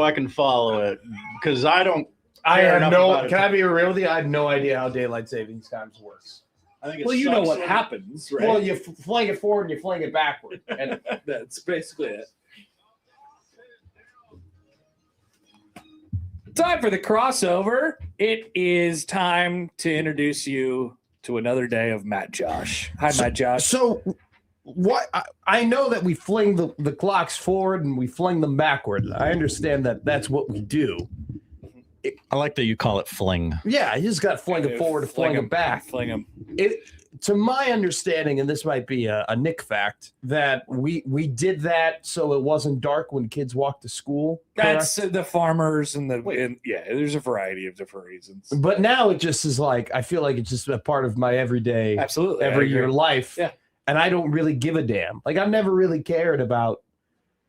I can follow it because I don't. I care have enough no. about it Can to- I be real with you? I have no idea how daylight savings times works. I think it Well, you know sucks what when- happens, right? Well, you fling it forward and you fling it backward. And That's basically it. Time for the crossover. It is time to introduce you to another day of Matt Josh. Hi, Matt Josh. so, what? I know that we fling the clocks forward and we fling them backward. I understand that that's what we do. I like that you call it fling. Yeah, you just got to fling it forward to fling it back. Fling them. To my understanding, and this might be a Nick fact, that we did that so it wasn't dark when kids walked to school. That's correct? the farmers and there's a variety of different reasons. But now it just is like, I feel like it's just a part of my everyday, Absolutely. every I year agree. life. Yeah. And I don't really give a damn. Like, I've never really cared about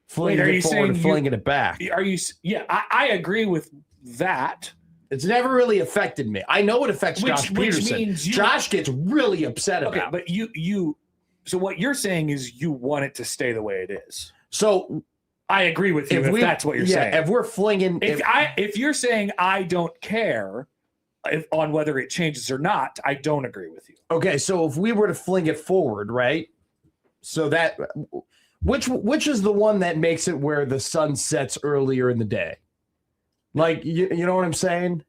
flinging Wait, are you it forward and saying flinging it back. Are you? Yeah, I agree with that. It's never really affected me. I know it affects Josh Which Peterson. means Josh gets really upset Okay, about it. but so what you're saying is you want it to stay the way it is. So I agree with you if that's what you're saying. if we're flinging... If you're saying I don't care on whether it changes or not, I don't agree with you. Okay, so if we were to fling it forward, right? So that... Which is the one that makes it where the sun sets earlier in the day? Like, you know what I'm saying?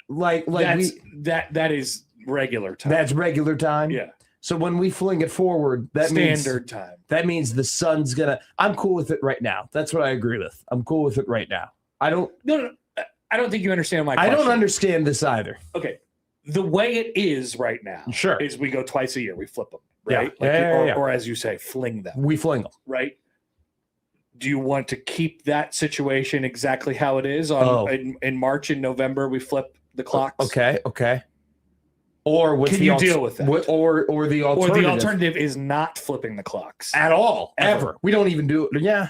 Like that is regular time. that's regular time. Yeah. So when we fling it forward, that Standard time. That means the sun's gonna. I'm cool with it right now. That's what I agree with. I'm cool with it right now. I don't. No. I don't think you understand my I question. don't understand this either. Okay. The way it is right now Sure. is we go twice a year. We flip them, Yeah. right? Yeah. Or as you say, fling them, We fling them. right? Do you want to keep that situation exactly how it is in March and November? We flip the clocks. Okay. Or with Can you deal with that? Or the Or alternative. the alternative is not flipping the clocks. at all, Ever. ever. We don't even do it. Yeah.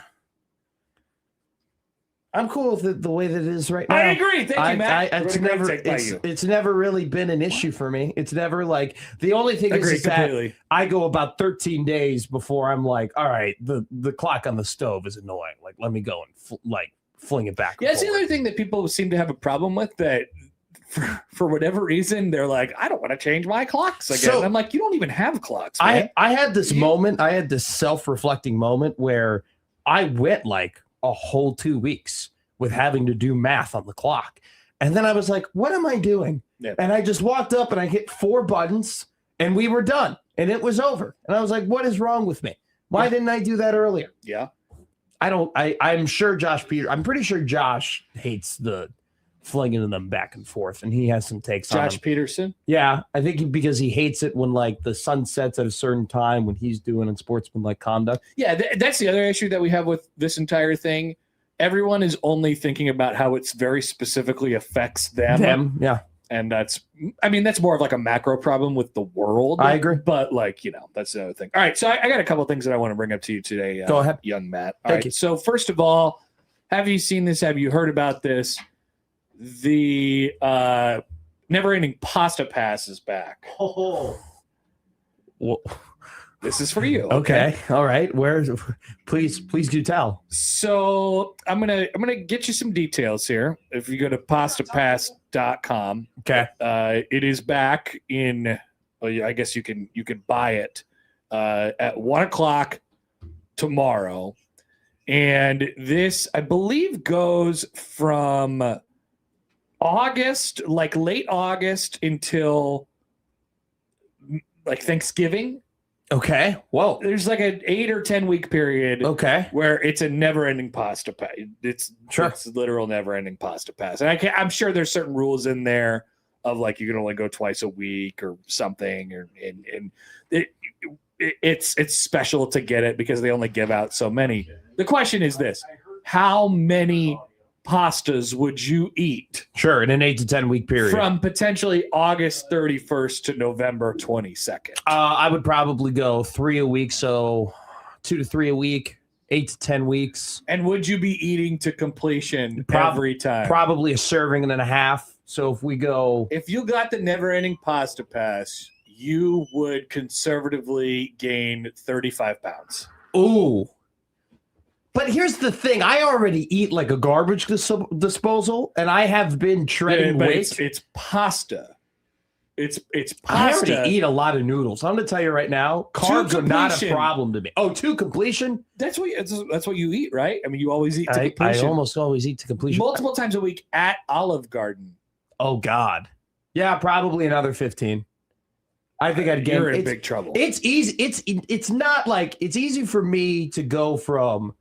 I'm cool with it the way that it is right now. I agree. Thank you, Matt. It's never really been an issue for me. It's never like the only thing is that completely. I go about 13 days before I'm like, all right, the clock on the stove is annoying. Like, let me go and fling it back. Yeah, it's the other thing that people seem to have a problem with, that for whatever reason, they're like, I don't want to change my clocks again. So- And I'm like, you don't even have clocks, man. I had this moment. I had this self-reflecting moment where I went like a whole 2 weeks with having to do math on the clock. And then I was like, what am I doing? Yeah. And I just walked up and I hit 4 buttons and we were done and it was over. And I was like, what is wrong with me? Why didn't I do that earlier? Yeah. I'm sure I'm pretty sure Josh hates the flinging them back and forth, and he has some takes on Josh him. Peterson. Yeah, I think because he hates it when like the sun sets at a certain time when he's doing unsportsmanlike conduct. Yeah, that's the other issue that we have with this entire thing. Everyone is only thinking about how it's very specifically affects them. Yeah. And that's more of like a macro problem with the world. I agree. But that's the other thing. All right. So I got a couple of things that I want to bring up to you today. Go ahead. Young Matt. All Thank right. you. So first of all, have you seen this? Have you heard about this? The Never Ending Pasta Pass is back. Oh, Well, This is for you. okay. All right. Please do tell. So I'm gonna get you some details here. If you go to pastapass.com, Okay. it is back in. I guess you can buy it at 1:00 tomorrow, and this I believe goes from August, like late August, until like Thanksgiving. Okay. Whoa. There's like an 8 or 10 week period. Okay. Where it's a never-ending pasta pass. It's literal never-ending pasta pass. And I'm sure there's certain rules in there of like you can only go twice a week or something, and it's special to get it because they only give out so many. The question is this: how many pastas would you eat? Sure, in an 8 to 10 week period. From potentially August 31st to November 22nd. I would probably go 3 a week, so 2 to 3 a week, 8 to 10 weeks. And would you be eating to completion every time? Probably a serving and a half. So if we go... If you got the never-ending pasta pass, you would conservatively gain 35 pounds. Ooh. But here's the thing: I already eat like a garbage disposal, and I have been treading weight. It's pasta. It's pasta. I already eat a lot of noodles. I'm going to tell you right now, carbs are not a problem to me. Oh, to completion? That's what you eat, right? I mean, you always eat to completion. I almost always eat to completion. Multiple times a week at Olive Garden. Oh, God. Yeah, probably another 15. I think I'd get. You're in big trouble. It's easy. It's not like it's easy for me to go from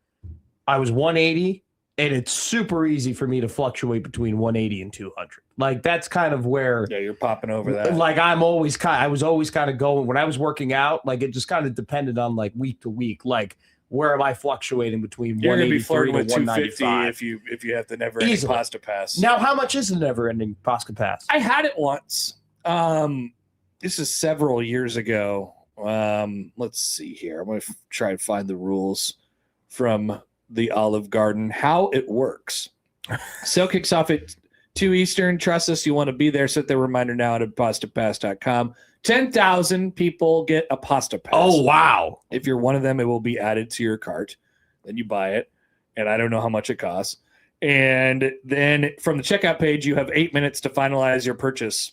I was 180, and it's super easy for me to fluctuate between 180 and 200. Like that's kind of where you're popping over that. Like I was always kind of going when I was working out. Like it just kind of depended on like week to week. Like where am I fluctuating between 183 to 195? If you have the never ending pasta pass. Now, how much is the never ending pasta pass? I had it once. This is several years ago. Let's see here. I'm going to try to find the rules from the Olive Garden. How it works. Sale kicks off at 2 Eastern. Trust us, you want to be there. Set the reminder now at pastapass.com. 10,000 people get a pasta pass. Oh, wow. If you're one of them, it will be added to your cart. Then you buy it. And I don't know how much it costs. And then from the checkout page, you have 8 minutes to finalize your purchase.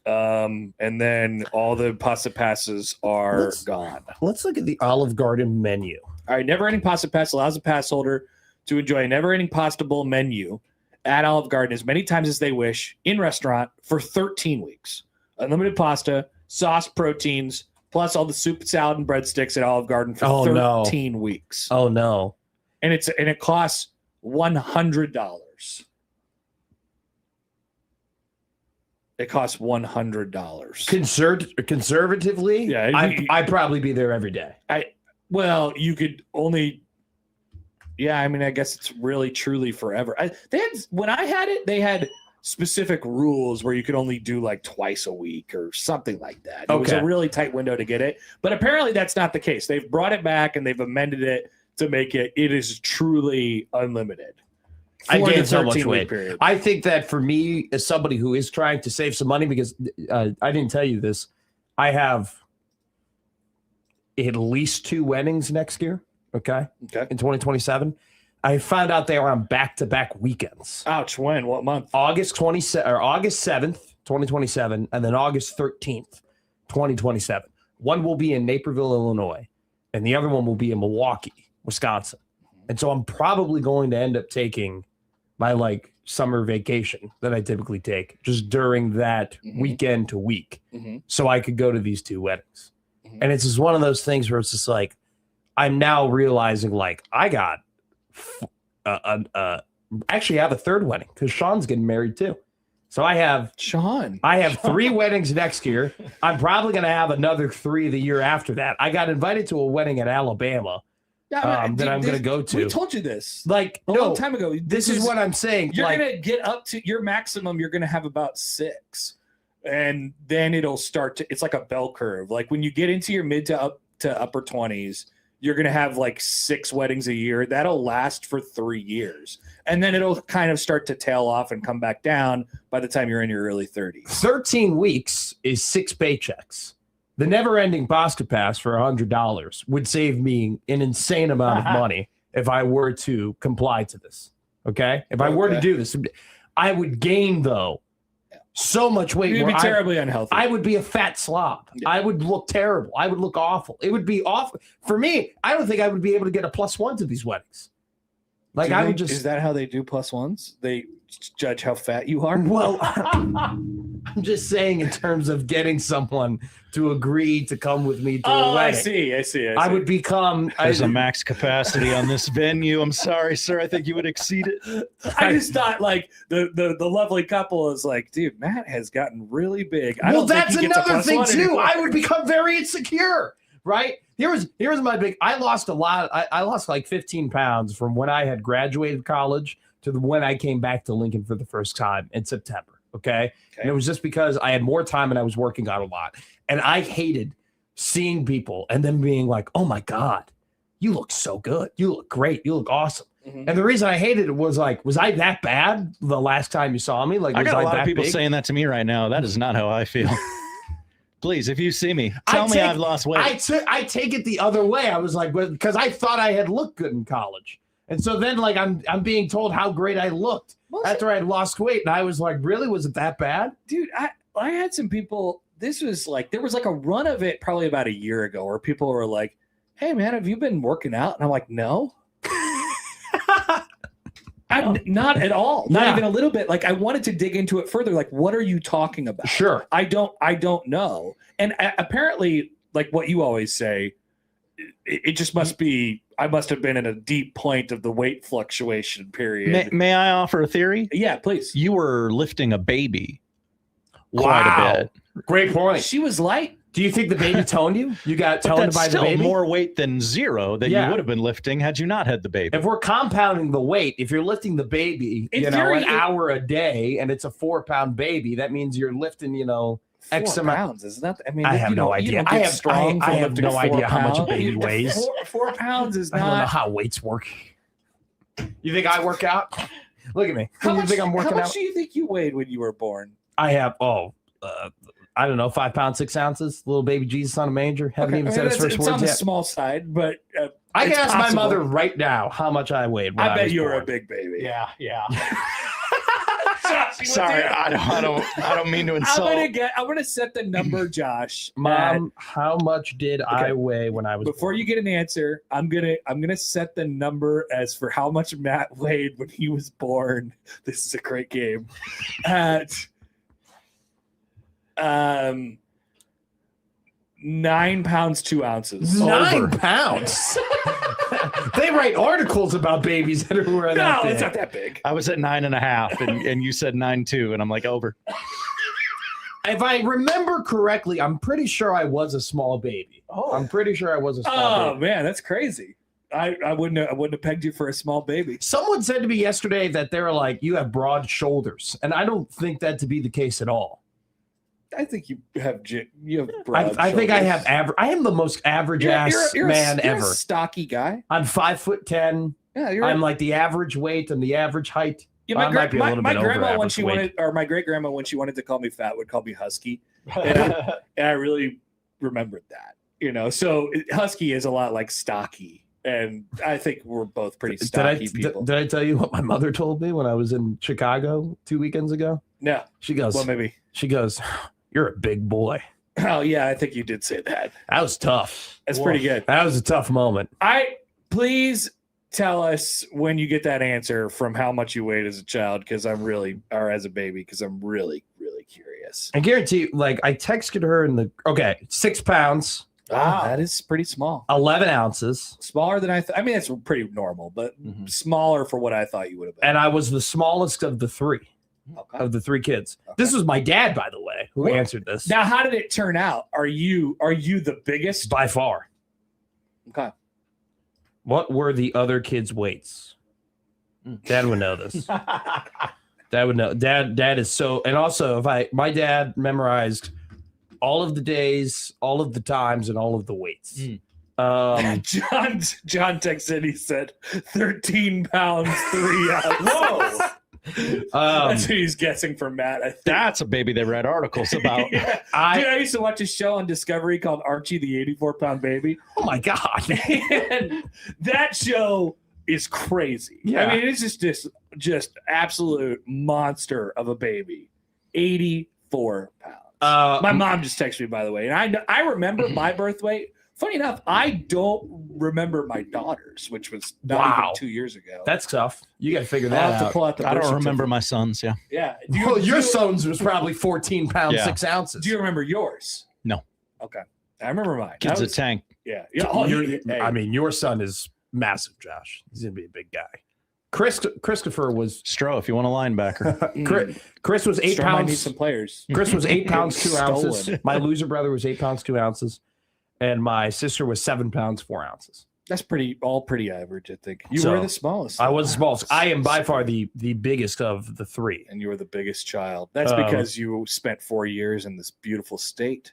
And then all the pasta passes are gone. Let's look at the Olive Garden menu. All right, Never Ending Pasta Pass allows a pass holder to enjoy a Never Ending Pasta Bowl menu at Olive Garden as many times as they wish in restaurant for 13 weeks. Unlimited pasta, sauce, proteins, plus all the soup, salad, and breadsticks at Olive Garden for 13 weeks. Oh no! And it costs $100. It costs $100. Conservatively, yeah, I'd probably be there every day. Well, you could only. Yeah, I mean, I guess it's really truly forever. When I had it, they had specific rules where you could only do like twice a week or something like that. It was a really tight window to get it. But apparently that's not the case. They've brought it back and they've amended it to make it is truly unlimited. I gained so much weight. Period. I think that for me, as somebody who is trying to save some money, because I didn't tell you this, I have at least 2 weddings next year. Okay. In 2027. I found out they were on back-to-back weekends. Ouch. When? What month? August 7th, 2027, and then August 13th, 2027. One will be in Naperville, Illinois, and the other one will be in Milwaukee, Wisconsin. And so I'm probably going to end up taking my like summer vacation that I typically take just during that weekend to week. So I could go to these 2 weddings. And it's just one of those things where it's just like, I'm now realizing like I got actually have a 3rd wedding because Sean's getting married too. So I have 3 weddings next year. I'm probably going to have another 3 the year after that. I got invited to a wedding in Alabama that I'm going to go to. We told you this like a long time ago. This is what I'm saying. You're going to get up to your maximum. You're going to have about 6. And then it'll start to, it's like a bell curve. Like when you get into your mid to upper 20s, you're going to have like 6 weddings a year. That'll last for 3 years. And then it'll kind of start to tail off and come back down by the time you're in your early 30s. 13 weeks is 6 paychecks. The never-ending pasta pass for $100 would save me an insane amount of money if I were to comply to this. Okay? If I were to do this, I would gain, though, so much weight. You'd be terribly unhealthy. I would be a fat slob. Yeah. I would look terrible. I would look awful. It would be awful. For me, I don't think I would be able to get a +1 to these weddings. Like I would just. Is that how they do +1s? They judge how fat you are? Well, I'm just saying in terms of getting someone to agree to come with me to a wedding. I see. I would become. There's a max capacity on this venue. I'm sorry, sir. I think you would exceed it. I just thought like the lovely couple is like, dude, Matt has gotten really big. That's another thing too. Anymore. I would become very insecure. Right? Here's my big. I lost a lot. I lost like 15 pounds from when I had graduated college to when I came back to Lincoln for the first time in September. Okay. And it was just because I had more time and I was working out a lot. And I hated seeing people and then being like, oh my God, you look so good. You look great. You look awesome. And the reason I hated it was like, was I that bad the last time you saw me? Like, I got a lot of people saying that to me right now. That is not how I feel. Please, if you see me, tell me I've lost weight. I take it the other way. I was like, because I thought I had looked good in college. And so then, like, I'm being told how great I looked after I had lost weight. And I was like, really? Was it that bad? Dude, I had some people, this was like, there was like a run of it probably about a year ago where people were like, hey, man, have you been working out? And I'm like, no. I'm not at all. Not even a little bit. Like, I wanted to dig into it further. Like, what are you talking about? Sure. I don't know. And apparently, like what you always say, it just must be, I must have been in a deep point of the weight fluctuation period. May I offer a theory? Yeah, please. You were lifting a baby quite a bit. Great point. She was light. Do you think the baby toned you? You got toned by the baby? Still more weight than zero that you would have been lifting had you not had the baby. If we're compounding the weight, if you're lifting the baby, an hour a day, and it's a 4-pound baby, that means you're lifting, X 4 amount. Pounds, isn't that? I mean, I have no idea. I have no idea how much a baby weighs. 4 pounds is not. I don't know how weights work. You think I work out? Look at me. How You think I'm working How much out? do you think you weighed when you were born? I have. I don't know, 5 pounds 6 ounces. Little baby Jesus on a manger. Haven't even said his first it's words on the yet. small side, but I can ask possible. my mother right now how much I weighed. When I bet was you were born. a big baby. Yeah. Sorry, I don't mean to insult. I'm gonna set the number, Josh. Mom, how much did I weigh when I was before born? you get an answer, I'm gonna set the number as for how much Matt weighed when he was born. This is a great game. At 9 pounds 2 ounces. 9 pounds. They write articles about babies that are that No, big. it's not that big. I was at 9.5, and you said 9.2, and I'm like, over. If I remember correctly, I'm pretty sure I was a small baby. I'm pretty sure I was a small baby. Oh man, that's crazy. I wouldn't have pegged you for a small baby. Someone said to me yesterday that they were like, you have broad shoulders, and I don't think that to be the case at all. I think you have broad I think I shoulders. have average. I am the most average ass man you're ever. a stocky guy. I'm 5'10". Yeah, you're. I'm like the average weight and the average height. Yeah, I might be a little my bit grandma over when average she weight. wanted, or my great grandma when she wanted to call me fat would call me husky, and I really remembered that. So husky is a lot like stocky, and I think we're both pretty stocky people. Did I tell you what my mother told me when I was in Chicago 2 weekends ago? No, She goes. well maybe. She goes. You're a big boy. Oh yeah, I think you did say that. That was tough. That's pretty good. That was a tough moment. Please tell us when you get that answer from how much you weighed as a child, or as a baby, because I'm really, really curious. I guarantee you, like I texted her 6 pounds. Wow, that is pretty small. 11 ounces. Smaller than I thought. I mean, that's pretty normal, but smaller for what I thought you would have been. And I was the smallest of the three. Okay. Of the 3 kids. Okay. This was my dad, by the way, who answered this. Now, how did it turn out? Are you the biggest? By far. Okay. What were the other kids' weights? Dad would know this. Dad would know. Dad is so, and also my dad memorized all of the days, all of the times, and all of the weights. John texted. He said 13 pounds 3 ounces. Whoa. That's what he's guessing for Matt. I think. That's a baby they read articles about. Yeah. Dude, I used to watch a show on Discovery called Archie the 84-pound baby. Oh my God. And that show is crazy. Yeah. I mean, it's just absolute monster of a baby. 84 pounds. My mom just texted me, by the way. And I remember my birth weight. Funny enough, I don't remember my daughter's, which was not even 2 years ago. That's tough. You got to figure I'll that have to out. pull out the I birth don't remember certificate. my son's. Yeah. Yeah. Well, your son's was probably 14 pounds, Yeah. 6 ounces. Do you remember yours? No. Okay. I remember mine. Kid's a tank. Yeah. Oh, I mean, your son is massive, Josh. He's going to be a big guy. Christopher was Stro, if you want a linebacker. Chris was 8 Might need pounds. some players. Chris was 8 pounds 2 ounces. Stolen. My loser brother was 8 pounds 2 ounces, and my sister was 7 pounds 4 ounces. That's pretty average, I think. You So, were the smallest. I was the smallest. I am by far the biggest of the 3. And you were the biggest child. That's because you spent 4 years in this beautiful state.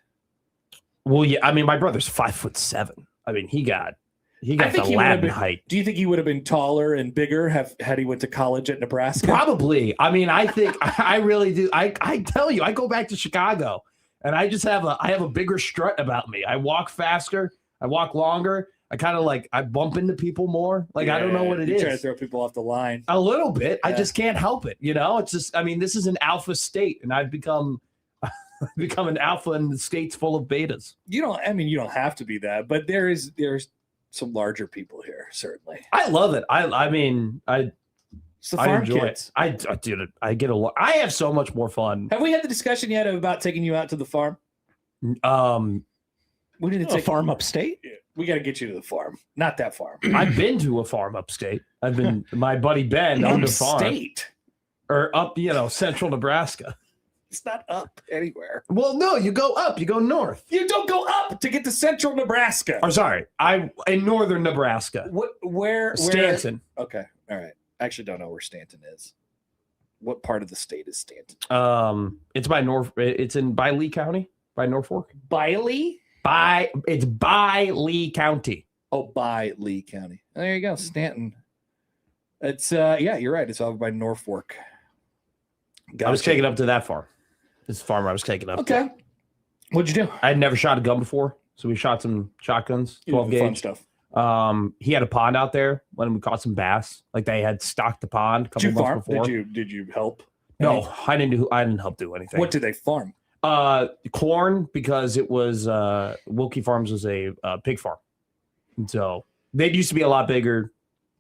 Well, yeah. I mean, my brother's 5'7". I mean, he got the he would have Latin been- height. Do you think he would have been taller and bigger had he went to college at Nebraska? Probably. I mean, I think I really do. I tell you, I go back to Chicago, and I just have a bigger strut about me. I walk faster. I walk longer. I kind of like I bump into people more. Like I don't know what it is. Try to throw people off the line a little bit. I just can't help it. It's just. I mean, this is an alpha state, and I've become an alpha in the states full of betas. You don't have to be that, but there's some larger people here, certainly. I love it. I mean, it's the farm enjoy kids. it. Dude, I get a lot. I have so much more fun. Have we had the discussion yet about taking you out to the farm? We need to take farm upstate. We got to get you to the farm. Not that farm. I've been to a farm upstate. I've been my buddy Ben owned a farm. Upstate or up, central Nebraska. It's not up anywhere. Well, no, you go up. You go north. You don't go up to get to central Nebraska. Oh, sorry. In northern Nebraska. Where? Stanton. Okay. All right. I actually don't know where Stanton is. What part of the state is Stanton? It's by Lee County, by Norfolk. Biley? It's by Lee County. Oh, by Lee County. There you go, Stanton. It's you're right. It's over by Norfolk. I was taken up to that farm. This farm I was taken up. Okay. What'd you do? I had never shot a gun before, so we shot some shotguns, 12 gauge. Fun stuff. He had a pond out there when we caught some bass. Like they had stocked the pond a couple months before. Did you help? No, I didn't help do anything. What did they farm? Corn, because it was Wilkie Farms was a pig farm, and so they used to be a lot bigger.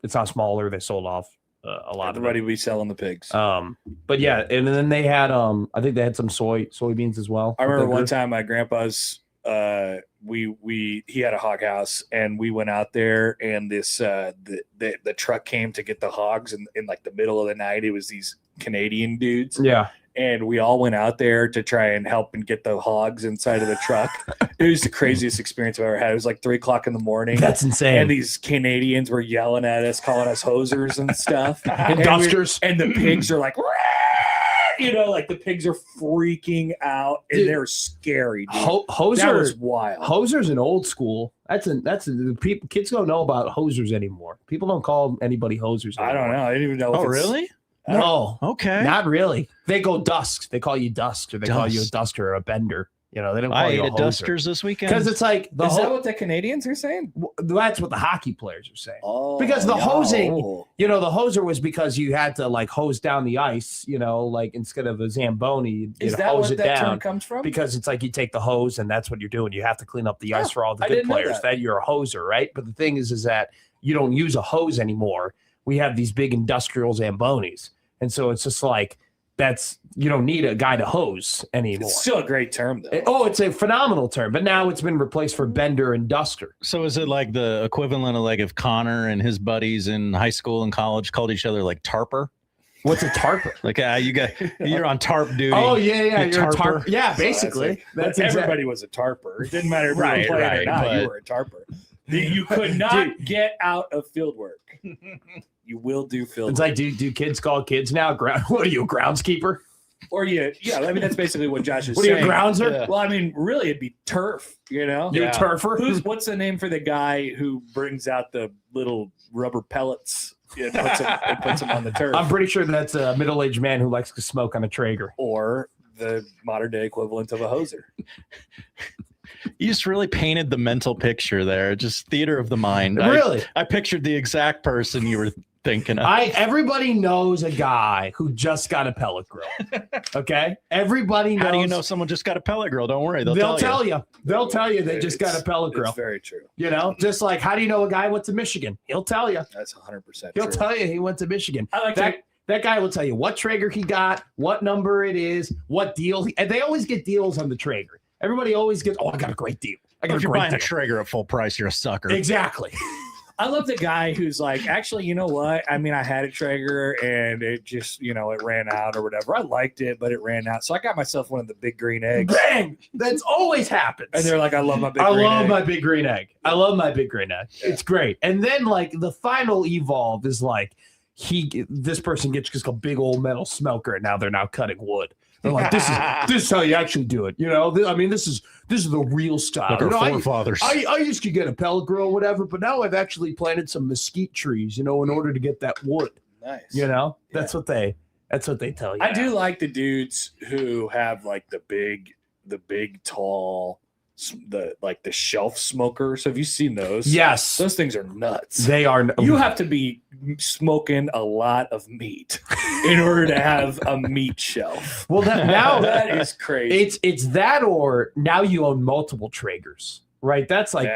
It's not smaller. They sold off a lot. Everybody will be selling the pigs. But yeah, and then they had I think they had some soybeans as well. I remember one time my grandpa's he had a hog house, and we went out there, and this the truck came to get the hogs in like the middle of the night. It was these Canadian dudes. Yeah. And we all went out there to try and help and get the hogs inside of the truck. It was the craziest experience I've ever had. It was like 3:00 in the morning. That's insane. And these Canadians were yelling at us, calling us hosers and stuff. And dusters. And the pigs are like, like the pigs are freaking out, and dude, they're scary. Dude. Hoser, that was wild. Hoser's an old school. People, kids don't know about hosers anymore. People don't call anybody hosers anymore. I don't know. I didn't even know. Oh, really? No. Okay. Not really. They go dusks. They call you dusk, or they call you a duster or a bender. They don't call you a ate at Duskers this weekend. Because it's like is that what the Canadians are saying? That's what the hockey players are saying. Oh, because the hosing, the hoser was because you had to like hose down the ice, like instead of a Zamboni, you'd hose it down. Term comes from? Because it's like you take the hose and that's what you're doing. You have to clean up the ice for all the good players. That you're a hoser, right? But the thing is that you don't use a hose anymore. We have these big industrial Zambonis. And so it's just like you don't need a guy to hose anymore. It's still a great term, though. It's a phenomenal term, but now it's been replaced for bender and duster. So is it like the equivalent of like if Connor and his buddies in high school and college called each other like tarper? What's a tarper? Like you're on tarp duty. Oh yeah, you're a tarper. tarper. Yeah, basically. That's everybody was a tarper. It didn't matter if you were playing or not. You were a tarper. You could not get out of field work. You will do field. It's like, do kids call kids now? What are you, a groundskeeper? Or that's basically what Josh is saying. What are you, a grounser? Yeah. Well, really, it'd be turf. You're a turfer. What's the name for the guy who brings out the little rubber pellets and puts them on the turf? I'm pretty sure that's a middle-aged man who likes to smoke on a Traeger, or the modern-day equivalent of a hoser. You just really painted the mental picture there. Just theater of the mind. Really? I pictured the exact person you were thinking of. Everybody knows a guy who just got a pellet grill. Okay? Everybody knows. How do you know someone just got a pellet grill? Don't worry. They'll tell you. They'll tell you they just got a pellet grill. It's very true. Just like, how do you know a guy went to Michigan? He'll tell you. That's 100% true. He'll tell you he went to Michigan. I like that guy will tell you what Traeger he got, what number it is, what deal. And they always get deals on the Traeger. Everybody always gets, I got a great deal. If you're buying a Traeger at full price, you're a sucker. Exactly. I love the guy who's like, actually, you know what? I had a Traeger and it just, it ran out or whatever. I liked it, but it ran out. So I got myself one of the big green eggs. Bang! That's always happens. And they're like, I love my big green egg. I love my big green egg. I love my big green egg. Yeah. It's great. And then like the final evolve is like, this person gets just a big old metal smoker and now they're cutting wood. They're like, this is how you actually do it. This is the real style. Like our forefathers. I used to get a pellet grill or whatever, but now I've actually planted some mesquite trees, in order to get that wood. Nice. That's what they tell you. I do like the dudes who have like the big the big, tall, the shelf smokers. Have you seen those? Yes. Those things are nuts. They are. You have to be smoking a lot of meat in order to have a meat shelf. Well, now that is crazy. It's that, or now you own multiple Traegers, right? That's like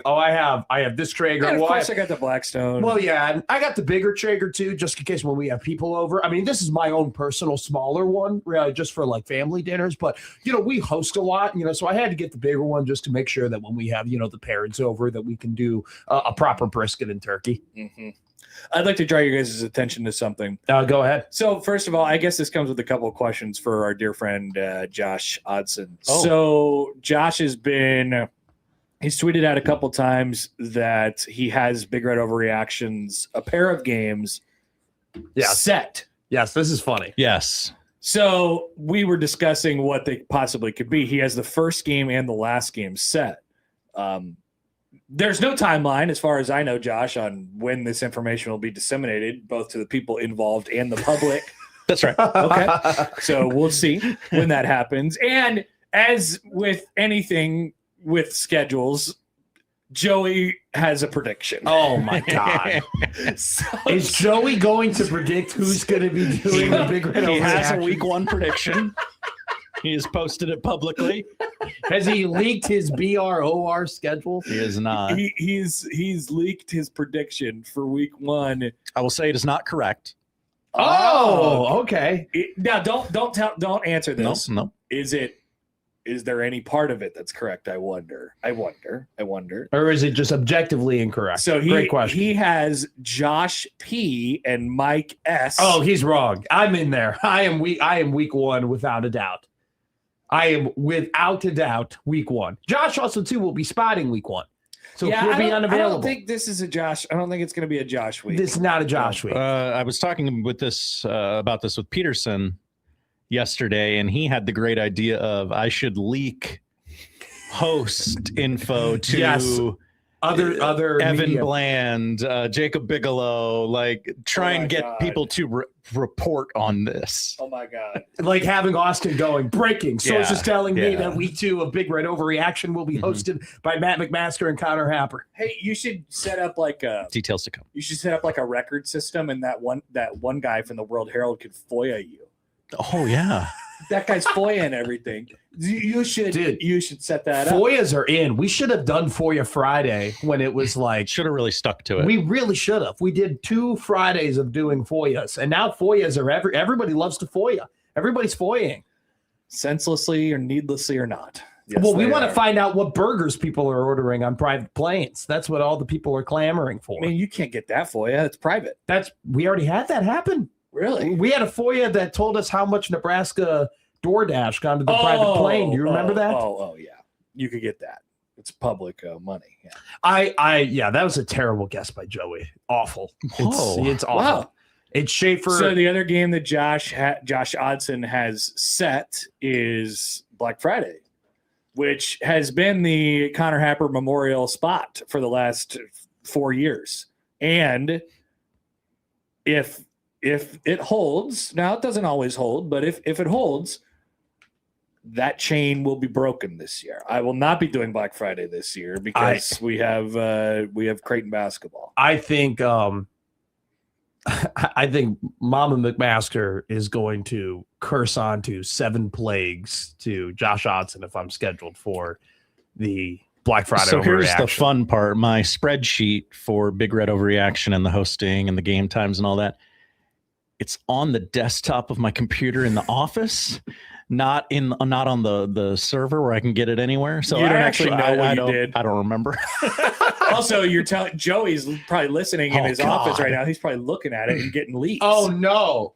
I have this Traeger. And of course, I got the Blackstone. Well, yeah, and I got the bigger Traeger too, just in case when we have people over. I mean, this is my own personal smaller one, really, just for like family dinners. But we host a lot, so I had to get the bigger one just to make sure that when we have the parents over, that we can do a proper brisket and turkey. Mm-hmm. I'd like to draw your guys' attention to something. Go ahead. So, first of all, I guess this comes with a couple of questions for our dear friend Josh Odson. Oh. So, Josh he's tweeted out a couple times that he has Big Red Overreactions, a pair of games set. Yes, this is funny. Yes. So, we were discussing what they possibly could be. He has the first game and the last game set. There's no timeline, as far as I know, Josh, on when this information will be disseminated, both to the people involved and the public. That's right. Okay. So we'll see when that happens. And as with anything with schedules, Joey has a prediction. Oh, my God. Is Joey going to predict who's going to be doing the Big Red Overreaction? He has a week 1 prediction. He has posted it publicly. Has he leaked his BROR schedule? He is not. He's leaked his prediction for week 1. I will say it is not correct. Oh, okay. Now don't answer this. No. Is there any part of it that's correct? I wonder. Or is it just objectively incorrect? So great question. He has Josh P and Mike S. Oh, he's wrong. I'm in there. I am week 1 without a doubt. I am without a doubt week 1. Josh also too will be spotting week 1. So he'll be unavailable. I don't think this is a Josh. I don't think it's going to be a Josh week. This is not a Josh week. I was talking with about this with Peterson yesterday, and he had the great idea of I should leak host info to other Evan media. Bland, Jacob Bigelow, try and get people to report on this. Oh my God. Like having Austin going, breaking. Sources telling me that week 2 of Big Red Overreaction will be hosted by Matt McMaster and Connor Happer. Hey, you should set up details to come. You should set up a record system, and that one guy from the World Herald could FOIA you. Oh yeah. That guy's FOIA and everything. You should set that up. FOIAs are in. We should have done FOIA Friday when it was should have really stuck to it. We really should have. We did 2 Fridays of doing FOIAs, and now FOIAs are everybody loves to FOIA. Everybody's FOIAing. Senselessly or needlessly or not. Yes, well, we want to find out what burgers people are ordering on private planes. That's what all the people are clamoring for. I mean, you can't get that FOIA. It's private. We already had that happen. Really? We had a FOIA that told us how much Nebraska DoorDash gone to the private plane. Do you remember that? Oh, yeah. You could get that. It's public money. Yeah. That was a terrible guess by Joey. Awful. Whoa. It's awful. Wow. It's Schaefer. So the other game that Josh Odson has set is Black Friday, which has been the Connor Happer Memorial spot for the last 4 years. And if it holds, now it doesn't always hold, but if it holds, that chain will be broken this year. I will not be doing Black Friday this year because we have Creighton basketball. I think Mama McMaster is going to curse on to 7 plagues to Josh Odson if I'm scheduled for the Black Friday. So here's the fun part. My spreadsheet for Big Red Overreaction and the hosting and the game times and all that. It's on the desktop of my computer in the office, not on the server where I can get it anywhere. So you don't actually know what you did. I don't remember. Also, you're telling Joey's probably listening in his office right now. He's probably looking at it and getting leaks. Oh no,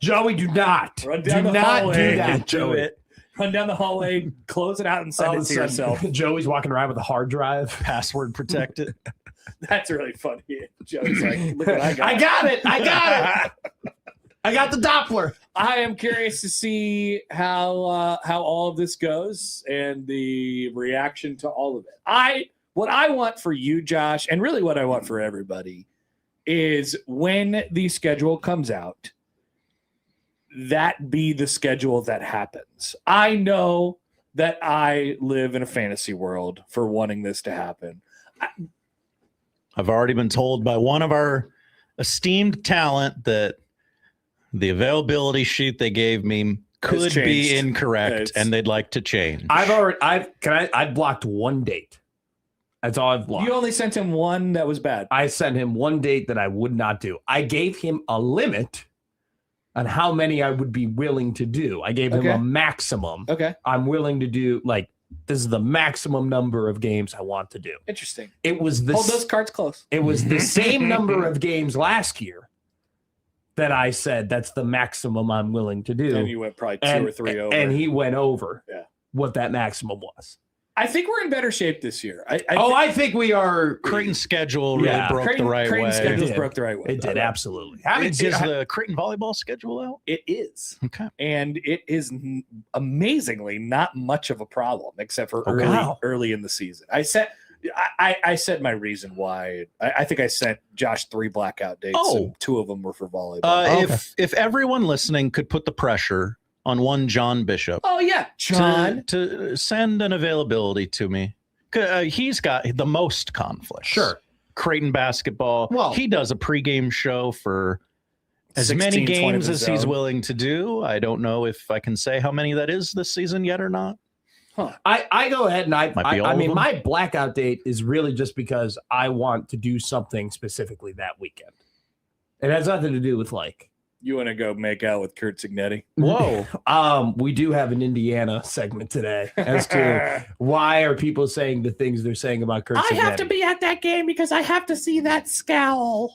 Joey, do not do that, Joey. Run down the hallway, close it out, and send it to yourself. Joey's walking around with a hard drive, password protected. That's really funny. Joey's like, look what I got. I got it. I got the Doppler. I am curious to see how all of this goes and the reaction to all of it. What I want for you, Josh, and really what I want for everybody is when the schedule comes out, that be the schedule that happens. I know that I live in a fantasy world for wanting this to happen. I've already been told by one of our esteemed talent that the availability sheet they gave me could be incorrect and they'd like to change. I've blocked one date. That's all I've blocked. You only sent him one that was bad. I sent him one date that I would not do. I gave him a limit on how many I would be willing to do. I gave him a maximum. Okay. I'm willing to do, like, this is the maximum number of games I want to do. Interesting. It was hold those cards close. It was the same number of games last year that I said that's the maximum I'm willing to do. And you went probably 2 or 3 over. And he went over what that maximum was. I think we're in better shape this year. I think we are. Creighton's schedule really broke the right way. Creighton's schedule broke the right way. It did, absolutely. Is the Creighton volleyball schedule out? It is. Okay. And it is amazingly not much of a problem, except for early in the season. I said my reason why. I think I sent Josh 3 blackout dates, and 2 of them were for volleyball. If everyone listening could put the pressure on one John Bishop. Oh, yeah. John. To send an availability to me. He's got the most conflicts. Sure. Creighton basketball. Well, he does a pregame show for as 16, many games as he's zone. willing to do. I don't know if I can say how many that is this season yet or not. Huh. I go ahead and I mean, them. my blackout date is really just because I want to do something specifically that weekend. It has nothing to do with like. You want to go make out with Kurt Signetti? Whoa. We do have an Indiana segment today as to why are people saying the things they're saying about Kurt Signetti. I have to be at that game because I have to see that scowl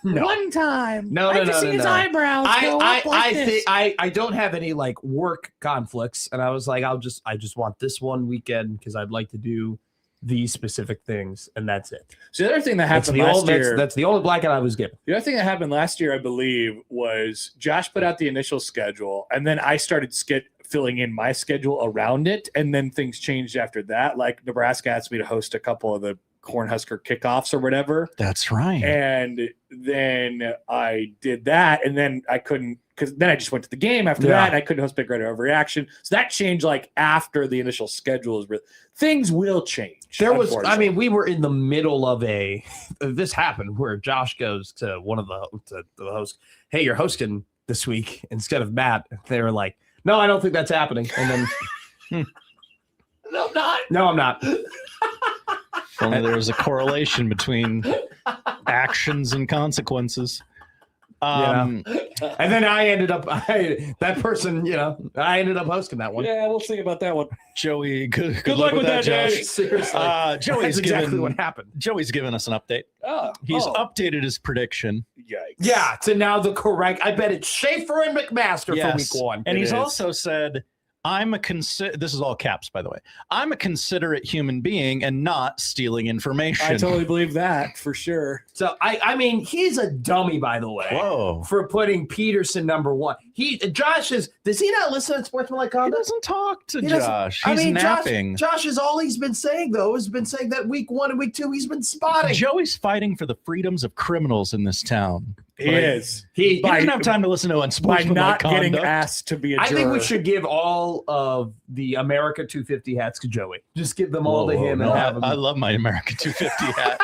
one time. No, I have to see his eyebrows go up like this. I don't have any like work conflicts, and I was like, I just want this one weekend because I'd like to do these specific things, and that's it. So the other thing that happened last year, that's the only blackout I was given. The other thing that happened last year, I believe, was Josh put out the initial schedule, and then I started filling in my schedule around it, and then things changed after that. Like Nebraska asked me to host a couple of the Cornhusker kickoffs or whatever. That's right. And then I did that, and then I couldn't, because then I just went to the game after that, and I couldn't host Big Red Overreaction. So that changed like after the initial schedule is things will change. We were in the middle of this happened where Josh goes to one of the hosts, hey, you're hosting this week instead of Matt. They were like, no, I don't think that's happening. And then No, I'm not. No, I'm not. If only there was a correlation between actions and consequences. And then I ended up that person, I ended up hosting that one. Yeah, we'll see about that one. Joey, good luck with that, Josh. Seriously. Joey's exactly what happened. Joey's given us an update. He's updated his prediction. Yikes. Yeah, to now the correct. I bet it's Schaefer and McMaster for week 1. And he's also said, this is all caps, by the way. I'm a considerate human being and not stealing information. I totally believe that for sure. So I mean, he's a dummy, by the way. Whoa. For putting Peterson number 1. Does he not listen to Sportsmanlike Conduct? He doesn't talk to Josh. He's napping. Josh is all he's been saying, though, has been saying that week 1 and week 2 he's been spotting. Joey's fighting for the freedoms of criminals in this town. He is. He doesn't have time to listen to Unsportsmanlike by not Conduct. Getting asked to be a juror. I think we should give all of the America 250 hats to Joey. Just give them all to him and have him. I love my America 250 hat.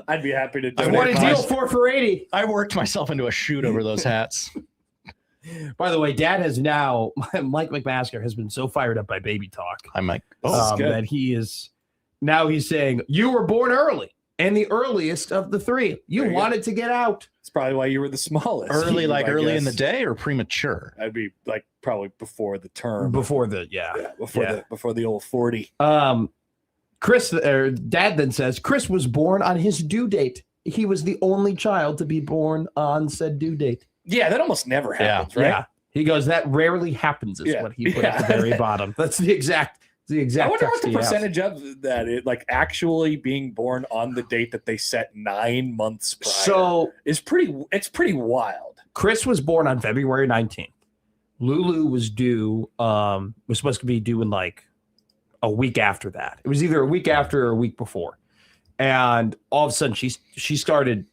I'd be happy to do it. I want a deal 4 for $80. I worked myself into a shoot over those hats. By the way, Dad has now, Mike McMaster has been so fired up by baby talk. I'm like, that he's saying, you were born early and the earliest of the 3. You wanted to get out. It's probably why you were the smallest. Early in the day or premature? I'd be like probably before the term. Before the old 40. Dad then says, Chris was born on his due date. He was the only child to be born on said due date. Yeah, that almost never happens, right? Yeah. He goes, that rarely happens is what he put at the very bottom. That's the exact I wonder what the percentage of that is, like actually being born on the date that they set 9 months prior. So it's pretty wild. Chris was born on February 19th. Lulu was supposed to be due in like a week after that. It was either a week after or a week before. And all of a sudden she started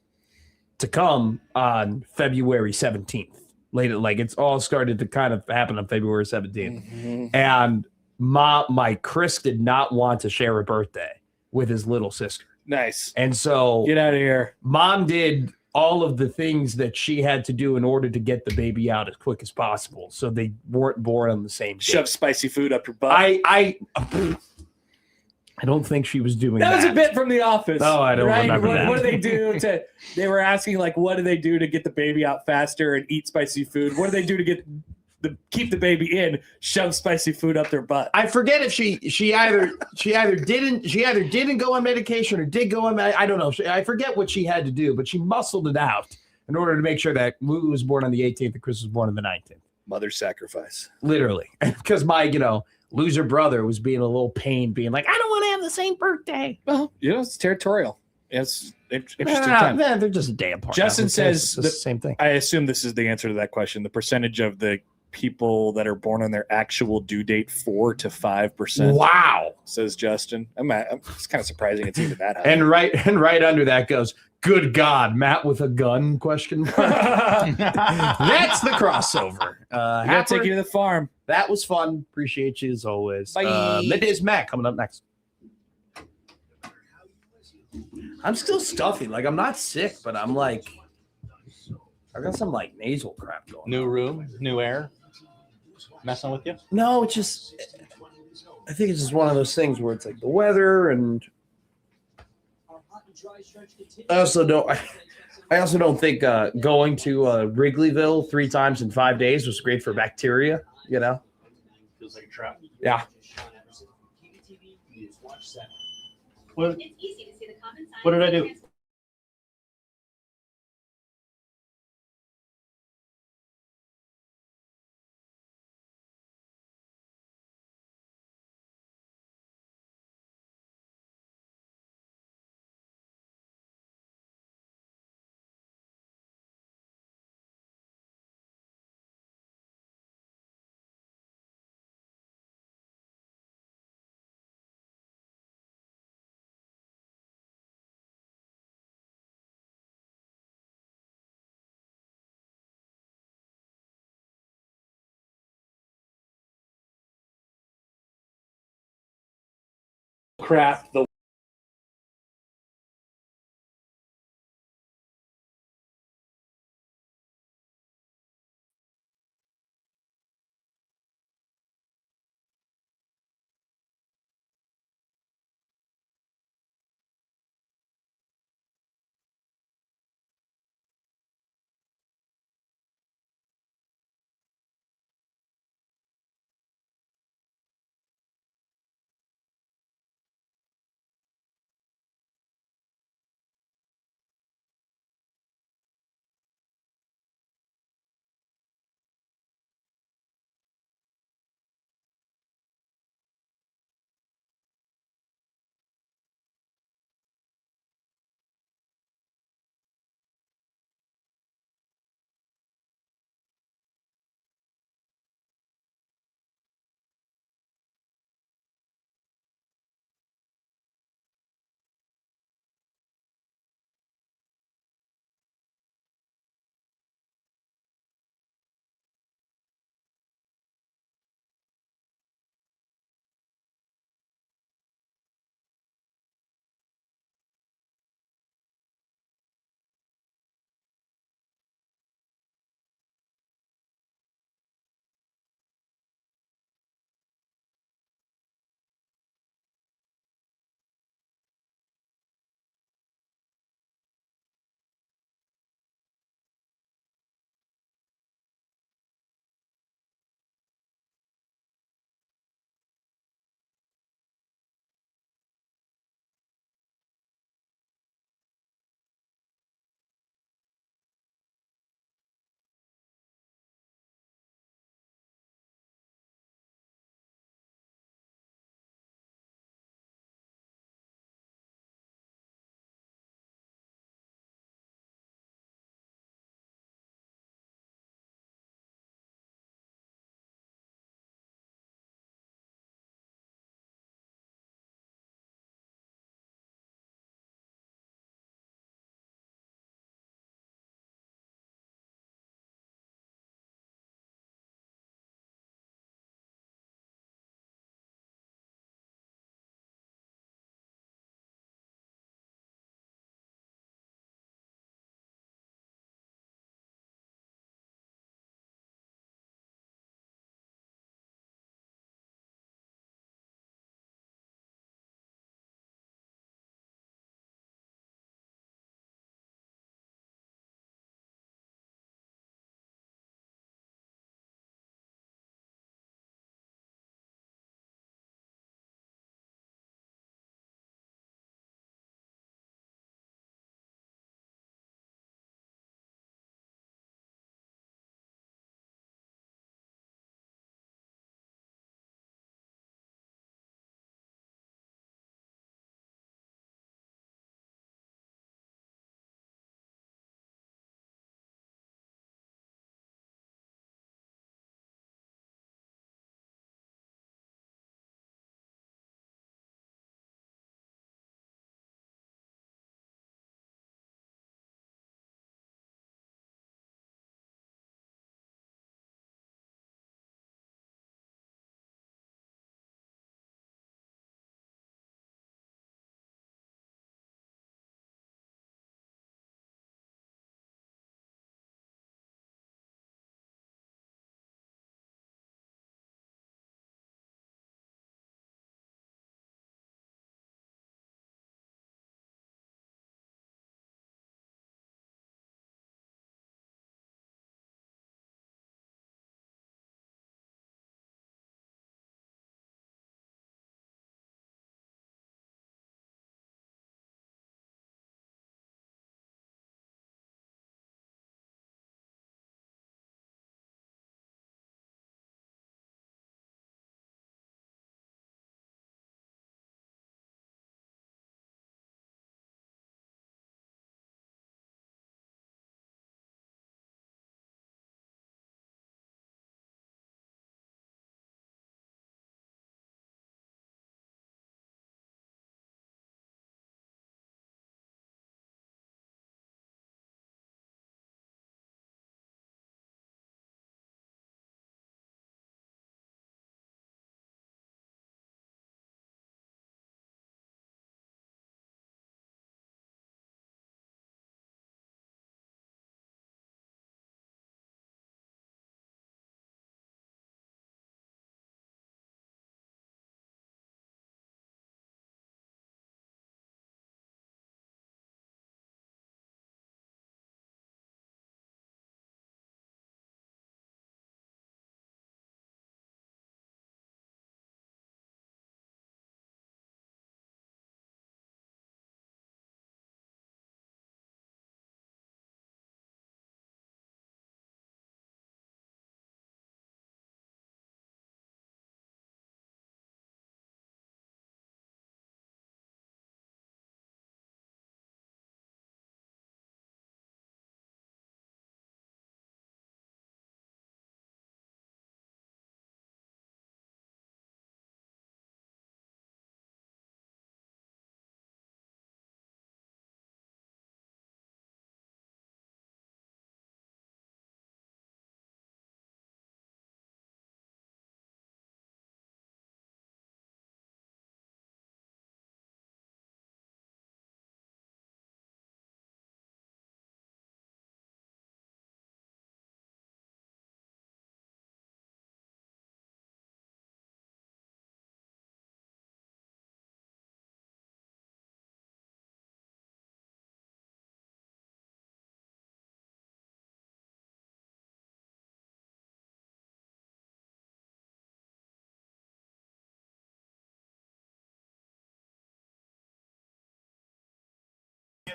to come on February 17th. Like it's all started to kind of happen on February 17th. Mhm. And my Chris did not want to share a birthday with his little sister. Nice. And so Get out of here. Mom did all of the things that she had to do in order to get the baby out as quick as possible. So they weren't born on the same day. Shove spicy food up your butt. I don't think she was doing that. That was a bit from The Office. Oh, I don't remember that. What do they do to? They were asking like, what do they do to get the baby out faster and eat spicy food? What do they do to keep the baby in? Shove spicy food up their butt. I forget if she either didn't go on medication or did go on. I don't know. I forget what she had to do, but she muscled it out in order to make sure that Lulu was born on the 18th and Chris was born on the 19th. Mother sacrifice. Literally, because my loser brother was being a little pain, being like, I don't want to have the same birthday. Well, it's territorial. It's interesting time. They're just a day apart. Justin says the same thing. I assume this is the answer to that question. The percentage of the people that are born on their actual due date, 4 to 5%. Wow, says Justin. It's kind of surprising it's even that high. And right under that goes, good God, Matt with a gun? Question mark. That's the crossover. I gotta take you to the farm. That was fun. Appreciate you as always. Bye. Middays Matt coming up next. I'm still stuffy. Like, I'm not sick, but I'm like, I got some like nasal crap going. New room, new air. Messing with you? No, it's just, I think it's just one of those things where it's like the weather, and I also don't think going to Wrigleyville 3 times in 5 days was great for bacteria. Feels like a trap. Yeah. What did I do? Crap. The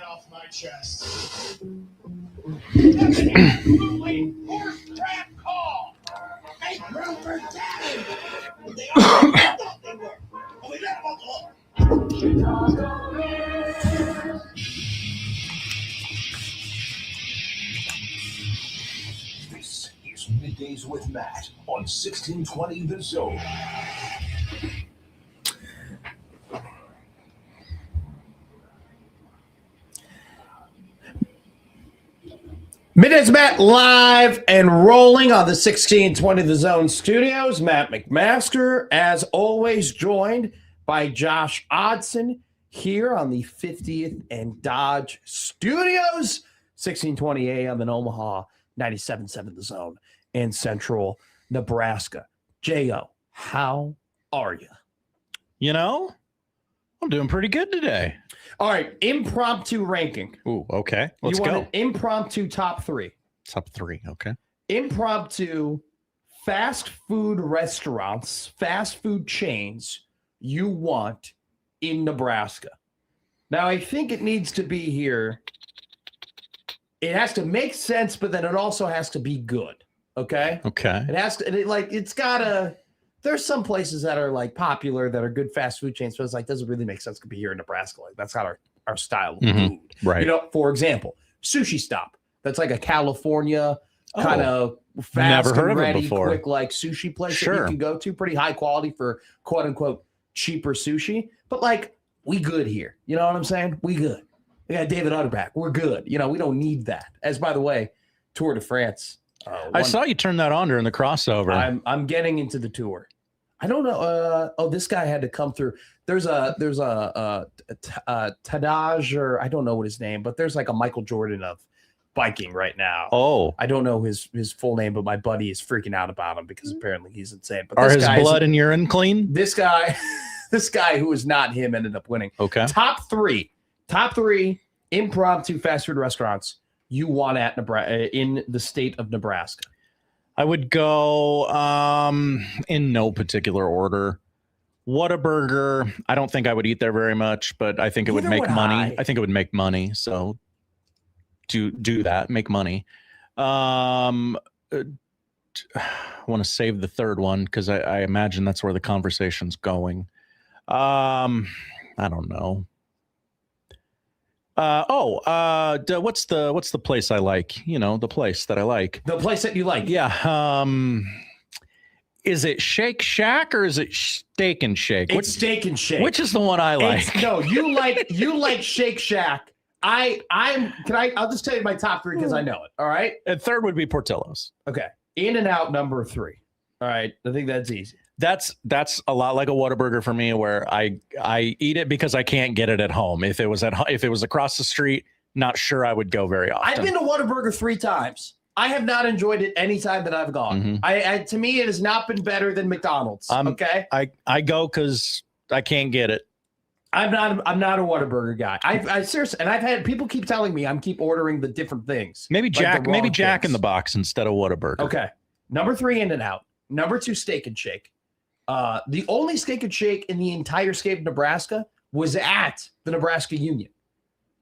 Get off my chest. That's an absolutely horse-crap call. Make room for Daddy. They already thought they were. But we let them off the hook. This is Middays with Matt on 1620 The Zone. Middays Matt live and rolling on the 1620 The Zone studios. Matt McMaster, as always, joined by Josh Odson here on the 50th and Dodge studios. 1620 AM in Omaha, 97.7 The Zone in central Nebraska. J.O., how are you? You know, I'm doing pretty good today. All right, impromptu ranking. Ooh, okay. Let's you want go. an impromptu top three. Top three. Okay. Impromptu fast food restaurants, fast food chains you want in Nebraska. Now, I think it needs to be here. It has to make sense, but then it also has to be good. Okay. Okay. It has to, it's gotta, there's some places that are like popular that are good fast food chains, but it's like, doesn't really make sense to be here in Nebraska. Like, that's not our style of food. Right. You know, for example, Sushi Stop. That's like a California kind of fast never heard and of it ready, before. quick like sushi place that Sure. you can go to. Pretty high quality for quote unquote cheaper sushi. But like, we good here. You know what I'm saying? We good. We got David Utterback. We're good. You know, we don't need that. As by the way, Tour de France. I saw you turn that on during the crossover. I'm getting into the tour. I don't know. This guy had to come through. There's a Tadaj, or I don't know what his name, but there's like a Michael Jordan of biking right now. Oh, I don't know his full name, but my buddy is freaking out about him because apparently he's insane. But are this his guy's- blood and urine clean? This guy, this guy who is not him ended up winning. Okay. Top three impromptu fast food restaurants you want at Nebraska in the state of Nebraska. I would go in no particular order. Whataburger. I don't think I would eat there very much, but I think it would Neither make would money. I. I think it would make money. So do that, make money. I want to save the third one because I imagine that's where the conversation's going. I don't know. What's the place I like? You know, the place that I like. The place that you like. Yeah. Is it Shake Shack or is it Steak and Shake? It's Steak and Shake. Which is the one I like? No, you like Shake Shack. I'll just tell you my top three because I know it. All right. And third would be Portillo's. Okay. In-N-Out number 3. All right. I think that's easy. That's a lot like a Whataburger for me, where I eat it because I can't get it at home. If it was across the street, not sure I would go very often. I've been to Whataburger 3 times. I have not enjoyed it any time that I've gone. Mhm. To me, it has not been better than McDonald's. Okay. I go because I can't get it. I'm not a Whataburger guy. I seriously, and I've had people keep telling me I'm keep ordering the different things. Maybe like Jack things. in the Box instead of Whataburger. Okay. Number 3, In-N-Out. Number 2, Steak and Shake. The only Steak and Shake in the entire state of Nebraska was at the Nebraska Union.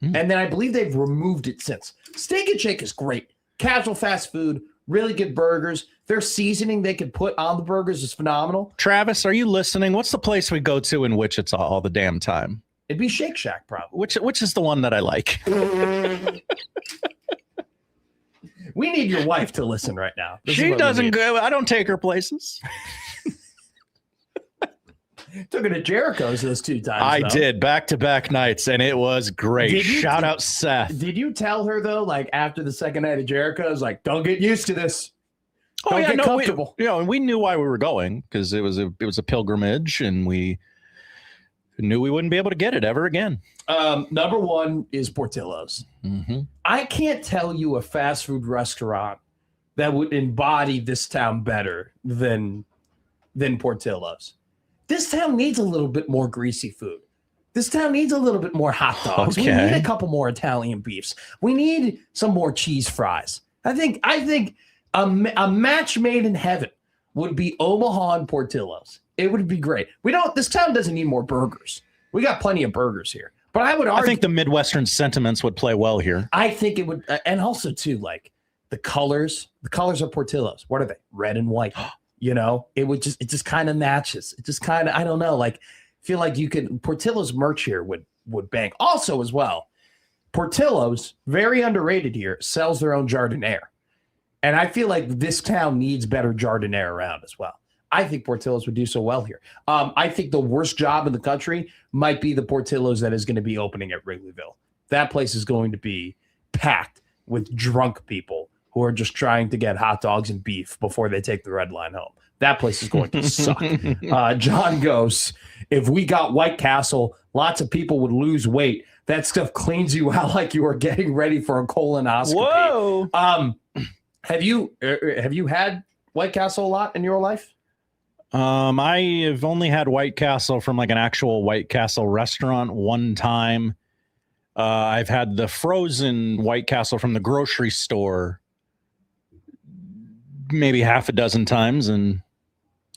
And then I believe they've removed it since. Steak and Shake is great. Casual fast food, really good burgers. Their seasoning they could put on the burgers is phenomenal. Travis, are you listening? What's the place we go to in Wichita all the damn time? It'd be Shake Shack, probably. Which is the one that I like? We need your wife to listen right now. This is She what we doesn't need. go. I don't take her places. Took her to Jericho's those 2 times. I though. did back-to-back nights, and it was great. Did you- Shout out Seth. Did you tell her though, like after the second night of Jericho's, like, don't get used to this. Don't get comfortable. And we knew why we were going because it was a pilgrimage, and we knew we wouldn't be able to get it ever again. Number 1 is Portillo's. Mm-hmm. I can't tell you a fast food restaurant that would embody this town better than Portillo's. This town needs a little bit more greasy food. This town needs a little bit more hot dogs. We Okay. need a couple more Italian beefs. We need some more cheese fries. I think a match made in heaven would be Omaha and Portillo's. It would be great. This town doesn't need more burgers. We got plenty of burgers here. But I would argue. I think the Midwestern sentiments would play well here. I think it would, and also too, like the colors of Portillo's. What are they? Red and white. It just kind of matches. It just kind of, I don't know. Like, feel like Portillo's merch here would bang. Also, as well, Portillo's, very underrated here, sells their own Jardiniere. And I feel like this town needs better Jardiniere around as well. I think Portillo's would do so well here. I think the worst job in the country might be the Portillo's that is going to be opening at Wrigleyville. That place is going to be packed with drunk people who are just trying to get hot dogs and beef before they take the red line home. That place is going to suck. John goes, if we got White Castle, lots of people would lose weight. That stuff cleans you out like you are getting ready for a colonoscopy. Whoa. Have you had White Castle a lot in your life? I have only had White Castle from like an actual White Castle restaurant one time. I've had the frozen White Castle from the grocery store maybe half a dozen times, and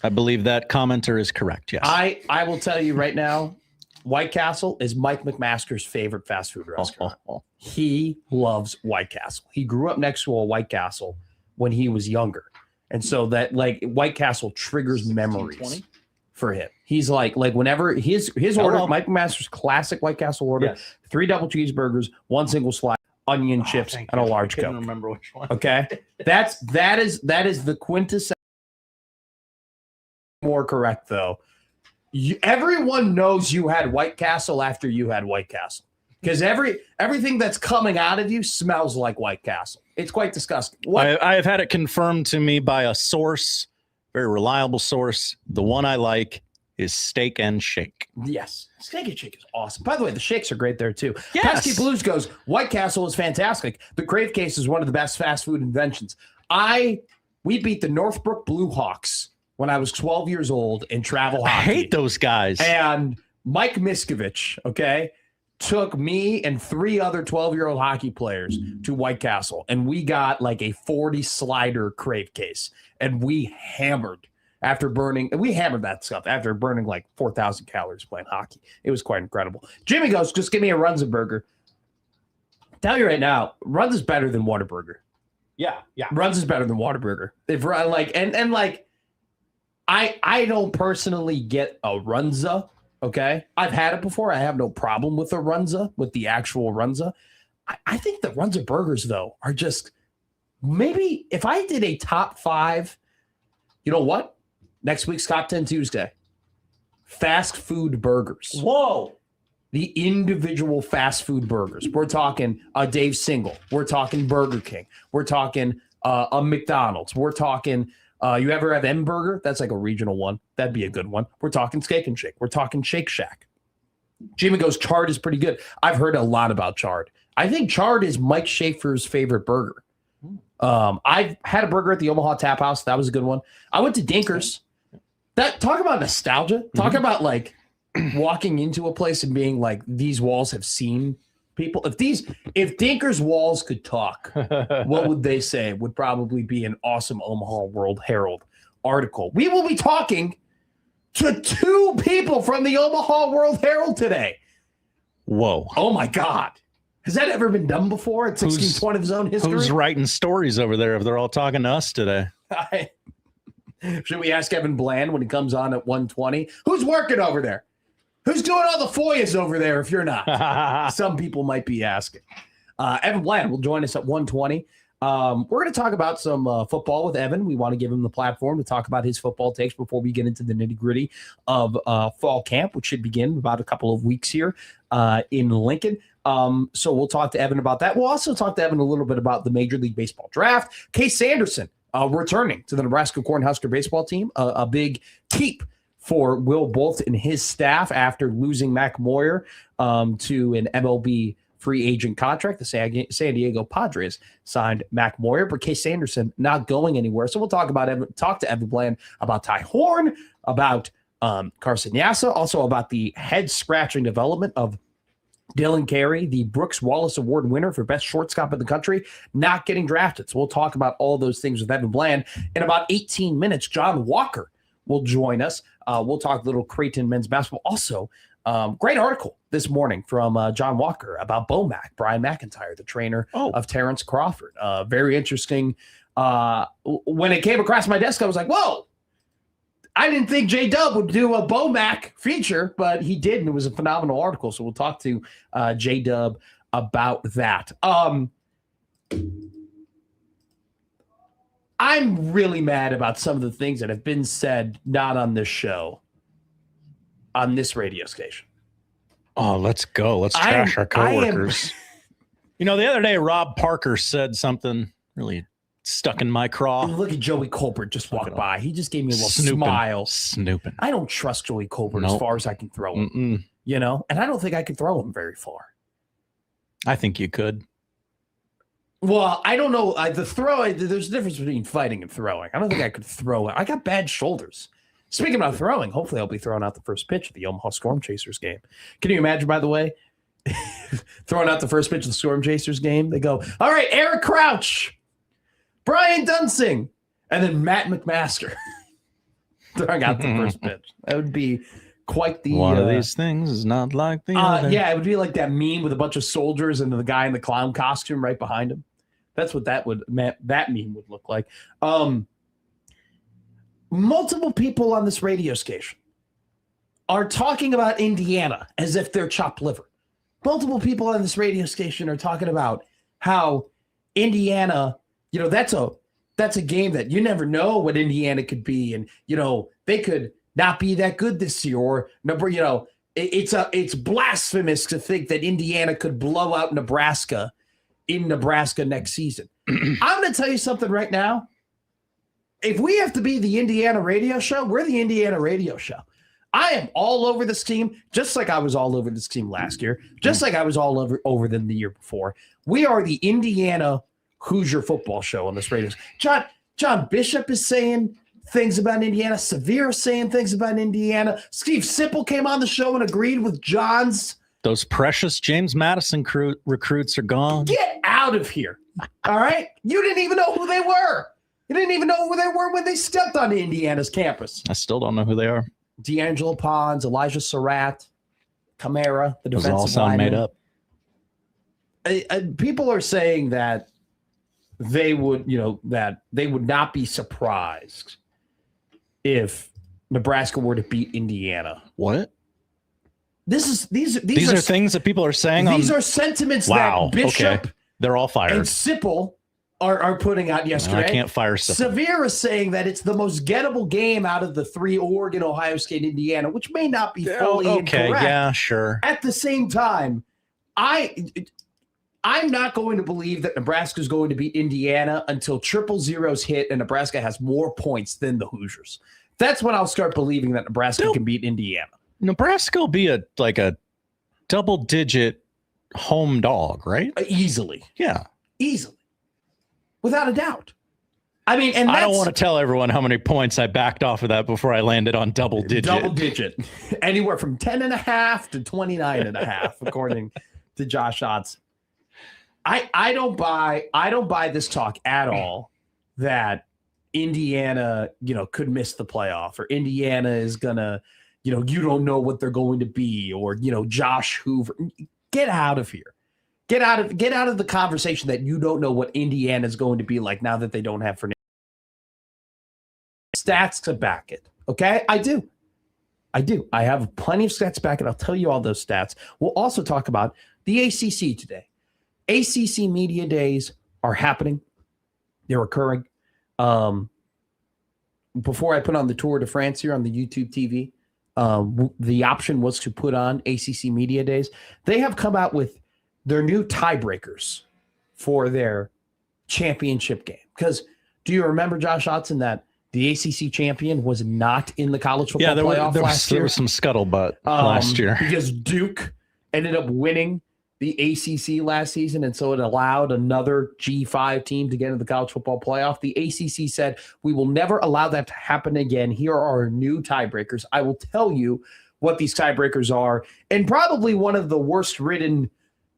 I believe that commenter is correct. Yes. I will tell you right now, White Castle is Mike McMaster's favorite fast food restaurant. He loves White Castle. He grew up next to a White Castle when he was younger. And so that like White Castle triggers memories for him. He's like whenever his order, Mike McMaster's classic White Castle order, 3 double cheeseburgers, 1 single slice, onion chips, and a large Coke. I can't remember which one. Okay. That is the quintessential. More correct though. Everyone knows you had White Castle after you had White Castle. Because everything that's coming out of you smells like White Castle. It's quite disgusting. I have had it confirmed to me by a source, very reliable source. The one I like is Steak and Shake. Yes. Steak and Shake is awesome. By the way, the shakes are great there too. Yes. Pesky Blues goes, White Castle is fantastic. The Crave Case is one of the best fast food inventions. We beat the Northbrook Blue Hawks when I was 12 years old in travel hockey. I hate those guys. And Mike Miskovich, took me and 3 other 12-year-old hockey players to White Castle, and we got like a 40 slider Crave Case, and we hammered that stuff after burning like 4,000 calories playing hockey. It was quite incredible. Jimmy goes, just give me a Runza burger. Tell you right now, Runza is better than Whataburger. Yeah. Runza is better than Whataburger. I don't personally get a Runza. Okay, I've had it before. I have no problem with the Runza, with the actual Runza. I think the Runza burgers, though, are just maybe if I did a top 5, you know what? Next week's Top 10 Tuesday, fast food burgers. Whoa. The individual fast food burgers. We're talking a Dave Single. We're talking Burger King. We're talking a McDonald's. We're talking... you ever have M Burger? That's like a regional one. That'd be a good one. We're talking Steak and Shake. We're talking Shake Shack. Jimmy goes, Chard is pretty good. I've heard a lot about Chard. I think Chard is Mike Schaefer's favorite burger. I've had a burger at the Omaha Tap House. That was a good one. I went to Dinkers. Talk about nostalgia. Talk about like walking into a place and being like, these walls have seen people. If Dinkers walls could talk, what would they say? Would probably be an awesome Omaha World Herald article. We will be talking to 2 people from the Omaha World Herald today. Whoa. Oh my God. Has that ever been done before at 1620 of zone history? Who's writing stories over there if they're all talking to us today? Should we ask Evan Bland when he comes on at 1:20? Who's working over there? Who's doing all the FOIAs over there if you're not? Some people might be asking. Evan Bland will join us at 1:20. We're going to talk about some football with Evan. We want to give him the platform to talk about his football takes before we get into the nitty-gritty of fall camp, which should begin in about a couple of weeks here in Lincoln. So we'll talk to Evan about that. We'll also talk to Evan a little bit about the Major League Baseball draft. Case Sanderson returning to the Nebraska Cornhusker baseball team, a big keep for Will Bolt and his staff after losing Mac Moyer to an MLB free agent contract. The San Diego Padres signed Mac Moyer, but Case Sanderson not going anywhere. So we'll talk to Evan Bland about Ty Horn, about Carson Yassa, also about the head-scratching development of Dylan Carey, the Brooks Wallace Award winner for best shortstop in the country, not getting drafted. So we'll talk about all those things with Evan Bland. In about 18 minutes, Jon Walker will join us. We'll talk a little Creighton men's basketball. Also, Great article this morning from Jon Walker about Brian McIntyre, the trainer of Terrence Crawford. Very interesting. When it came across my desk, I was like, whoa, I didn't think J-Dub would do a Bo Mac feature, but he did, and it was a phenomenal article. So we'll talk to J-Dub about that. I'm really mad about some of the things that have been said, not on this show, on this radio station. Oh, let's go. Let's trash our coworkers. The other day, Rob Parker said something really stuck in my craw. Look at Joey Colbert just walk by. He just gave me a little smile. Snooping. I don't trust Joey Colbert as far as I can throw him. And I don't think I could throw him very far. I think you could. Well, I don't know. There's a difference between fighting and throwing. I don't think I could throw it. I got bad shoulders. Speaking about throwing, hopefully I'll be throwing out the first pitch of the Omaha Storm Chasers game. Can you imagine, by the way, throwing out the first pitch of the Storm Chasers game? They go, all right, Eric Crouch, Brian Dunsing, and then Matt McMaster throwing out the first pitch. That would be quite the... One of these things is not like the other. Yeah, it would be like that meme with a bunch of soldiers and the guy in the clown costume right behind him. That's what that meme would look like. Multiple people on this radio station are talking about Indiana as if they're chopped liver. Multiple people on this radio station are talking about how Indiana, that's a game that you never know what Indiana could be. And, they could not be that good this year, or, it's blasphemous to think that Indiana could blow out Nebraska in Nebraska next season. I'm going to tell you something right now. If we have to be the Indiana radio show, we're the Indiana radio show. I am all over this team, just like I was all over this team last year, just like I was all over them the year before. We are the Indiana Hoosier football show on this radio. John Bishop is saying things about Indiana. Severe is saying things about Indiana. Steve Sipple came on the show and agreed with John's. Those precious James Madison recruits are gone. Get out of here. All right? You didn't even know who they were. You didn't even know who they were when they stepped on Indiana's campus. I still don't know who they are. D'Angelo Pons, Elijah Surratt, Camara, the defensive all sound made up. People are saying that they would not be surprised if Nebraska were to beat Indiana. What? These are things that people are saying. These are sentiments that Bishop they're all fired. and Sipple are putting out yesterday. I can't fire Sipple. Severe is saying that it's the most gettable game out of the three: Oregon, Ohio State, Indiana, which may not be fully incorrect. Yeah, sure. At the same time, I'm not going to believe that Nebraska is going to beat Indiana until 000s hit and Nebraska has more points than the Hoosiers. That's when I'll start believing that Nebraska can beat Indiana. Nebraska will be a double-digit home dog, right? Easily. Yeah. Easily. Without a doubt. I mean, and I don't want to tell everyone how many points I backed off of that before I landed on double digit. Double digit. Anywhere from 10.5 to 29.5, according to Josh Otts. I don't buy this talk at all that Indiana, could miss the playoff, or Indiana is gonna, you don't know what they're going to be, or Josh Hoover. Get out of here. Get out of the conversation that you don't know what Indiana is going to be like now that they don't have Fernandez. Stats to back it. Okay, I do. I have plenty of stats to back it. I'll tell you all those stats. We'll also talk about the ACC today. ACC Media Days are happening. They're occurring. Before I put on the Tour de France here on the YouTube TV, the option was to put on ACC Media Days. They have come out with their new tiebreakers for their championship game. Because do you remember, Josh Otson, that the ACC champion was not in the college football playoff last year? There was some scuttlebutt last year. Because Duke ended up winning the ACC last season, and so it allowed another G5 team to get into the college football playoff. The ACC said, we will never allow that to happen again. Here are our new tiebreakers. I will tell you what these tiebreakers are, and probably one of the worst written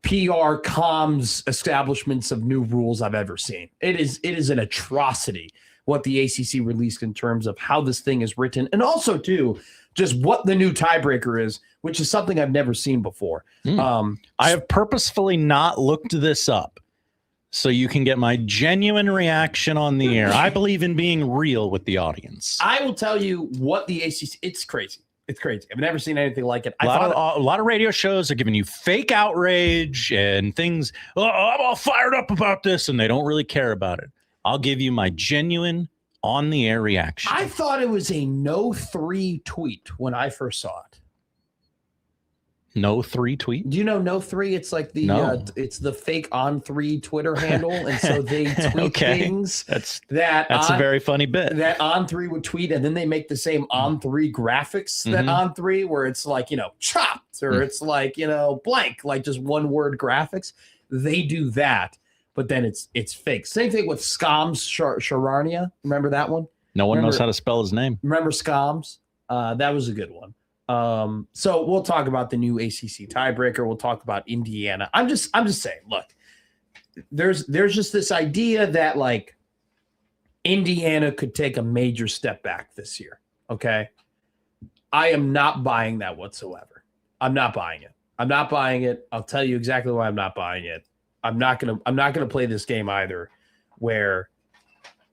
PR comms establishments of new rules I've ever seen. It is an atrocity what the ACC released in terms of how this thing is written, and also too just what the new tiebreaker is, which is something I've never seen before. I have purposefully not looked this up so you can get my genuine reaction on the air. I believe in being real with the audience. I will tell you what the ACC. It's crazy. It's crazy. I've never seen anything like it. A lot of radio shows are giving you fake outrage and things. Oh, I'm all fired up about this, and they don't really care about it. I'll give you my genuine on-the-air reaction. I thought it was a no-3 tweet when I first saw it. No 3 tweet? Do you know no 3? It's like it's the fake on 3 Twitter handle, and so they tweet things. That's a very funny bit. That on 3 would tweet, and then they make the same on 3 graphics that on 3, where it's like chopped, or it's like blank, like just one word graphics. They do that, but then it's fake. Same thing with Scams Sharania. Remember that one? No one knows how to spell his name. Remember Scams? That was a good one. So we'll talk about the new ACC tiebreaker. We'll talk about Indiana. I'm just saying, look, there's just this idea that like Indiana could take a major step back this year. Okay. I am not buying that whatsoever. I'm not buying it. I'll tell you exactly why I'm not buying it. I'm not going to play this game either where,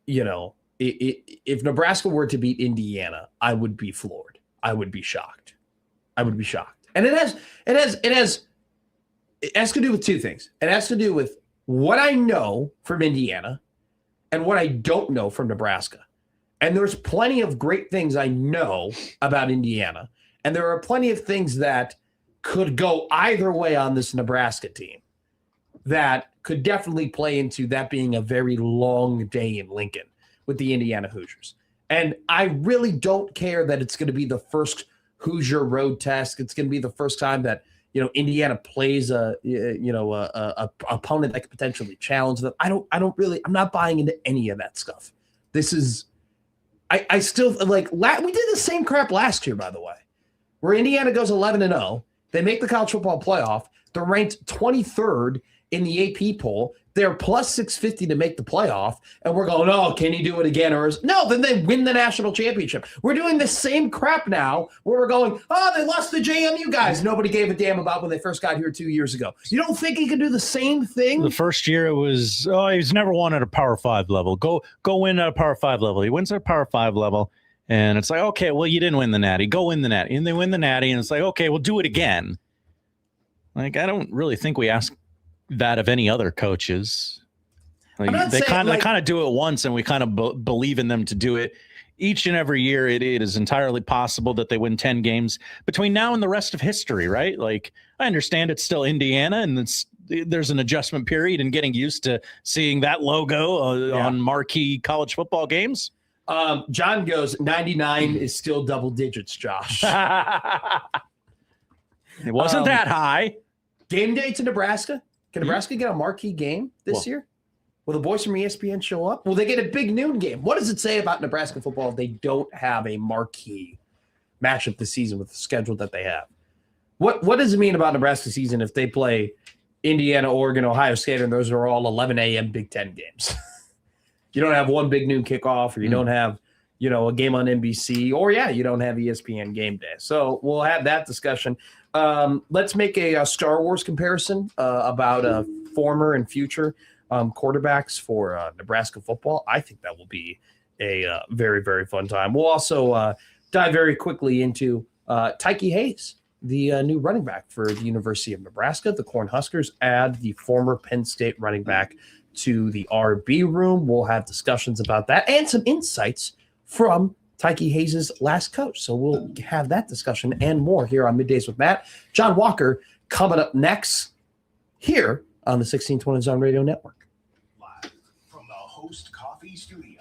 if Nebraska were to beat Indiana, I would be floored. I would be shocked. And it has to do with two things. It has to do with what I know from Indiana and what I don't know from Nebraska. And there's plenty of great things I know about Indiana. And there are plenty of things that could go either way on this Nebraska team that could definitely play into that being a very long day in Lincoln with the Indiana Hoosiers. And I really don't care that it's going to be the first Hoosier road test. It's going to be the first time that Indiana plays a opponent that could potentially challenge them. I'm not buying into any of that stuff. This is, I still like. We did the same crap last year, by the way, where Indiana goes 11-0. They make the college football playoff. They're ranked 23rd in the AP poll. They're plus 650 to make the playoff. And we're going, oh, can he do it again? No, then they win the national championship. We're doing the same crap now where we're going, oh, they lost the JMU guys. Nobody gave a damn about when they first got here 2 years ago. You don't think he can do the same thing? The first year it was, he's never won at a Power 5 level. Go win at a Power 5 level. He wins at a Power 5 level. And it's like, okay, well, you didn't win the Natty. Go win the Natty. And they win the Natty. And it's like, okay, we'll do it again. Like, I don't really think we ask that of any other coaches. Like, they kind of do it once, and we kind of believe in them to do it each and every year. It is entirely possible that they win 10 games between now and the rest of history, right? Like, I understand it's still Indiana, and there's an adjustment period and getting used to seeing that logo on marquee college football games. John goes, 99 is still double digits, Josh. It wasn't that high. Game day to Nebraska. Can Nebraska get a marquee game this year? Will the boys from ESPN show up? Will they get a big noon game? What does it say about Nebraska football if they don't have a marquee matchup this season with the schedule that they have? What does it mean about Nebraska season if they play Indiana, Oregon, Ohio State, and those are all 11 a.m. Big Ten games? You don't have one big noon kickoff, or you don't have a game on NBC, or you don't have ESPN game day. So we'll have that discussion. Let's make a Star Wars comparison about former and future quarterbacks for Nebraska football. I think that will be a very, very fun time. We'll also dive very quickly into Tyke Hayes, the new running back for the University of Nebraska. The Cornhuskers add the former Penn State running back to the RB room. We'll have discussions about that and some insights from Tyke Hayes' last coach. So we'll have that discussion and more here on Middays with Matt. Jon Walker coming up next here on the 1620 Zone Radio Network. Live from the Host Coffee Studio.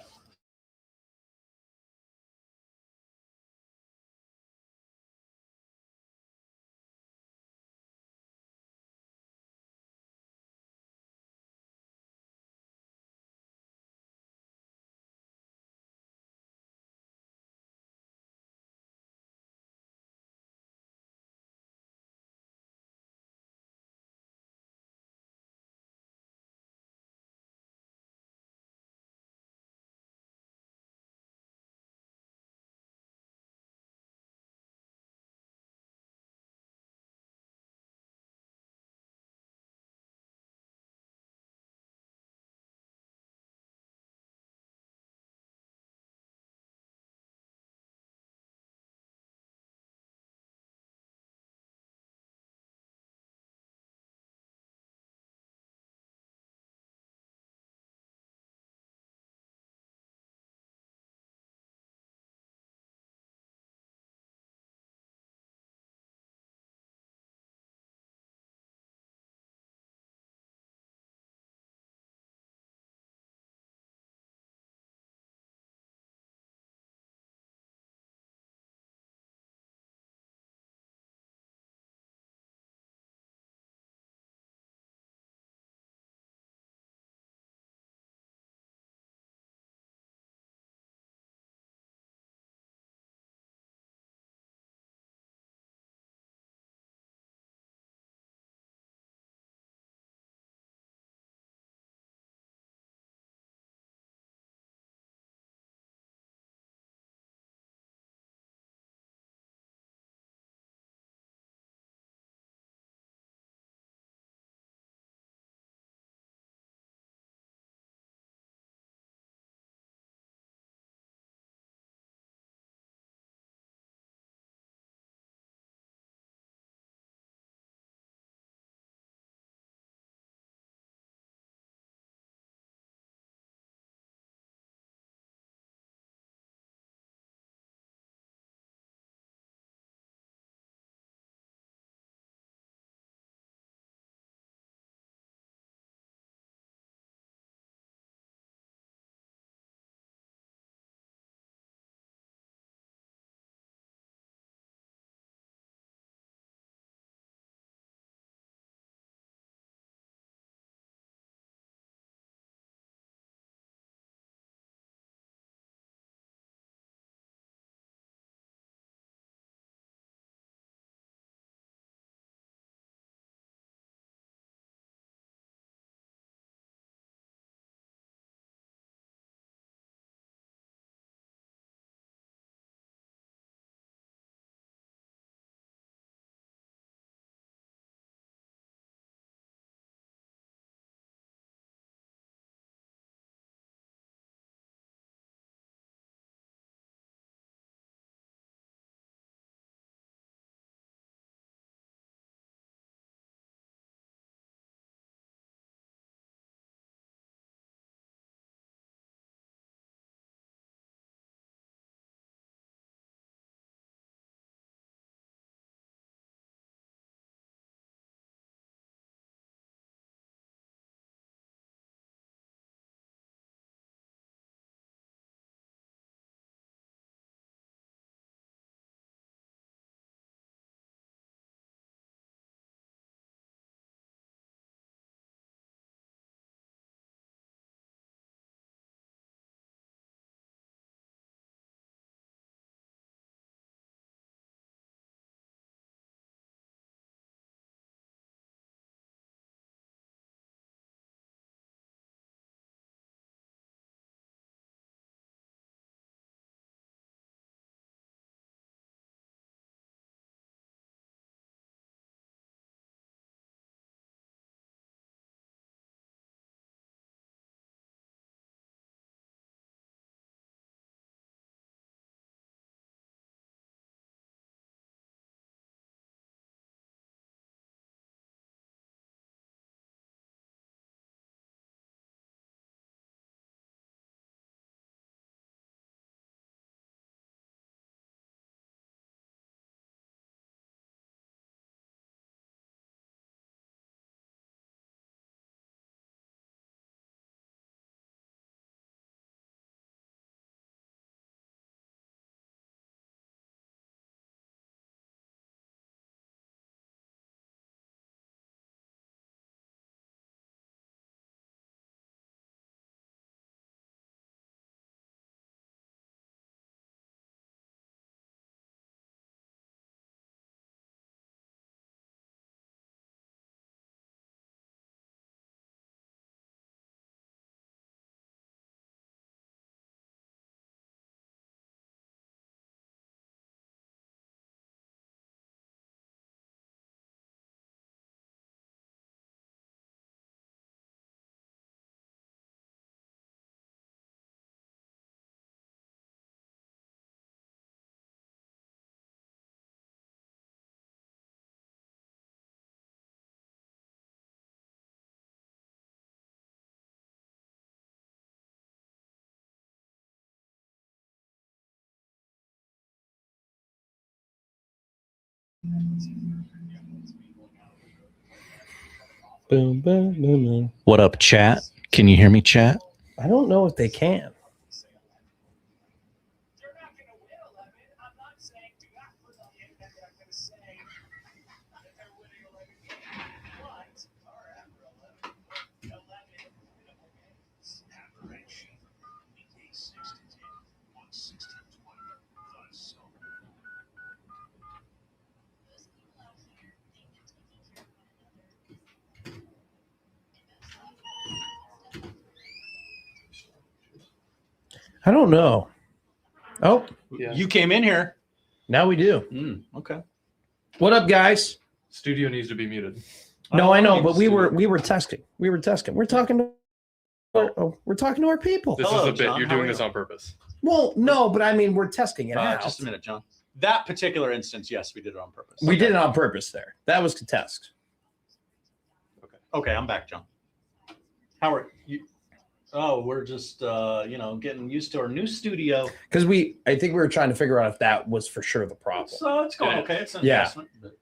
Boom, boom, boom, boom. What up, chat? Can you hear me, chat? I don't know if they can. I don't know. Oh, Yeah. You came in here. now we do. Okay. What up, guys? Studio needs to be muted. No, I know, but we were testing. We're talking to we're talking to our people. This Hello, is a bit. John. You're How are doing you? this on purpose. Well, no, but I mean, we're testing it out. Just a minute, John. That particular instance, yes, we did it on purpose. We did it on purpose there. That was to test. Okay, I'm back, John. How are you? Oh, we're just getting used to our new studio. Because I think we were trying to figure out if that was for sure the problem. So it's going okay. It's an Yeah. investment. But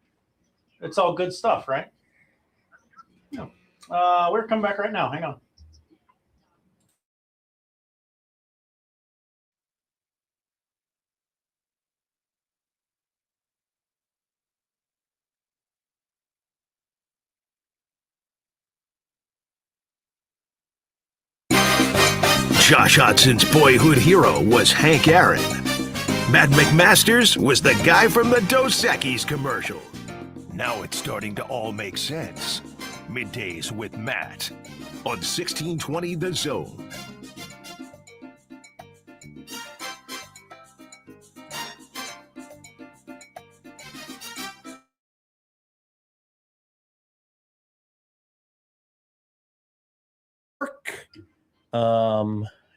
it's all good stuff, right? Yeah. We're coming back right now. Hang on. Josh Hudson's boyhood hero was Hank Aaron. Matt McMasters was the guy from the Dos Equis commercial. Now it's starting to all make sense. Middays with Matt on 1620 The Zone.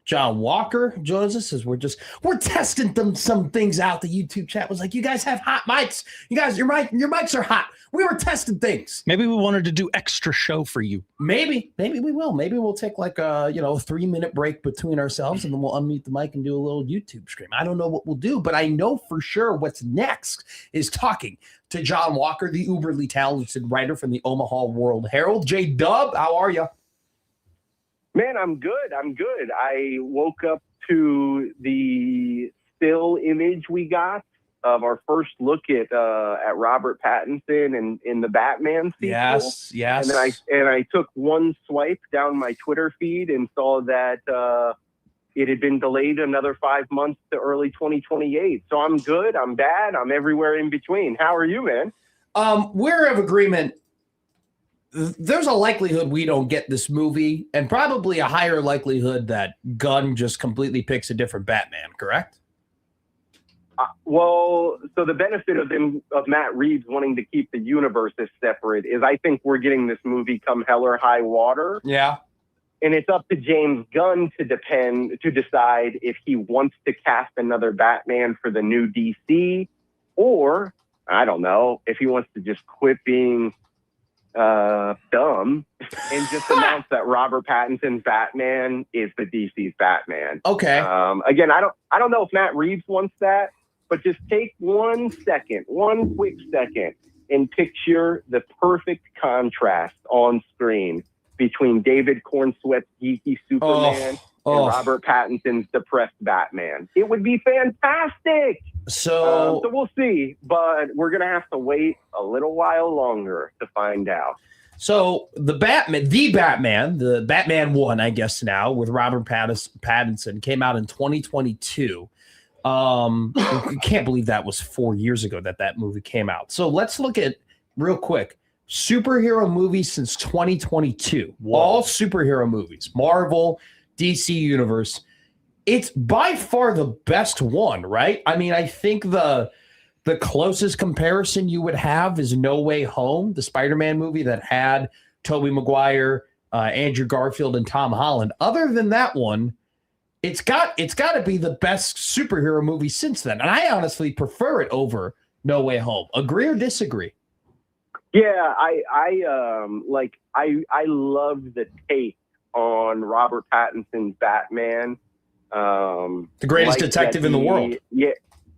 Jon Walker joins us as we're testing some things out. The YouTube chat was like, "You guys have hot mics. You guys, your mics are hot." We were testing things. Maybe we wanted to do extra show for you. Maybe we will. Maybe we'll take like a 3-minute break between ourselves, and then we'll unmute the mic and do a little YouTube stream. I don't know what we'll do, but I know for sure what's next is talking to Jon Walker, the uberly talented writer from the Omaha World Herald. J-Dub, how are you? Man, I'm good. I woke up to the still image we got of our first look at Robert Pattinson in the Batman sequel. Yes. And I took one swipe down my Twitter feed and saw that it had been delayed another 5 months to early 2028. So I'm good. I'm bad. I'm everywhere in between. How are you, man? We're of agreement. There's a likelihood we don't get this movie, and probably a higher likelihood that Gunn just completely picks a different Batman, correct? Well, so the benefit of Matt Reeves wanting to keep the universes separate is I think we're getting this movie come hell or high water. Yeah. And it's up to James Gunn to decide if he wants to cast another Batman for the new DC, or, I don't know, if he wants to just quit being dumb and just announce that Robert Pattinson's Batman is the DC's Batman. Okay. Again, I don't know if Matt Reeves wants that, but just take one quick second, and picture the perfect contrast on screen between David Cornsweat's geeky Superman and Robert Pattinson's depressed Batman. It would be fantastic. So we'll see, but we're going to have to wait a little while longer to find out. So the Batman 1, I guess now, with Robert Pattinson came out in 2022. I can't believe that was 4 years ago that movie came out. So let's look at real quick. Superhero movies since 2022. Whoa. All superhero movies. Marvel, DC Universe. It's by far the best one, right? I mean, I think the closest comparison you would have is No Way Home, the Spider-Man movie that had Tobey Maguire, Andrew Garfield, and Tom Holland. Other than that one, it's got to be the best superhero movie since then. And I honestly prefer it over No Way Home. Agree or disagree? Yeah, I love the take on Robert Pattinson's Batman. The greatest detective in the world.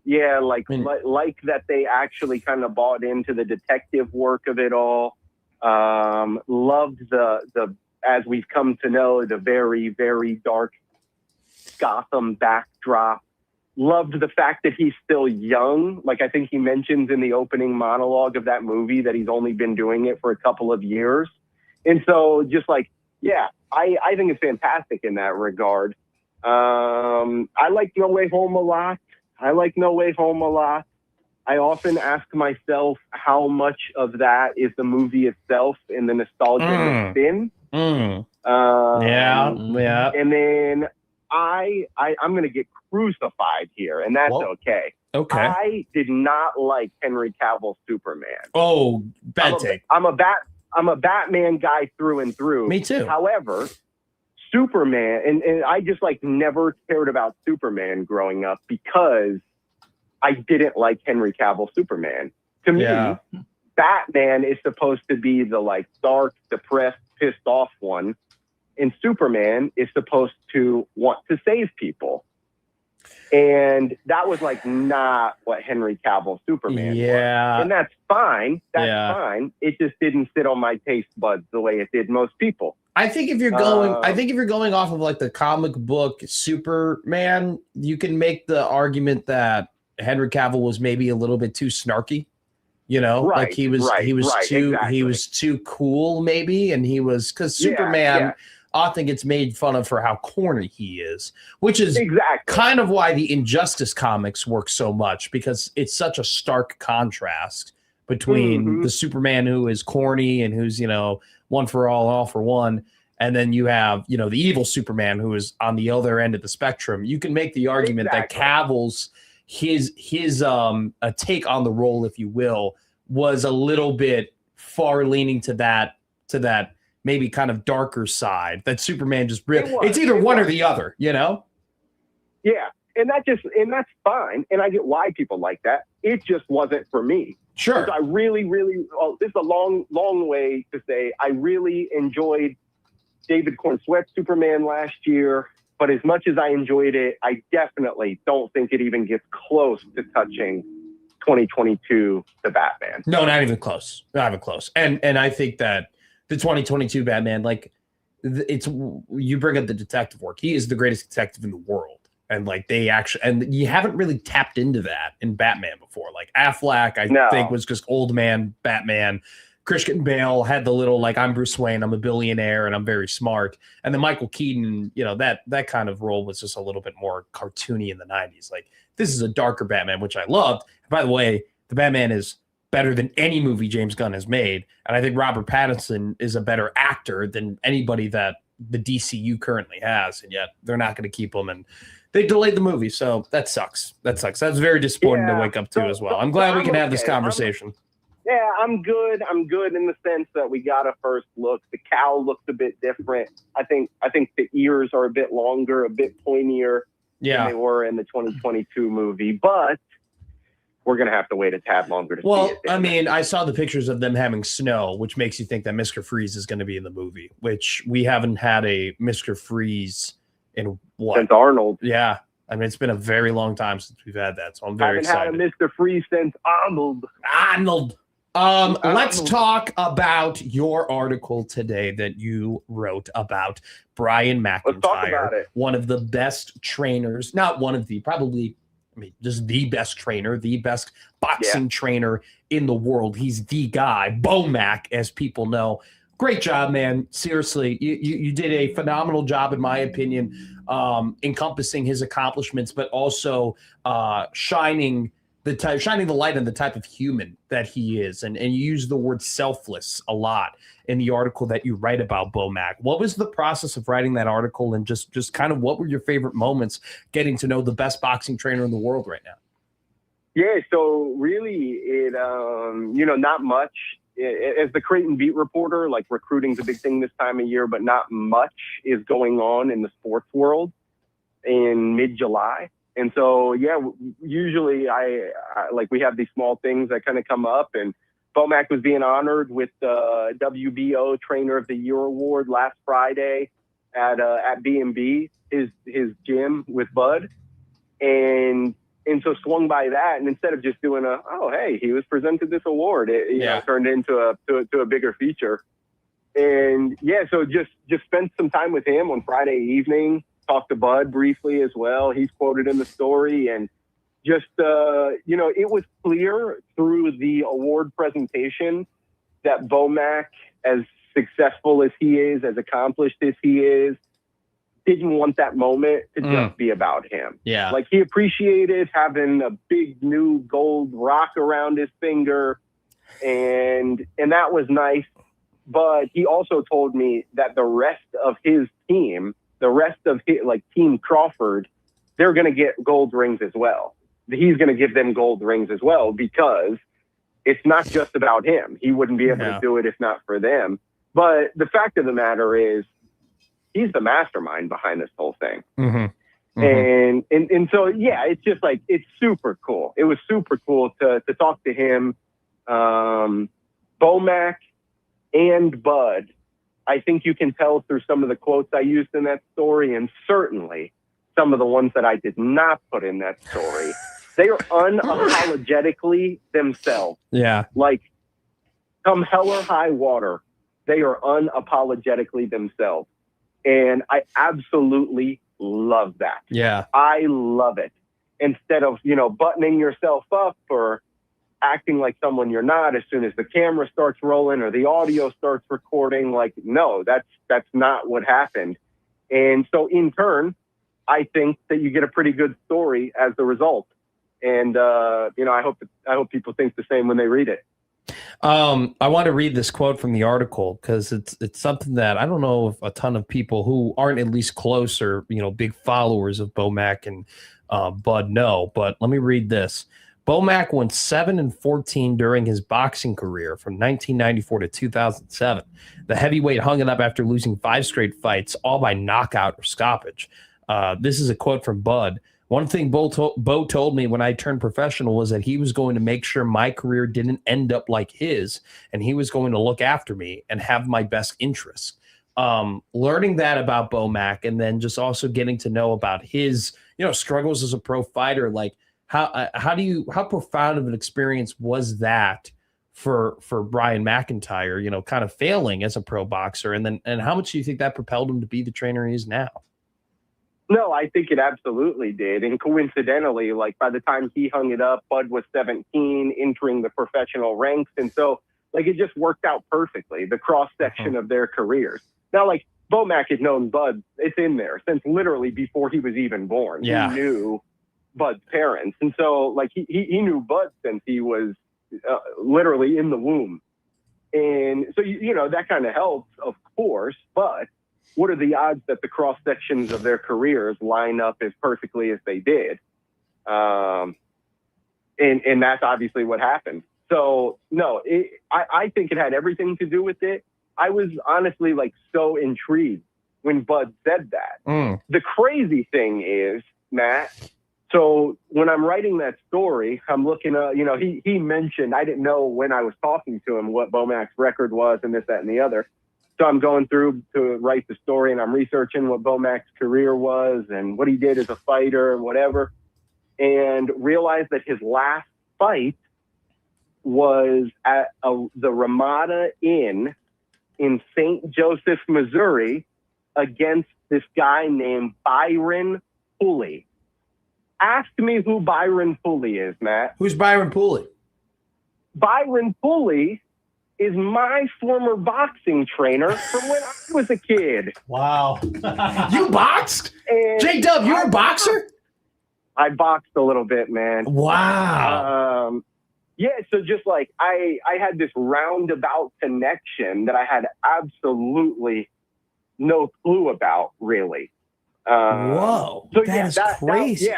like that they actually kind of bought into the detective work of it all. Loved the as we've come to know, the very, very dark Gotham backdrop. Loved the fact that he's still young. Like, I think he mentions in the opening monologue of that movie that he's only been doing it for a couple of years. And so just like, yeah, I think it's fantastic in that regard. I like No Way Home a lot. I often ask myself how much of that is the movie itself and the nostalgia mixed in. Yeah. And then I'm going to get crucified here, and that's okay. Okay. I did not like Henry Cavill's Superman. Oh, bad take. I'm a Batman guy through and through. Me too. However, Superman, and I just like never cared about Superman growing up because I didn't like Henry Cavill Superman. To me, Batman is supposed to be the like dark, depressed, pissed off one, and Superman is supposed to want to save people. And that was like not what Henry Cavill Superman was. And that's fine. Fine. It just didn't sit on my taste buds the way it did most people. I think if you're going off of like the comic book Superman, you can make the argument that Henry Cavill was maybe a little bit too snarky. You know, like he was too cool maybe, and he was because Superman often gets made fun of for how corny he is, which is kind of why the Injustice comics work so much, because it's such a stark contrast between the Superman who is corny and who's, you know, one for all for one. And then you have, you know, the evil Superman who is on the other end of the spectrum. You can make the argument that Cavill's his a take on the role, if you will, was a little bit far leaning to that maybe kind of darker side that Superman just it's either one or the other, you know? Yeah. And that's fine. And I get why people like that. It just wasn't for me. Sure. I really, really, this is a long, long way to say I really enjoyed David Corn Sweat's Superman last year. But as much as I enjoyed it, I definitely don't think it even gets close to touching 2022 The Batman. No, not even close. Not even close. And I think that the 2022 Batman, like, it's, you bring up the detective work. He is the greatest detective in the world. And like and you haven't really tapped into that in Batman before. Like Affleck, I think, was just old man Batman. Christian Bale had the little, like, I'm Bruce Wayne, I'm a billionaire, and I'm very smart. And then Michael Keaton, you know, that kind of role was just a little bit more cartoony in the 90s. Like, this is a darker Batman, which I loved. By the way, the Batman is better than any movie James Gunn has made. And I think Robert Pattinson is a better actor than anybody that the DCU currently has. And yet they're not going to keep him. And they delayed the movie. So that sucks. That's very disappointing to wake up to as well. I'm glad we can have this conversation. I'm good. I'm good in the sense that we got a first look. The cowl looks a bit different. I think the ears are a bit longer, a bit pointier than they were in the 2022 movie. But we're going to have to wait a tad longer to see it. Well, I mean, I saw the pictures of them having snow, which makes you think that Mr. Freeze is going to be in the movie, which we haven't had a Mr. Freeze in what? Since Arnold. Yeah. I mean, it's been a very long time since we've had that, so I'm very excited. Haven't had a Mr. Freeze since Arnold. Let's talk about your article today that you wrote about Brian McIntyre. Let's talk about it. One of the best trainers, not one of the, probably, I mean, just the best trainer, the best boxing trainer in the world. He's the guy, Bomac, as people know. Great job, man. Seriously, you did a phenomenal job, in my opinion, encompassing his accomplishments, but also shining the light on the type of human that he is. And you use the word selfless a lot in the article that you write about Bomac. What was the process of writing that article, and just kind of what were your favorite moments getting to know the best boxing trainer in the world right now? Yeah, so really it, not much. As the Creighton beat reporter, like, recruiting's a big thing this time of year, but not much is going on in the sports world in mid-July. And so, usually I we have these small things that kind of come up, and Bomac was being honored with the WBO Trainer of the Year award last Friday at B&B, his gym with Bud. And And so swung by that, and instead of just doing hey, he was presented this award, it you know, turned into a bigger feature. And yeah, so just spent some time with him on Friday evening, talked to Bud briefly as well. He's quoted in the story, and just, you know, it was clear through the award presentation that Bomac, as successful as he is, as accomplished as he is, didn't want that moment to just be about him. Yeah. Like, he appreciated having a big new gold rock around his finger, and that was nice. But he also told me that the rest of his team, Team Crawford, they're going to get gold rings as well. He's going to give them gold rings as well, because it's not just about him. He wouldn't be able to do it if not for them. But the fact of the matter is, he's the mastermind behind this whole thing. And so, yeah, it's just like, it's super cool. It was super cool to talk to him. Bomac and Bud, I think you can tell through some of the quotes I used in that story, and certainly some of the ones that I did not put in that story. They are unapologetically themselves. Yeah. Like, come hell or high water, they are unapologetically themselves. And I absolutely love that. Yeah. I love it. Instead of, you know, buttoning yourself up or acting like someone you're not as soon as the camera starts rolling or the audio starts recording. Like, no, that's not what happened. And so in turn, I think that you get a pretty good story as the result. And, you know, I hope people think the same when they read it. I want to read this quote from the article, because it's something that I don't know if a ton of people who aren't at least close or, you know, big followers of Bomac and Bud know. But let me read this. Bomac went 7-14 during his boxing career from 1994 to 2007. The heavyweight hung it up after losing 5 straight fights, all by knockout or stoppage. This is a quote from Bud. One thing Bo told me when I turned professional was that he was going to make sure my career didn't end up like his, and he was going to look after me and have my best interests. Learning that about Bomac, and then just also getting to know about his, you know, struggles as a pro fighter, like, how profound of an experience was that for Brian McIntyre, you know, kind of failing as a pro boxer, and how much do you think that propelled him to be the trainer he is now? No, I think it absolutely did. And coincidentally, like, by the time he hung it up, Bud was 17, entering the professional ranks. And so, like, it just worked out perfectly, the cross section of their careers. Now, like, Bomac had known Bud, it's in there, since literally before he was even born. Yeah. He knew Bud's parents. And so, like, he knew Bud since he was literally in the womb. And so, you know, that kind of helps, of course, but what are the odds that the cross sections of their careers line up as perfectly as they did? And that's obviously what happened. So no, I think it had everything to do with it. I was honestly, like, so intrigued when Bud said that. The crazy thing is, Matt, so when I'm writing that story, I'm looking at, you know, he mentioned, I didn't know when I was talking to him what Bomac's record was and this, that, and the other. So I'm going through to write the story, and I'm researching what Bomac's career was and what he did as a fighter and whatever, and realized that his last fight was at the Ramada Inn in St. Joseph, Missouri, against this guy named Byron Pulley. Ask me who Byron Pulley is, Matt. Who's Byron Pulley? Byron Pulley is my former boxing trainer from when I was a kid. Wow. You boxed? J-Dub, you're a boxer? I boxed a little bit, man. Wow. Yeah, so just like I had this roundabout connection that I had absolutely no clue about, really. Whoa, so that is crazy.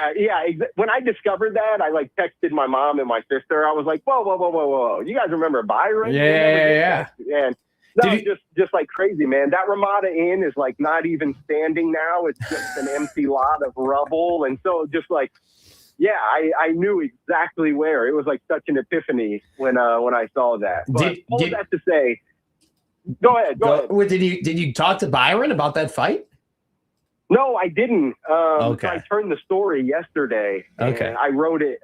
When I discovered that, I like texted my mom and my sister. I was like, whoa. You guys remember Byron? Yeah. And no, just like crazy, man. That Ramada Inn is like not even standing now. It's just an empty lot of rubble. And so just like, yeah, I knew exactly where. It was like such an epiphany when I saw that. But all that to say, go ahead. Did you talk to Byron about that fight? No, I didn't. Okay. So I turned the story yesterday. Okay. And I wrote it,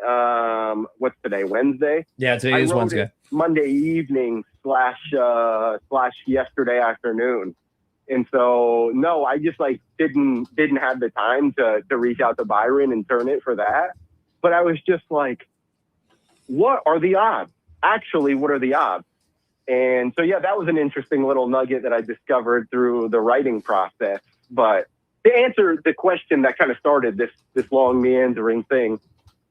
what's today, Wednesday? Yeah, today is Wednesday. Monday evening / yesterday afternoon. And so, no, I just didn't have the time to reach out to Byron and turn it for that. But I was just like, what are the odds? Actually, what are the odds? And so, yeah, that was an interesting little nugget that I discovered through the writing process. But to answer the question that kind of started this long meandering thing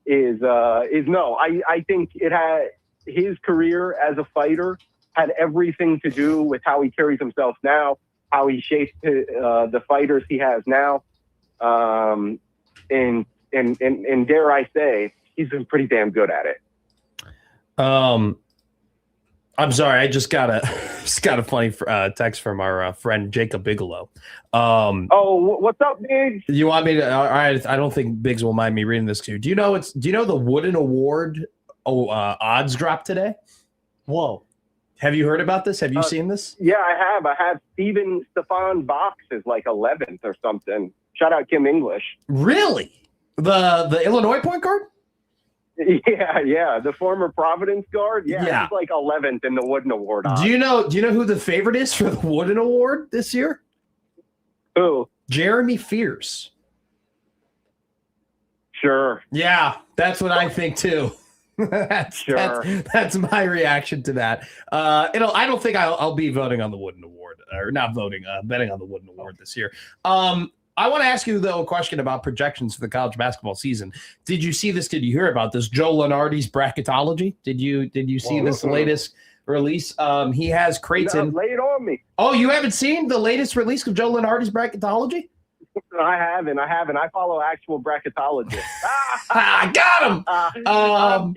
is no. I think it had his career as a fighter had everything to do with how he carries himself now, how he shaped the fighters he has now, and dare I say, he's been pretty damn good at it. I'm sorry, I just got a funny text from our friend Jacob Bigelow. What's up, Biggs? You want me to? All right, I don't think Biggs will mind me reading this to you. Do you know the Wooden Award odds drop today? Whoa. Have you heard about this? Have you seen this? Yeah, I have. I have Stefan Box is 11th or something. Shout out Kim English. Really? The Illinois point guard? Yeah. The former Providence guard. Yeah. He's 11th in the Wooden Award odds. Do you know who the favorite is for the Wooden Award this year? Who? Jeremy Fierce. Sure. Yeah, that's what I think too. That's my reaction to that. I don't think I'll be voting on the Wooden Award, or not voting, betting on the Wooden Award this year. I want to ask you though a question about projections for the college basketball season. Did you see this? Did you hear about this? Joe Lunardi's bracketology. Did you see this latest release? He has Creighton. No, lay it on me. Oh, you haven't seen the latest release of Joe Lunardi's bracketology? I haven't. I follow actual bracketologists. I got him. I'm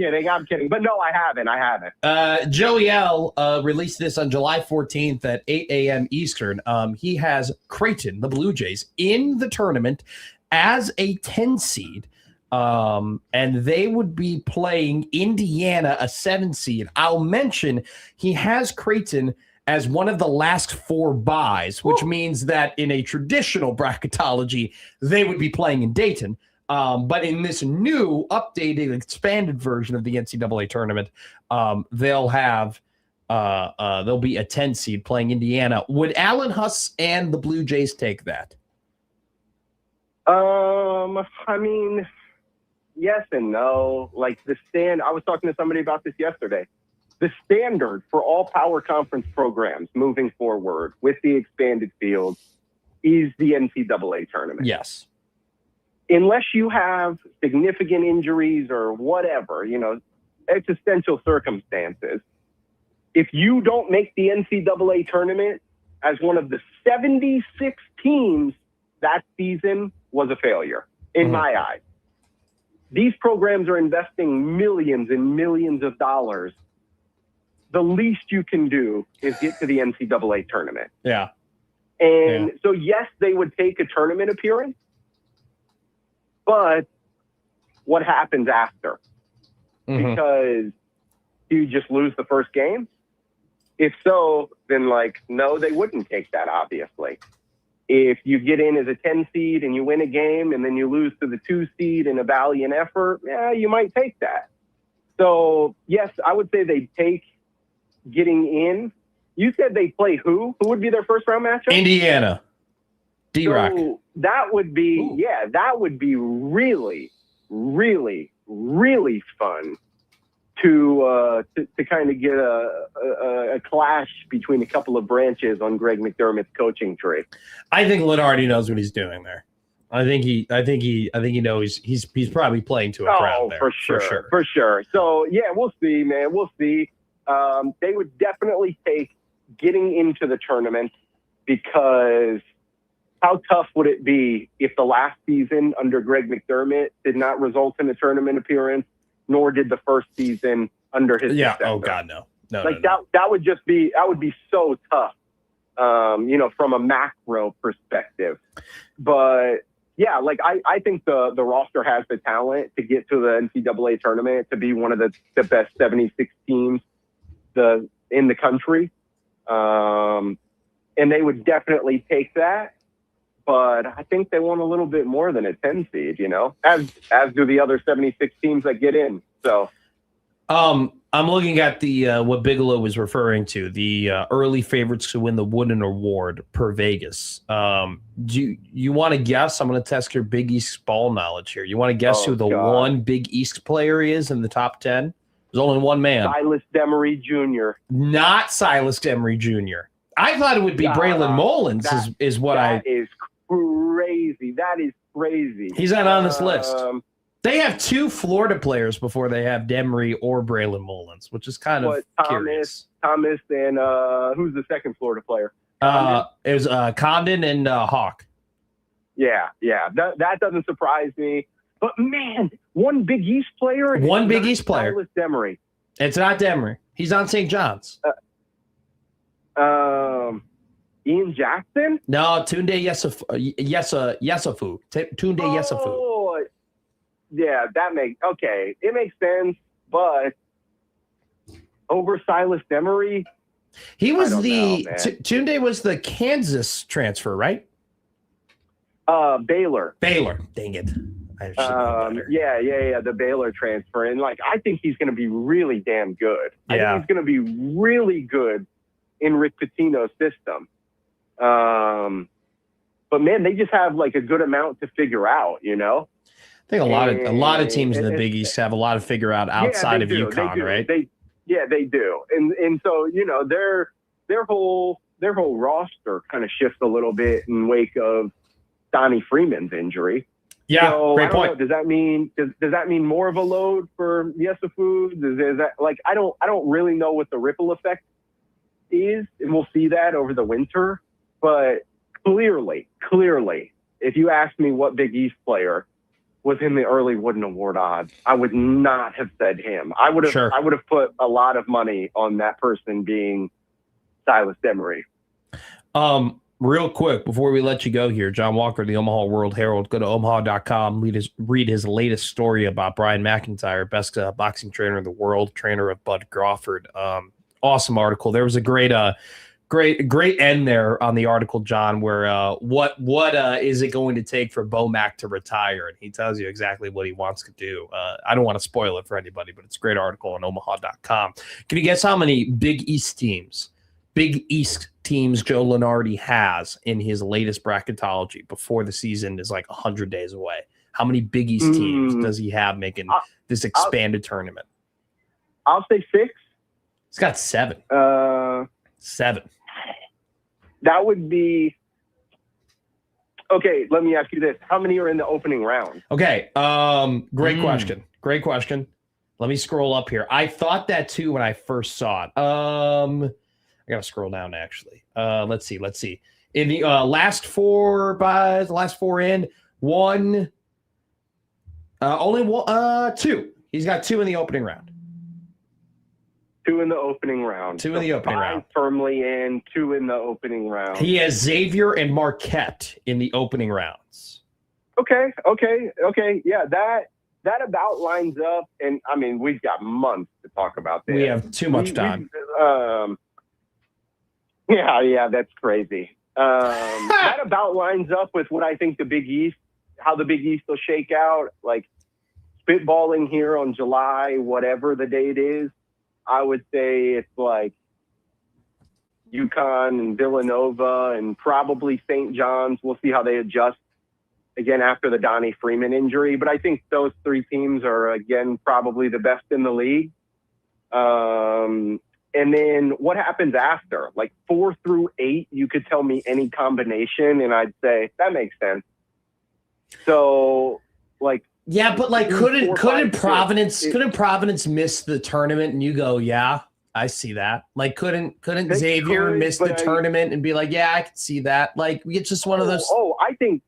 kidding. But no, I haven't. Joey L. Released this on July 14th at 8 a.m. Eastern. He has Creighton, the Blue Jays, in the tournament as a 10 seed. And they would be playing Indiana, a 7 seed. I'll mention he has Creighton as one of the last 4 buys, which means that in a traditional bracketology, they would be playing in Dayton. But in this new, updated, expanded version of the NCAA tournament, they'll be a 10 seed playing Indiana. Would Alan Huss and the Blue Jays take that? I mean, yes and no. I was talking to somebody about this yesterday. The standard for all power conference programs moving forward with the expanded field is the NCAA tournament. Yes. Unless you have significant injuries or whatever, existential circumstances, if you don't make the NCAA tournament as one of the 76 teams, that season was a failure in my eyes. These programs are investing millions and millions of dollars. The least you can do is get to the NCAA tournament. Yeah. And so, yes, they would take a tournament appearance, but what happens after? Because you just lose the first game? If so, then no, they wouldn't take that, obviously. If you get in as a 10 seed and you win a game and then you lose to the 2 seed in a valiant effort, yeah, you might take that. So, yes, I would say they take getting in. You said they play who? Who would be their first round matchup? Indiana. D-Rock. So that would be, that would be really, really, really fun to kind of get a clash between a couple of branches on Greg McDermott's coaching tree. I think Lunardi knows what he's doing there. I think he knows he's probably playing to a crowd there. For sure. So yeah, we'll see, man. We'll see. They would definitely take getting into the tournament, because how tough would it be if the last season under Greg McDermott did not result in a tournament appearance, nor did the first season under his successor? Oh God, no. That would be so tough, from a macro perspective. But yeah, I think the roster has the talent to get to the NCAA tournament, to be one of the best 76 teams in the country. And they would definitely take that. but I think they want a little bit more than a 10 seed, as do the other 76 teams that get in. So, I'm looking at the what Bigelow was referring to, the early favorites to win the Wooden Award per Vegas. Do you want to guess? I'm going to test your Big East ball knowledge here. You want to guess who the one Big East player is in the top 10? There's only one man. Silas Demery Jr. Not Silas Demery Jr. I thought it would be Braylon Mullins. Is what that is crazy. That is crazy. He's not on this list. They have 2 Florida players before they have Demery or Braylon Mullins, which is kind of curious. Thomas and who's the second Florida player? It was Condon and Hawk. Yeah. That doesn't surprise me. But man, one Big East player. One Big East player. Silas Demery. It's not Demery. He's on St. John's. Ian Jackson? No, Tunde Yesufu. Tunde Yesufu. Yeah, it makes sense, but over Silas Demery, he was Tunde was the Kansas transfer, right? Baylor. Dang it. The Baylor transfer, and I think he's going to be really damn good. Yeah. I think he's going to be really good in Rick Pitino's system. But man, they just have a good amount to figure out, I think a lot of teams in the Big East have a lot to figure out outside of UConn, right? They do, and so their whole roster kind of shifts a little bit in wake of Donnie Freeman's injury. Yeah, so, great point. Does that mean more of a load for Yesufu? Is that I don't really know what the ripple effect is, and we'll see that over the winter. But clearly, if you ask me what Big East player was in the early Wooden Award odds, I would not have said him. I would have put a lot of money on that person being Silas Demery. Real quick, before we let you go here, Jon Walker, the Omaha World Herald, go to omaha.com, read his latest story about Brian McIntyre, best boxing trainer in the world, trainer of Bud Crawford. Awesome article. There was a great end there on the article, John, where what is it going to take for Bo Mack to retire? And he tells you exactly what he wants to do. I don't want to spoil it for anybody, but it's a great article on omaha.com. Can you guess how many Big East teams Joe Lunardi has in his latest bracketology before the season is 100 days away? How many Big East teams does he have making this expanded tournament? I'll say 6. He's got 7. 7. That would be okay. Let me ask you this: how many are in the opening round? Okay. Great question. Let me scroll up here. I thought that too when I first saw it. I gotta scroll down actually. Let's see. In the last 4 in, one, only one, 2. He's got 2 in the opening round. 2 in the opening round. 2 in the opening round. Firmly in, 2 in the opening round. He has Xavier and Marquette in the opening rounds. Okay. Yeah, that about lines up. And I mean, we've got months to talk about this. We have too much time. Yeah, that's crazy. That about lines up with what I think how the Big East will shake out. Spitballing here on July, whatever the date is, I would say it's UConn and Villanova and probably St. John's. We'll see how they adjust again after the Donnie Freeman injury. But I think those 3 teams are, again, probably the best in the league. And then what happens after? 4 through 8, you could tell me any combination, and I'd say that makes sense. So, yeah, but couldn't Providence miss the tournament and you go, yeah, I see that. Couldn't Xavier miss the tournament and be yeah, I can see that. It's just one of those. Oh, I think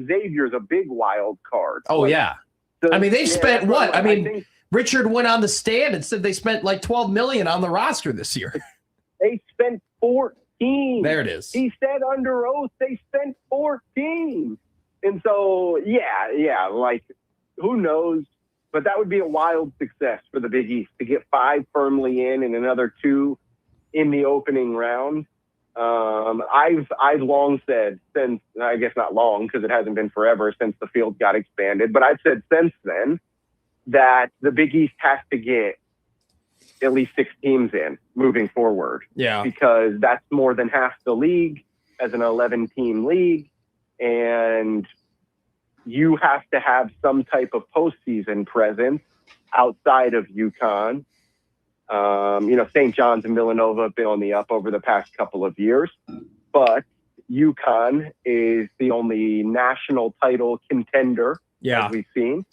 Xavier's a big wild card. Oh yeah. I mean, they've spent what? I mean, Richard went on the stand and said they spent $12 million on the roster this year. They spent 14. There it is. He said under oath they spent 14. And so, yeah, who knows? But that would be a wild success for the Big East to get 5 firmly in and another 2 in the opening round. I've long said since, I guess not long because it hasn't been forever since the field got expanded, but I've said since then that the Big East has to get at least 6 teams in moving forward. Yeah. Because that's more than half the league as an 11-team league. And you have to have some type of postseason presence outside of UConn. St. John's and Villanova have been on the up over the past couple of years, but UConn is the only national title contender as we've seen.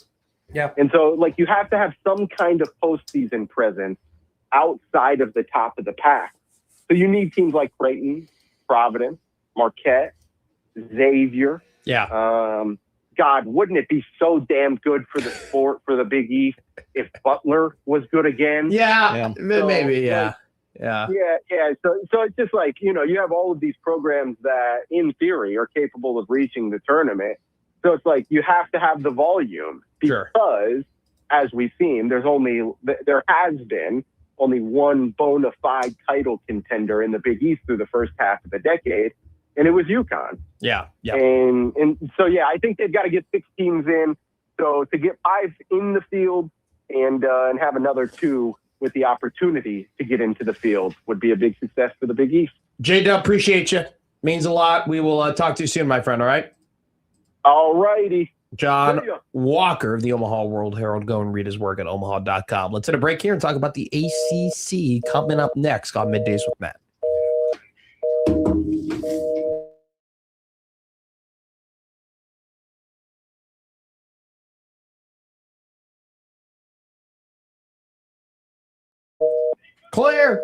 Yeah. And so, you have to have some kind of postseason presence outside of the top of the pack. So you need teams like Creighton, Providence, Marquette, Xavier. Yeah. God, wouldn't it be so damn good for the sport, for the Big East, if Butler was good again? Yeah. So, Maybe. Yeah. Yeah. So it's just you have all of these programs that, in theory, are capable of reaching the tournament. So it's you have to have the volume because, as we've seen, there has been only one bona fide title contender in the Big East through the first half of the decade, and it was UConn. Yeah. And so, I think they've got to get 6 teams in. So to get 5 in the field and have another 2 with the opportunity to get into the field would be a big success for the Big East. J-Dub, appreciate you. Means a lot. We will talk to you soon, my friend. All right. All righty. Jon Walker of the Omaha World Herald. Go and read his work at omaha.com. Let's hit a break here and talk about the ACC coming up next on Middays with Matt. Clear.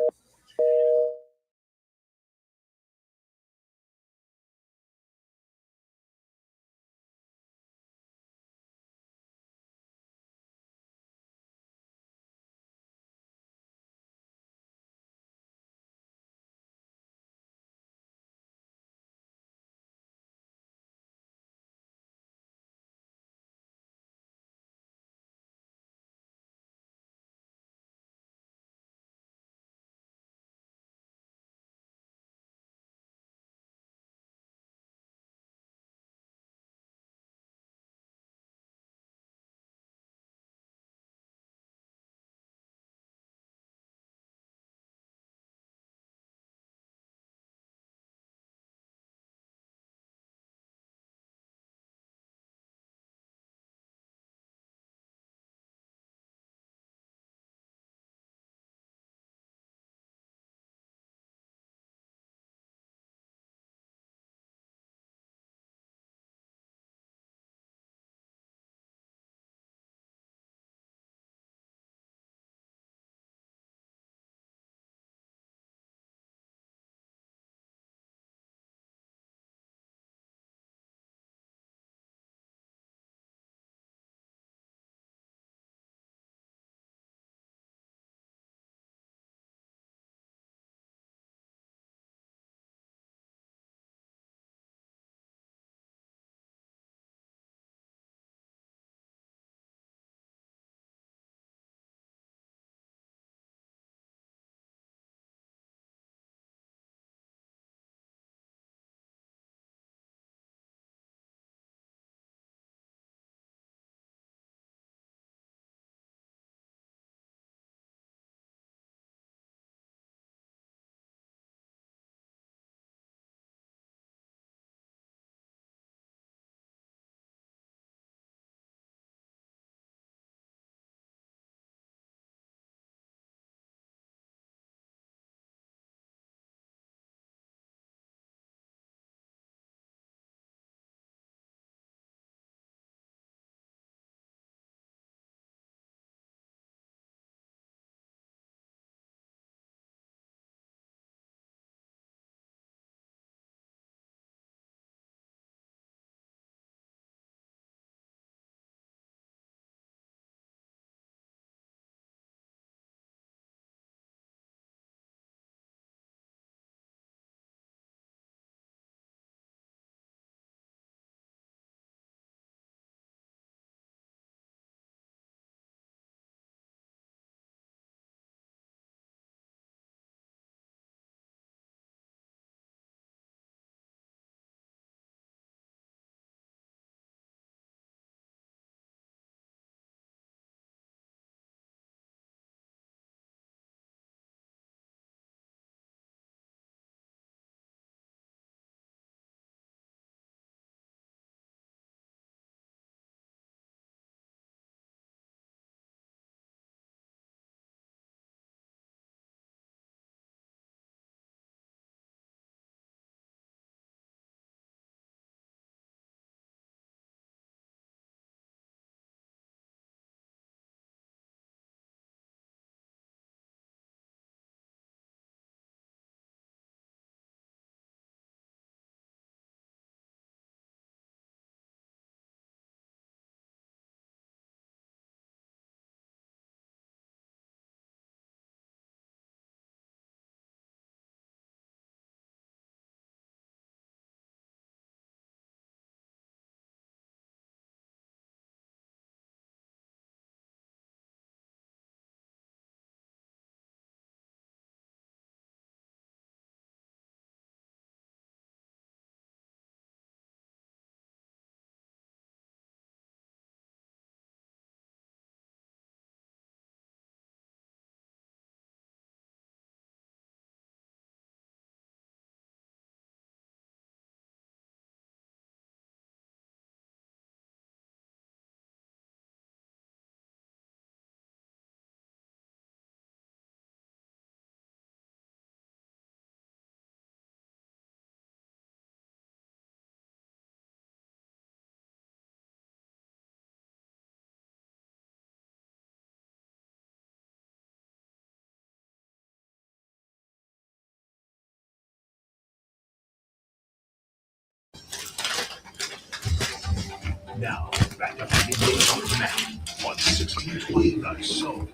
Now, back up to Middays now on 620 The Soul.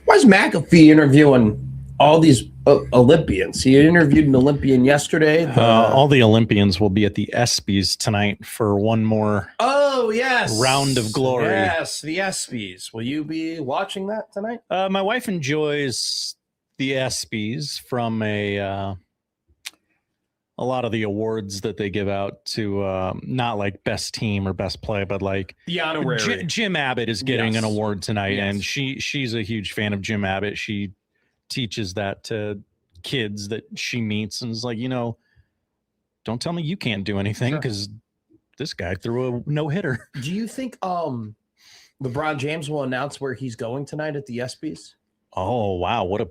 Why's McAfee interviewing all these Olympians? He interviewed an Olympian yesterday. All the Olympians will be at the ESPYs tonight for one more round of glory. Yes, the ESPYs. Will you be watching that tonight? My wife enjoys the ESPYs from a lot of the awards that they give out to not like best team or best play, but like The honorary. Jim Abbott is getting an award tonight, Yes. and she's a huge fan of Jim Abbott. She teaches that to kids that she meets, and is like, don't tell me you can't do anything because this guy threw a no-hitter. Do you think LeBron James will announce where he's going tonight at the ESPYs? Oh wow, what a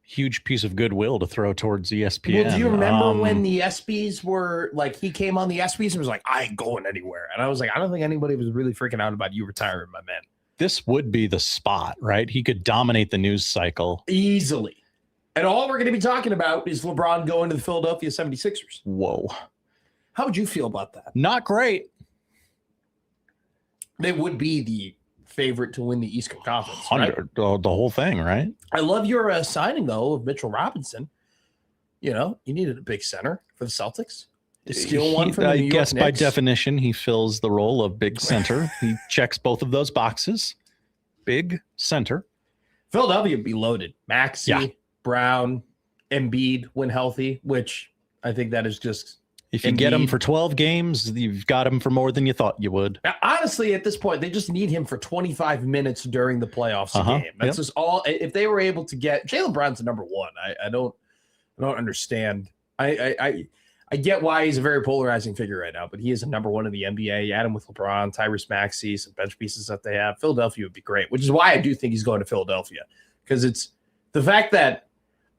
huge piece of goodwill to throw towards ESPN. Well, do you remember when the ESPYs were like, he came on the ESPYs and was like, I ain't going anywhere. And I was like, I don't think anybody was really freaking out about you retiring, my man. This would be the spot, right? He could dominate the news cycle Easily. And all we're going to be talking about is LeBron going to the Philadelphia 76ers. Whoa. How would you feel about that? Not great. They would be the favorite to win the Eastern Conference. Right? 100, the whole thing, right? I love your signing, though, of Mitchell Robinson. You needed a big center for the Celtics. To steal one from the New York guess by Knicks. definition, he fills the role of big center. He checks both of those boxes. Big center. Philadelphia would be loaded. Maxey, Yeah. Brown, Embiid when healthy, which I think that is just... If you get him Embiid. for 12 games, you've got him for more than you thought you would. Now, honestly, at this point, they just need him for 25 minutes during the playoffs a game. That's just all. If they were able to get Jaylen Brown's the number one, I don't understand. I get why he's a very polarizing figure right now, but he is a number one in the NBA. You add him with LeBron, Tyrese Maxey, some bench pieces that they have. Philadelphia would be great, which is why I do think he's going to Philadelphia, because it's the fact that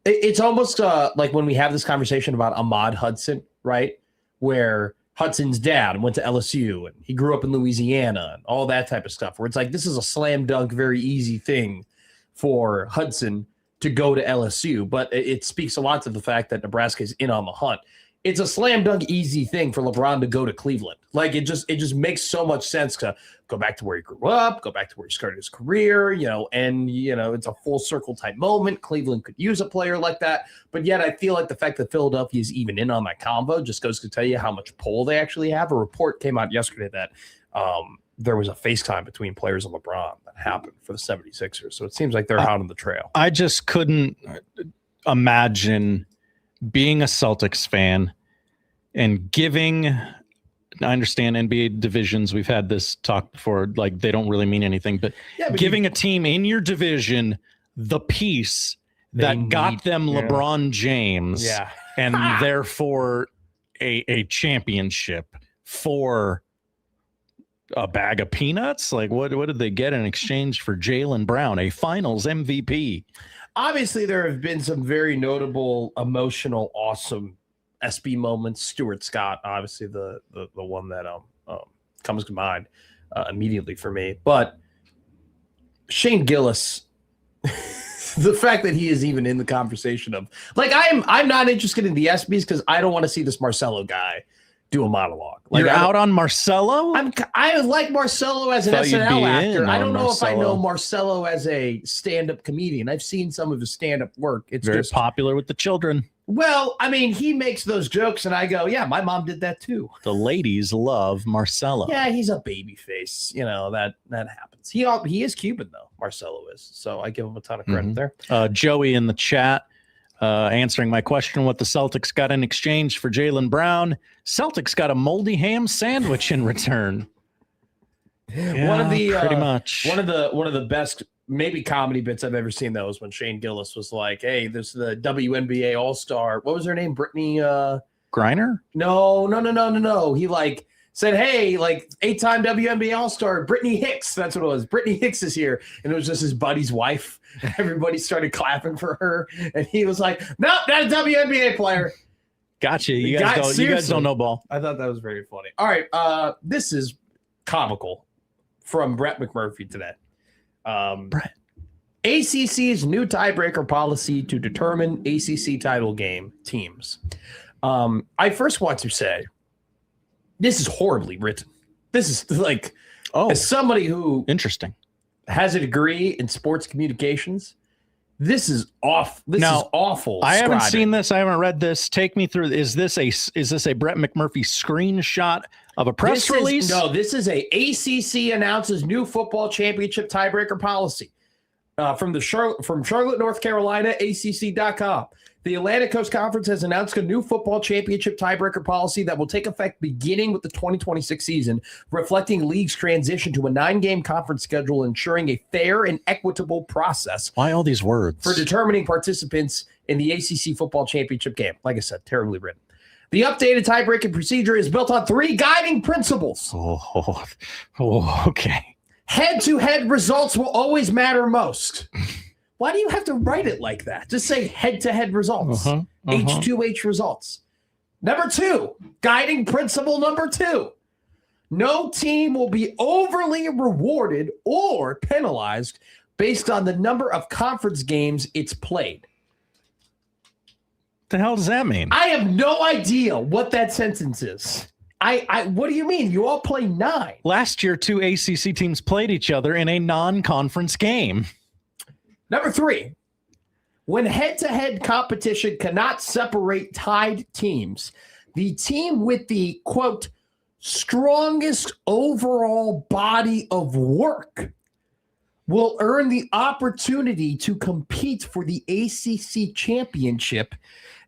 it's almost like when we have this conversation about Ahmad Hudson, right? Where Hudson's dad went to LSU and he grew up in Louisiana and all that type of stuff, where it's like, this is a slam dunk, very easy thing for Hudson to go to LSU. But it speaks a lot to the fact that Nebraska is in on the hunt. It's a slam dunk, easy thing for LeBron to go to Cleveland. Like it just makes so much sense to go back to where he grew up, go back to where he started his career, and it's a full circle type moment. Cleveland could use a player like that. But yet I feel like the fact that Philadelphia is even in on that convo just goes to tell you how much pull they actually have. A report came out yesterday that there was a FaceTime between players and LeBron that happened for the 76ers. So it seems like they're out on the trail. I just couldn't imagine being a Celtics fan and giving, I understand NBA divisions, we've had this talk before, like they don't really mean anything, but giving a team in your division the piece that got them LeBron James and therefore a championship for a bag of peanuts. Like what did they get in exchange for Jaylen Brown, a finals MVP? Obviously, there have been some very notable, emotional, awesome SB moments. Stuart Scott, obviously the one that comes to mind immediately for me. But Shane Gillis, the fact that he is even in the conversation of like I'm not interested in the SBs because I don't want to see this Marcelo guy do a monologue. Like, You're out on Marcelo? I like Marcelo as an Thought you'd SNL be actor. in I on don't know if I know Marcelo. Marcelo as a stand-up comedian. I've seen some of his stand-up work. It's Very just popular with the children. well, I mean, he makes those jokes, and I go, yeah, my mom did that too. The ladies love Marcelo. Yeah, he's a baby face. That happens. He is Cuban though. Marcelo is. So I give him a ton of credit there. Joey in the chat answering my question, what the Celtics got in exchange for Jaylen Brown. Celtics got a moldy ham sandwich in return. One of the pretty much one of the best maybe comedy bits I've ever seen though was when Shane Gillis was like, "Hey, this is the WNBA All-Star. What was her name? Brittany Griner? No. He like said, "Hey, like 8-time WNBA All-Star Brittany Hicks." That's what it was. Brittany Hicks is here, and it was just his buddy's wife. Everybody started clapping for her, and he was like, "Nope, not a WNBA player." Gotcha. You guys don't know ball. I thought that was very funny. All right, this is comical from Brett McMurphy today. Brett. ACC's new tiebreaker policy to determine ACC title game teams. I first want to say this is horribly written. This is like, as somebody who interesting has a degree in sports communications, this is off. This is awful. I haven't seen this. I haven't read this. Take me through. Is this a Brett McMurphy screenshot of a press release? No, this is a ACC announces new football championship tiebreaker policy from Charlotte, North Carolina, ACC.com. The Atlantic Coast Conference has announced a new football championship tiebreaker policy that will take effect beginning with the 2026 season, reflecting league's transition to a 9-game conference schedule, ensuring a fair and equitable process. Why all these words? For determining participants in the ACC football championship game. Like I said, terribly written. The updated tiebreaking procedure is built on 3 guiding principles. Okay. Head-to-head results will always matter most. Why do you have to write it like that? Just say head-to-head results. H2H results. Number 2, guiding principle number 2. No team will be overly rewarded or penalized based on the number of conference games it's played. The hell does that mean? I have no idea what that sentence is. What do you mean? You all play 9. Last year, 2 ACC teams played each other in a non-conference game. Number 3, when head-to-head competition cannot separate tied teams, the team with the, quote, strongest overall body of work will earn the opportunity to compete for the ACC championship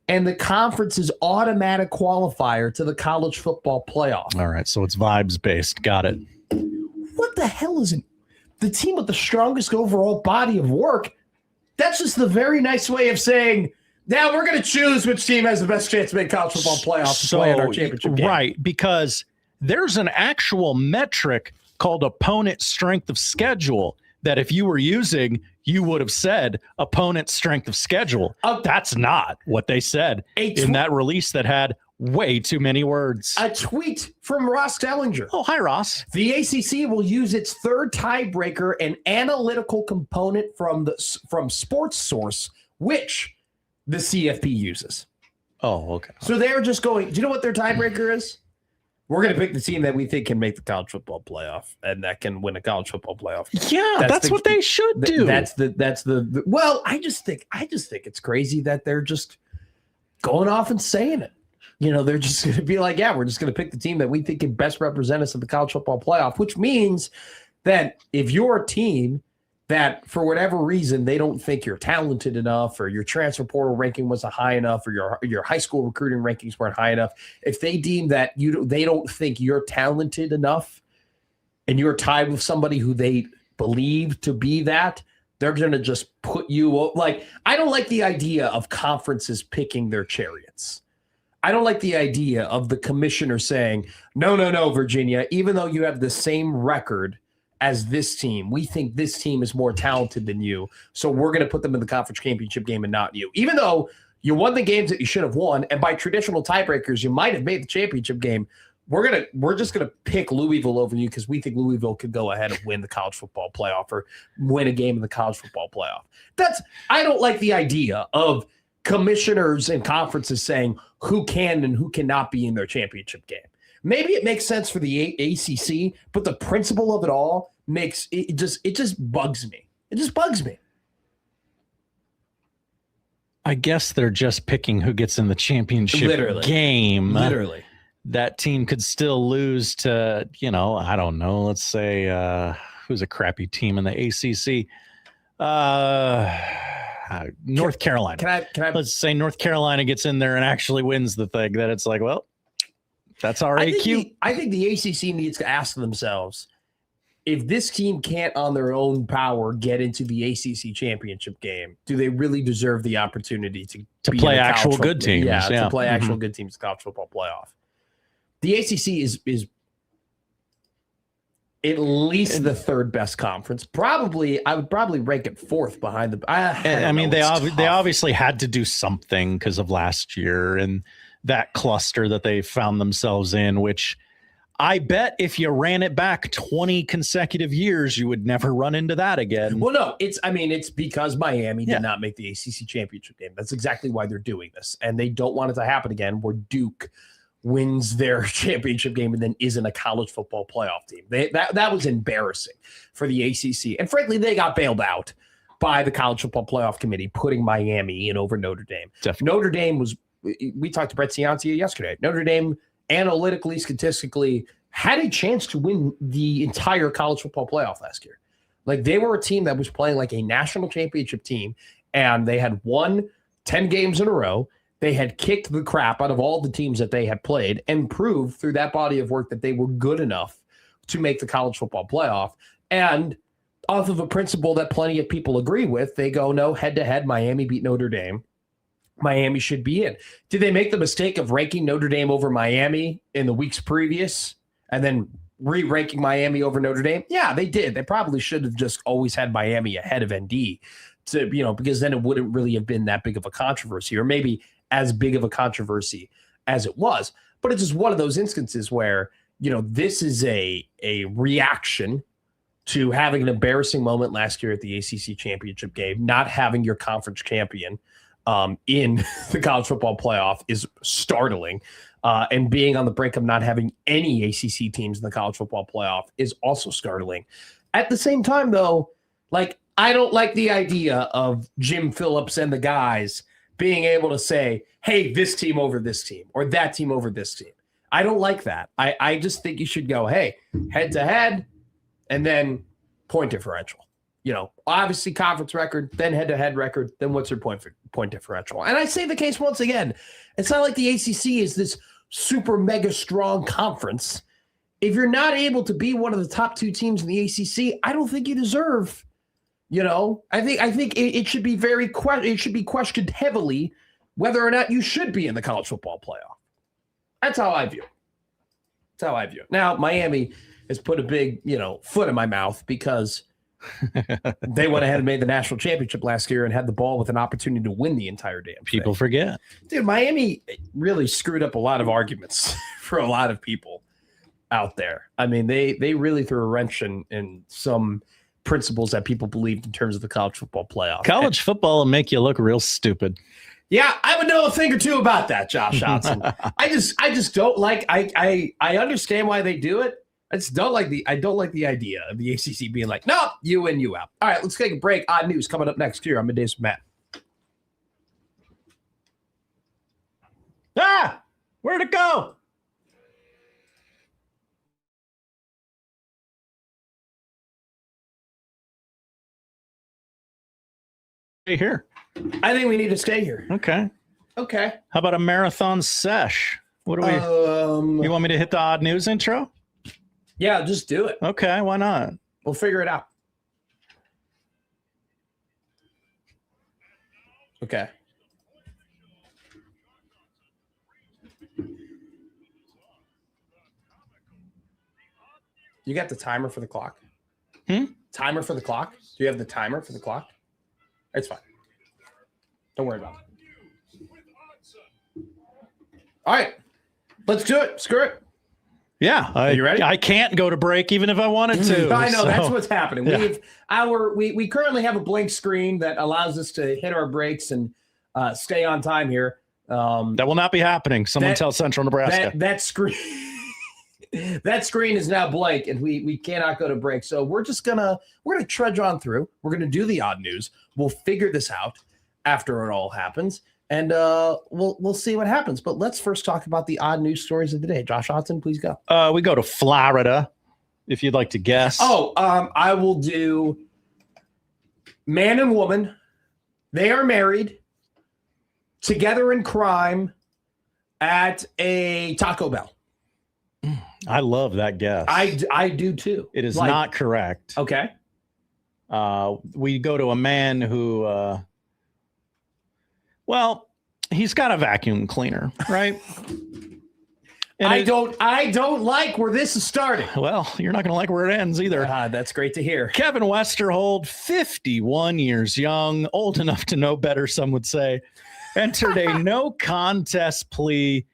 and the conference's automatic qualifier to the college football playoff. All right, so it's vibes-based. Got it. What the hell is it? The team with the strongest overall body of work? That's just the very nice way of saying, now we're going to choose which team has the best chance to make college football playoffs to play in our championship game. Right, because there's an actual metric called opponent strength of schedule that if you were using, you would have said opponent strength of schedule. That's not what they said in that release that had way too many words. A tweet from Ross Dellinger. Oh, hi, Ross. The ACC will use its third tiebreaker, an analytical component from Sports Source, which the CFP uses. Oh, okay. So they're just going, do you know what their tiebreaker is? We're going to pick the team that we think can make the college football playoff and that can win a college football playoff. Yeah, that's what they should do. That's the well, I just think it's crazy that they're just going off and saying it. You know, they're just going to be like, yeah, we're just going to pick the team that we think can best represent us in the college football playoff, which means that if you're a team that for whatever reason they don't think you're talented enough or your transfer portal ranking wasn't high enough or your high school recruiting rankings weren't high enough, if they deem that they don't think you're talented enough and you're tied with somebody who they believe to be that, they're going to just put you like, I don't like the idea of conferences picking their chariots. I don't like the idea of the commissioner saying, no, Virginia, even though you have the same record as this team, we think this team is more talented than you, so we're going to put them in the conference championship game and not you. Even though you won the games that you should have won, and by traditional tiebreakers, you might have made the championship game, we're just gonna pick Louisville over you because we think Louisville could go ahead and win the college football playoff or win a game in the college football playoff. I don't like the idea of commissioners and conferences saying who can and who cannot be in their championship game. Maybe it makes sense for the ACC, but the principle of it all makes it just bugs me. It just bugs me. I guess they're just picking who gets in the championship game. Literally. That team could still lose to, I don't know, let's say who's a crappy team in the ACC? North Carolina. Can I let's say North Carolina gets in there and actually wins the thing. Then it's like, well, that's our AQ. I think the ACC needs to ask themselves, if this team can't on their own power get into the ACC championship game, do they really deserve the opportunity to play actual good teams? Yeah, to play actual good teams in the college football playoff. The ACC is at least the third best conference. I would probably rank it fourth behind the. They obviously had to do something because of last year and that cluster that they found themselves in, which I bet if you ran it back 20 consecutive years, you would never run into that again. Well, no, it's because Miami did not make the ACC championship game. That's exactly why they're doing this. And they don't want it to happen again where Duke wins their championship game and then isn't a college football playoff team. That was embarrassing for the ACC. And frankly, they got bailed out by the college football playoff committee, putting Miami in over Notre Dame. Definitely. Notre Dame we talked to Brett Ciancia yesterday. Notre Dame analytically, statistically, had a chance to win the entire college football playoff last year. Like, they were a team that was playing like a national championship team, and they had won 10 games in a row. They had kicked the crap out of all the teams that they had played and proved through that body of work that they were good enough to make the college football playoff. And off of a principle that plenty of people agree with, they go, no, head-to-head, Miami beat Notre Dame. Miami should be in. Did they make the mistake of ranking Notre Dame over Miami in the weeks previous and then re-ranking Miami over Notre Dame? Yeah, they did. They probably should have just always had Miami ahead of ND because then it wouldn't really have been that big of a controversy, or maybe as big of a controversy as it was. But it's just one of those instances where, this is a reaction to having an embarrassing moment last year at the ACC championship game. Not having your conference champion in the college football playoff is startling. And being on the brink of not having any ACC teams in the college football playoff is also startling. At the same time, though, I don't like the idea of Jim Phillips and the guys being able to say, hey, this team over this team or that team over this team. I don't like that. I just think you should go, hey, head to head and then point differential. Obviously conference record, then head-to-head record, then what's your point differential? And I say the case once again, it's not like the ACC is this super mega strong conference. If you're not able to be one of the top two teams in the ACC, I don't think you deserve, I think it should be it should be questioned heavily whether or not you should be in the college football playoff. That's how I view it. That's how I view it. Now, Miami has put a big, foot in my mouth because they went ahead and made the national championship last year and had the ball with an opportunity to win the entire damn thing. People forget. Dude, Miami really screwed up a lot of arguments for a lot of people out there. I mean, they really threw a wrench in some principles that people believed in terms of the college football playoff. College football will make you look real stupid. Yeah, I would know a thing or two about that, Josh Johnson. I just don't like. I understand why they do it. I don't like the idea of the ACC being like, no, you in, you out. All right, let's take a break. Odd news coming up next year on Middays with Matt. Where'd it go? Stay here. I think we need to stay here. Okay. How about a marathon sesh? What do we? You want me to hit the odd news intro? Yeah, just do it. Okay, why not? We'll figure it out. Okay. You got the timer for the clock? Timer for the clock? Do you have the timer for the clock? It's fine. Don't worry about it. All right. Let's do it. Screw it. Yeah. Are you ready? I can't go to break even if I wanted to. I know. That's what's happening. Yeah. We currently have a blank screen that allows us to hit our breaks and stay on time here. That will not be happening. Someone tell Central Nebraska. That screen that screen is now blank and we cannot go to break. So we're gonna trudge on through. We're gonna do the odd news. We'll figure this out after it all happens. And we'll see what happens. But let's first talk about the odd news stories of the day. Josh Hudson, please go. We go to Florida, if you'd like to guess. I will do man and woman. They are married, together in crime at a Taco Bell. I love that guess. I do too. It is not correct. Okay. We go to a man who... well, he's got a vacuum cleaner, right? I don't like where this is starting. Well, you're not going to like where it ends either. That's great to hear. Kevin Westerhold, 51 years young, old enough to know better, some would say, entered a no contest plea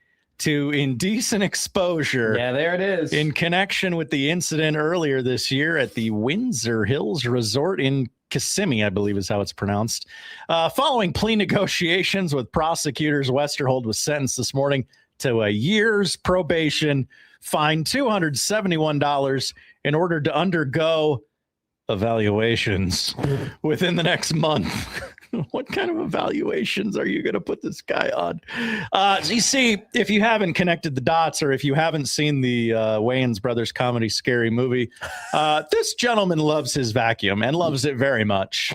to indecent exposure. Yeah, there it is. In connection with the incident earlier this year at the Windsor Hills Resort in Kissimmee, I believe is how it's pronounced. Following plea negotiations with prosecutors, Westerhold was sentenced this morning to a year's probation, fined $271 in order to undergo evaluations within the next month. What kind of evaluations are you going to put this guy on? You see, if you haven't connected the dots or if you haven't seen the Wayans Brothers comedy Scary Movie, this gentleman loves his vacuum and loves it very much.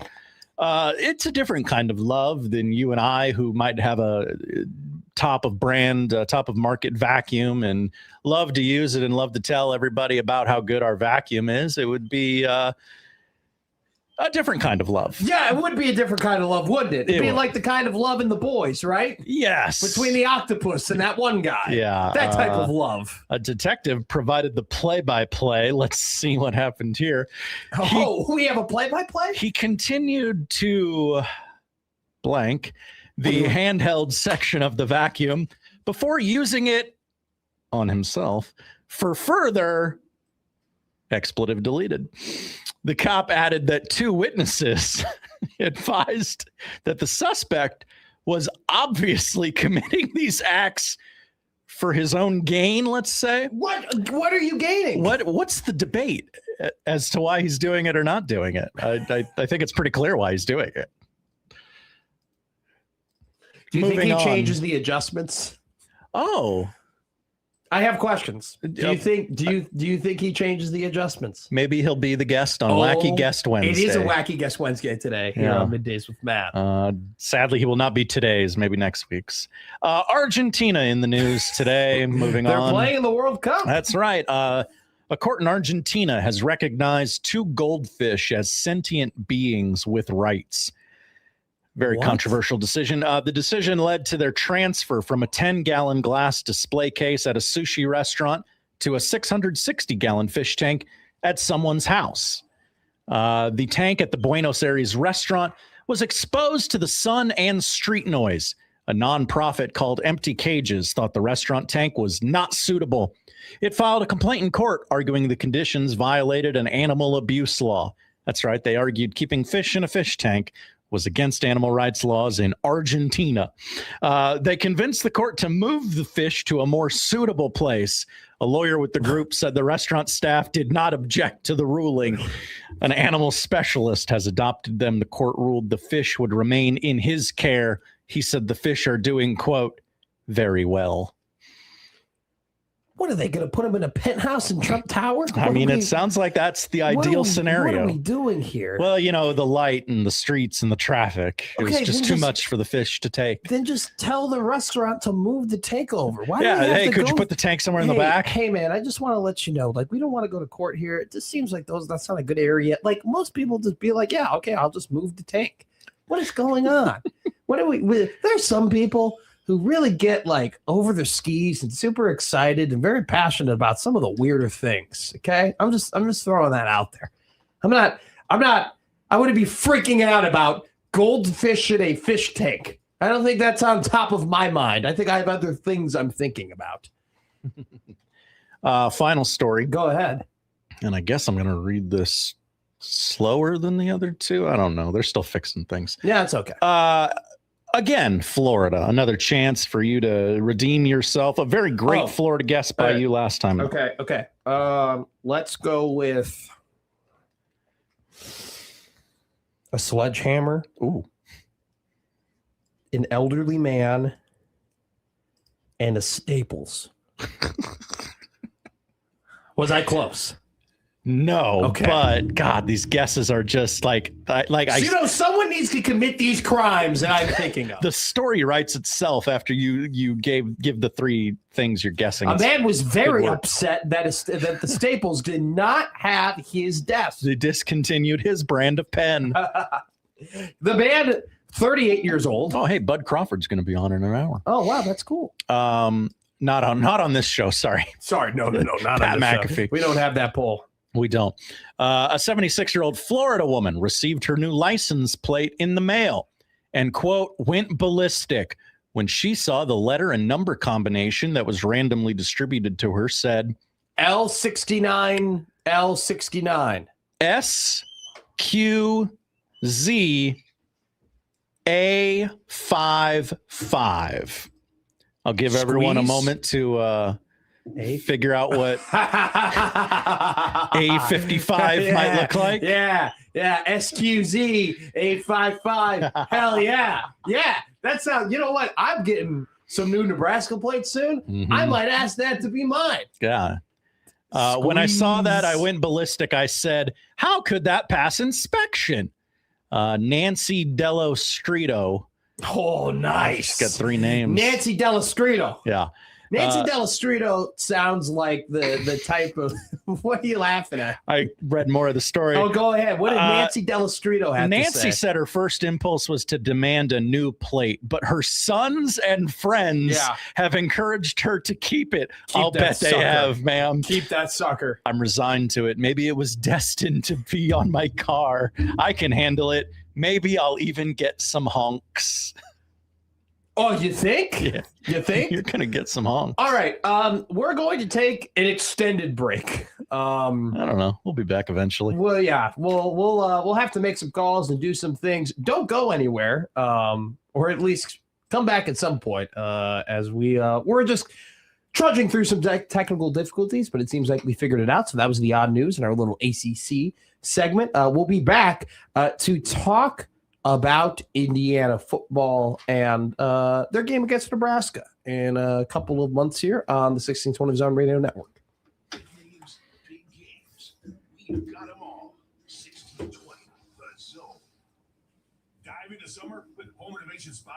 It's a different kind of love than you and I, who might have a top of brand, top of market vacuum and love to use it and love to tell everybody about how good our vacuum is. It would be a different kind of love. Yeah, it would be a different kind of love, wouldn't it? It'd be like the kind of love in The Boys, right? Yes. Between the octopus and that one guy. Yeah. That type of love. A detective provided the play-by-play. Let's see what happened here. We have a play-by-play? He continued to blank the handheld section of the vacuum before using it on himself for further expletive deleted. The cop added that 2 witnesses advised that the suspect was obviously committing these acts for his own gain, let's say. What are you gaining? What's the debate as to why he's doing it or not doing it? I think it's pretty clear why he's doing it. Do you think he changes the adjustments? Oh. I have questions. Do you think he changes the adjustments? Maybe he'll be the guest on Wacky Guest Wednesday. It is a Wacky Guest Wednesday today here on Middays with Matt. Sadly, he will not be today's, maybe next week's. Argentina in the news today. Moving on. They're playing in the World Cup. That's right. A court in Argentina has recognized 2 goldfish as sentient beings with rights. Very controversial decision. The decision led to their transfer from a 10-gallon glass display case at a sushi restaurant to a 660-gallon fish tank at someone's house. The tank at the Buenos Aires restaurant was exposed to the sun and street noise. A nonprofit called Empty Cages thought the restaurant tank was not suitable. It filed a complaint in court, arguing the conditions violated an animal abuse law. That's right. They argued keeping fish in a fish tank was against animal rights laws in Argentina. They convinced the court to move the fish to a more suitable place. A lawyer with the group said the restaurant staff did not object to the ruling. An animal specialist has adopted them. The court ruled the fish would remain in his care. He said the fish are doing, quote, very well. What are they going to put him in a penthouse in Trump Tower? It sounds like that's the ideal scenario. What are we doing here? Well, the light and the streets and the traffic. It was just too much for the fish to take. Then just tell the restaurant to move the tank over. Could you put the tank somewhere in the back? Hey, man, I just want to let you know, we don't want to go to court here. It just seems like that's not a good area. Most people just be like, yeah, okay, I'll just move the tank. What is going on? There's some people who really get over their skis and super excited and very passionate about some of the weirder things. Okay. I'm just throwing that out there. I wouldn't be freaking out about goldfish in a fish tank. I don't think that's on top of my mind. I think I have other things I'm thinking about. Final story. Go ahead. And I guess I'm going to read this slower than the other 2. I don't know. They're still fixing things. Yeah, it's okay. Again, Florida, another chance for you to redeem yourself. A very great Florida guest by you last time. Okay. Let's go with a sledgehammer. Ooh. An elderly man and a Staples. Was I close? No, but God, these guesses are just someone needs to commit these crimes that I'm thinking of. The story writes itself after you give the 3 things you're guessing. A man was very upset that the Staples did not have his desk. They discontinued his brand of pen. The man, 38 years old. Oh, hey, Bud Crawford's going to be on in an hour. Oh, wow, that's cool. Not on this show. Sorry, no, not Pat on this McAfee. Show. We don't have that poll. We don't. A 76-year-old Florida woman received her new license plate in the mail and, quote, went ballistic when she saw the letter and number combination that was randomly distributed to her said L69, L69. SQZ A55. I'll give everyone a moment to figure out what A55 might look like. Yeah. SQZ A55. Hell yeah. Yeah. That sounds, you know what? I'm getting some new Nebraska plates soon. Mhm. I might ask that to be mine. Yeah. When I saw that, I went ballistic. I said, how could that pass inspection? Nancy Dello Streeto. Oh, nice. She's got 3 names. Nancy Delastrito. Yeah. Nancy Delastrito sounds like the type of what are you laughing at? I read more of the story. Oh, go ahead. What did Nancy Delastrito have to say? Nancy said her first impulse was to demand a new plate, but her sons and friends have encouraged her to keep it. I'll bet they have, ma'am. Keep that sucker. I'm resigned to it. Maybe it was destined to be on my car. I can handle it. Maybe I'll even get some honks. Oh, you think? Yeah. You think? You're going to get some honks. All right. We're going to take an extended break. I don't know. We'll be back eventually. Well, yeah. We'll have to make some calls and do some things. Don't go anywhere. Or at least come back at some point. As we're just trudging through some technical difficulties, but it seems like we figured it out. So that was the odd news in our little ACC segment. We'll be back to talk about Indiana football and their game against Nebraska in a couple of months here on the 1620 Zone Radio Network. Big games, we've got them all. 1620 The Zone. Dive into summer with Home Renovation Spa.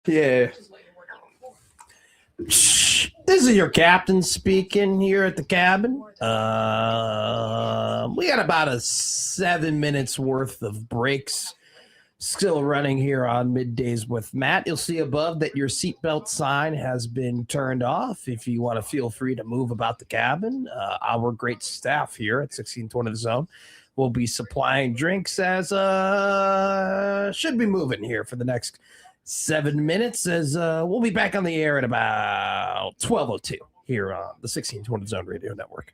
Yeah. This is your captain speaking here at the cabin. We got about 7 minutes worth of breaks Still running here on Middays with Matt. You'll see above that your seatbelt sign has been turned off. If you want to feel free to move about the cabin, our great staff here at 1620 The Zone will be supplying drinks as should be moving here for the next 7 minutes as we'll be back on the air at about 12:02 here on the 1620 Zone Radio Network.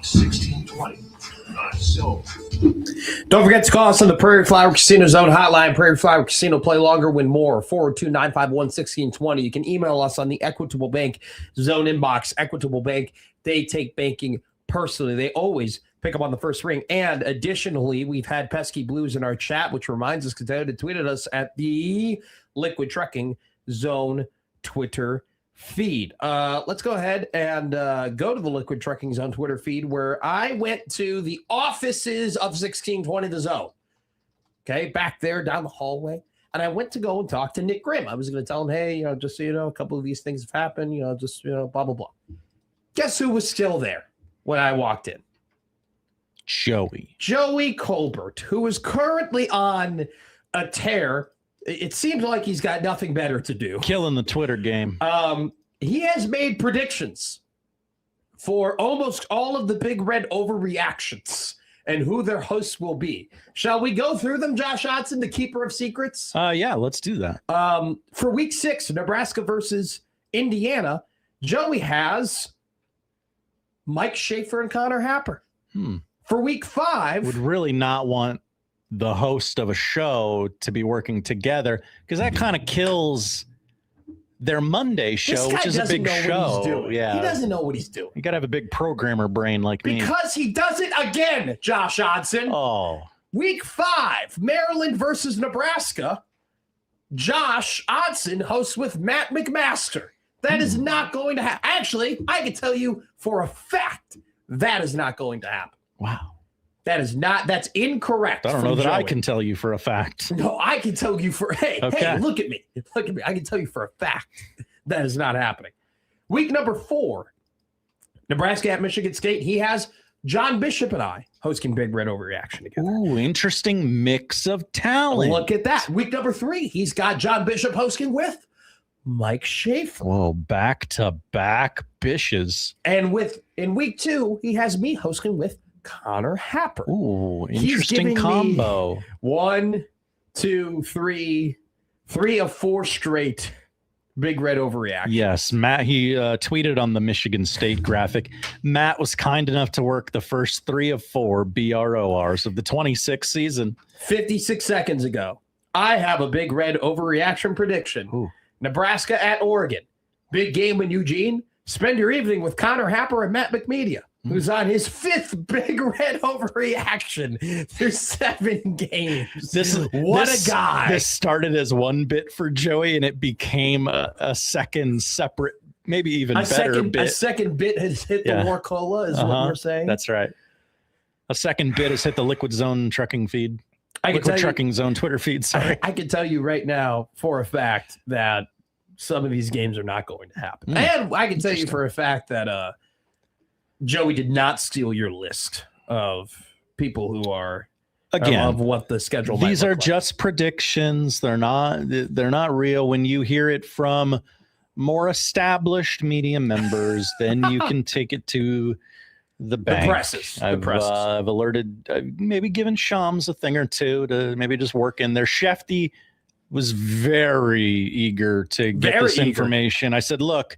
1620. So. Don't forget to call us on the Prairie Flower Casino Zone hotline. Prairie Flower Casino, play longer, win more. 402-951-1620. You can email us on the Equitable Bank Zone inbox. Equitable Bank, they take banking personally. They always pick up on the first ring. And additionally, we've had Pesky Blues in our chat, which reminds us to tweet at us at the Liquid Trucking Zone Twitter feed. Let's go ahead and go to the Liquid Trucking Zone Twitter feed, where I went to the offices of 1620 The Zone. Okay, back there down the hallway. And I went to go and talk to Nick Grimm. I was going to tell him, hey, just so you know, a couple of these things have happened, blah, blah, blah. Guess who was still there when I walked in? Joey Colbert, who is currently on a tear. It seems like he's got nothing better to do. Killing the Twitter game. He has made predictions for almost all of the Big Red overreactions and who their hosts will be. Shall we go through them, Josh Hodson, the keeper of secrets? Yeah, let's do that. For week 6, Nebraska versus Indiana, Joey has Mike Schaefer and Connor Happer. For week 5... Would really not want the host of a show to be working together, because that kind of kills their Monday show, which is a big show. Yeah, he doesn't know what he's doing. You gotta have a big programmer brain like me. Because he does it again, Josh Hodson. Oh, week 5, Maryland versus Nebraska. Josh Hodson hosts with Matt McMaster. That is not going to happen. Actually, I can tell you for a fact that is not going to happen. Wow. That's incorrect. I don't know that Joey. I can tell you for a fact. No, I can tell you hey, look at me. Look at me. I can tell you for a fact that is not happening. Week number 4, Nebraska at Michigan State. He has John Bishop and I hosting Big Red Overreaction together. Ooh, interesting mix of talent. Look at that. Week number 3, he's got John Bishop hosting with Mike Schaefer. Whoa, back-to-back Bishes. And in week 2, he has me hosting with Connor Happer. Ooh, interesting combo. 1, 2, 3 of 4 straight Big Red Overreaction. Yes, Matt, he tweeted on the Michigan State graphic. Matt was kind enough to work the first 3 of 4 BRORs of the 26th season. 56 seconds ago, I have a Big Red Overreaction prediction. Ooh. Nebraska at Oregon. Big game in Eugene. Spend your evening with Connor Happer and Matt McMedia, who's on his 5th Big Red Overreaction. There's 7 games. What a guy. This started as one bit for Joey, and it became a second separate, maybe even better bit. A second bit has hit the Warcola, is what you're saying? That's right. A second bit has hit the Liquid Zone trucking feed. Liquid Trucking Zone Twitter feed, sorry. I can tell you right now for a fact that some of these games are not going to happen. And I can tell you for a fact that Joey did not steal your list of people who are of what the schedule might these are look like. Just predictions. They're not real. When you hear it from more established media members, then you can take it to the bank. The presses. I've alerted, maybe given Shams a thing or two to maybe just work in there. Shefty was very eager to get this information. I said, look,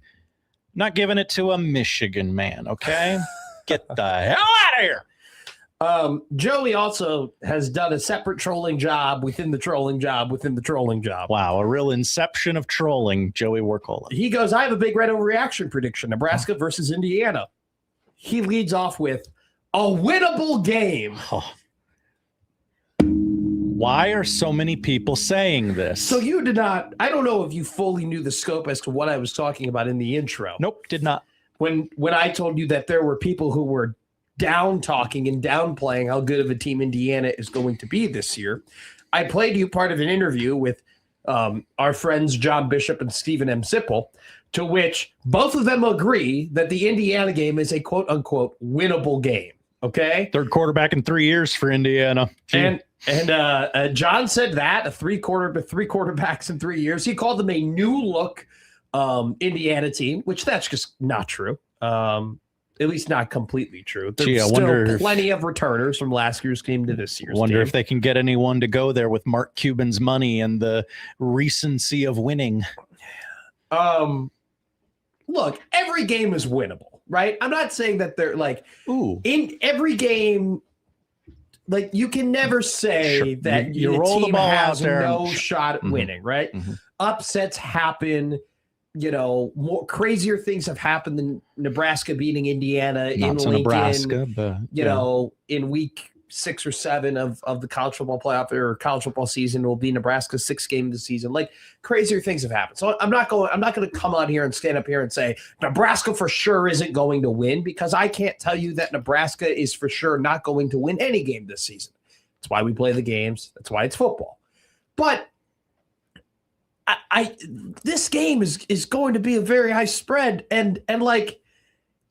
not giving it to a Michigan man, okay? Get the hell out of here. Joey also has done a separate trolling job within the trolling job within the trolling job. Wow, a real inception of trolling, Joey Warcola. He goes, I have a Big Red Overreaction prediction, Nebraska versus Indiana. He leads off with a winnable game. Oh. Why are so many people saying this? So you did not, I don't know if you fully knew the scope as to what I was talking about in the intro. Nope, did not. When I told you that there were people who were down talking and downplaying how good of a team Indiana is going to be this year, I played you part of an interview with our friends John Bishop and Stephen M. Sipple, to which both of them agree that the Indiana game is a quote-unquote winnable game, okay? Third quarterback in 3 years for Indiana. And John said that, three quarterbacks in 3 years. He called them a new-look Indiana team, which that's just not true. At least not completely true. There's still plenty of returners from last year's team to this year's team. Wonder if they can get anyone to go there with Mark Cuban's money and the recency of winning. Look, every game is winnable. right? I'm not saying that they're like Ooh. in every game. Like you can never say Sure. that You your roll the team ball has out there no and- shot at Mhm. winning, right? Mhm. Upsets happen. More crazier things have happened than Nebraska beating Indiana in Not to Lincoln. Nebraska, but In week 6 or 7 of the college football playoff or college football season will be Nebraska's 6th game of the season. Like crazier things have happened. So I'm not going to come on here and stand up here and say Nebraska for sure isn't going to win, because I can't tell you that Nebraska is for sure not going to win any game this season. That's why we play the games. That's why it's football. But this game is going to be a very high spread, and like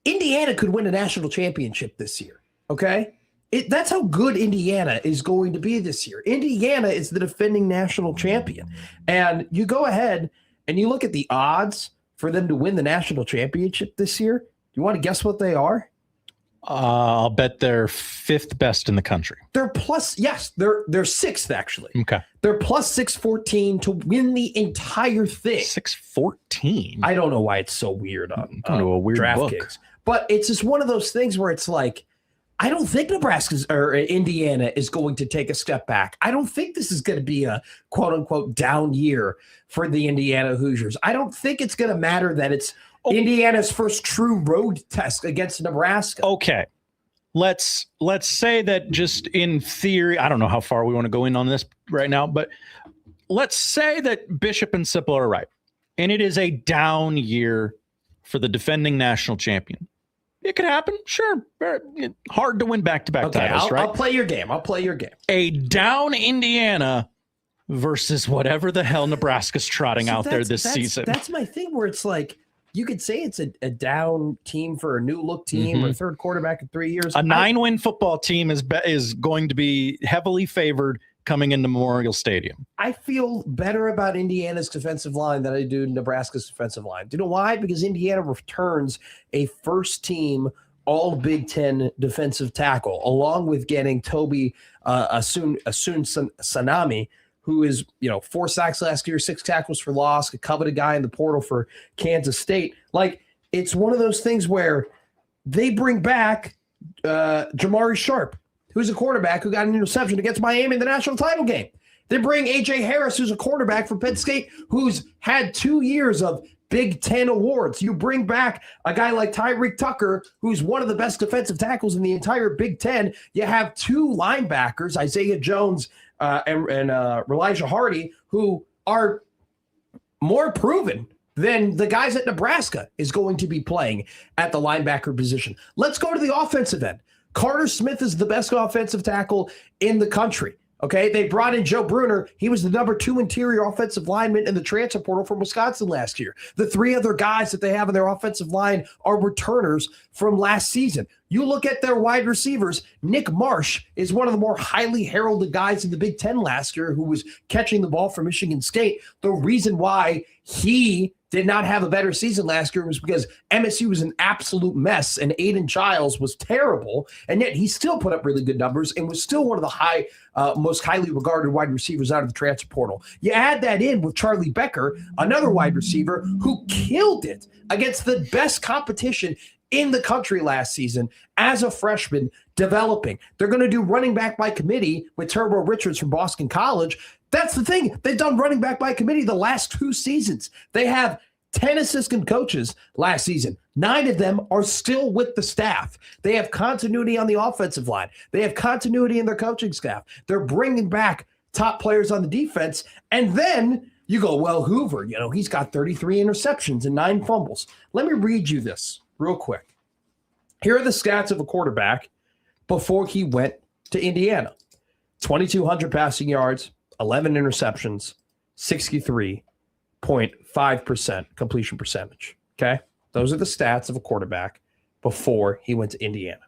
Indiana could win a national championship this year. Okay. That's how good Indiana is going to be this year. Indiana is the defending national champion. And you go ahead and you look at the odds for them to win the national championship this year. Do you want to guess what they are? I'll bet they're 5th best in the country. They're plus, yes, they're 6th actually. Okay. They're plus 614 to win the entire thing. 614. I don't know why it's so weird on a weird book. DraftKings. But it's just one of those things where it's like, I don't think Nebraska's or Indiana is going to take a step back. I don't think this is going to be a quote unquote down year for the Indiana Hoosiers. I don't think it's going to matter that it's Indiana's first true road test against Nebraska. Okay. Let's say that just in theory, I don't know how far we want to go in on this right now, but let's say that Bishop and Sipple are right, and it is a down year for the defending national champion. It could happen, sure. Hard to win back-to-back titles, right? I'll play your game. A down Indiana versus whatever the hell Nebraska's trotting out there this season. That's my thing, where it's like you could say it's a down team for a new look team or third quarterback in 3 years. A 9-win football team is going to be heavily favored coming into Memorial Stadium. I feel better about Indiana's defensive line than I do Nebraska's defensive line. Do you know why? Because Indiana returns a first-team all Big Ten defensive tackle, along with getting Toby Asun Sanami, who is 4 sacks last year, 6 tackles for loss, a coveted guy in the portal for Kansas State. Like, it's one of those things where they bring back Jamari Sharp, who's a quarterback who got an interception against Miami in the national title game. They bring A.J. Harris, who's a quarterback from Penn State, who's had 2 years of Big Ten awards. You bring back a guy like Tyreek Tucker, who's one of the best defensive tackles in the entire Big Ten. You have 2 linebackers, Isaiah Jones and Elijah Hardy, who are more proven than the guys at Nebraska is going to be playing at the linebacker position. Let's go to the offensive end. Carter Smith is the best offensive tackle in the country. Okay, they brought in Joe Bruner. He was the number 2 interior offensive lineman in the transfer portal from Wisconsin last year. The 3 other guys that they have in their offensive line are returners from last season. You look at their wide receivers, Nick Marsh is one of the more highly heralded guys in the Big Ten last year, who was catching the ball for Michigan State. The reason why he did not have a better season last year was because MSU was an absolute mess and Aiden Giles was terrible, and yet he still put up really good numbers and was still one of the most highly regarded wide receivers out of the transfer portal. You add that in with Charlie Becker, another wide receiver who killed it against the best competition in the country last season as a freshman developing. They're going to do running back by committee with Turbo Richards from Boston College. That's the thing. They've done running back by committee the last 2 seasons. They have 10 assistant coaches last season. 9 of them are still with the staff. They have continuity on the offensive line. They have continuity in their coaching staff. They're bringing back top players on the defense. And then you go, well, Hoover, he's got 33 interceptions and 9 fumbles. Let me read you this real quick. Here are the stats of a quarterback before he went to Indiana. 2,200 passing yards, 11 interceptions, 63.5% completion percentage. Okay? Those are the stats of a quarterback before he went to Indiana.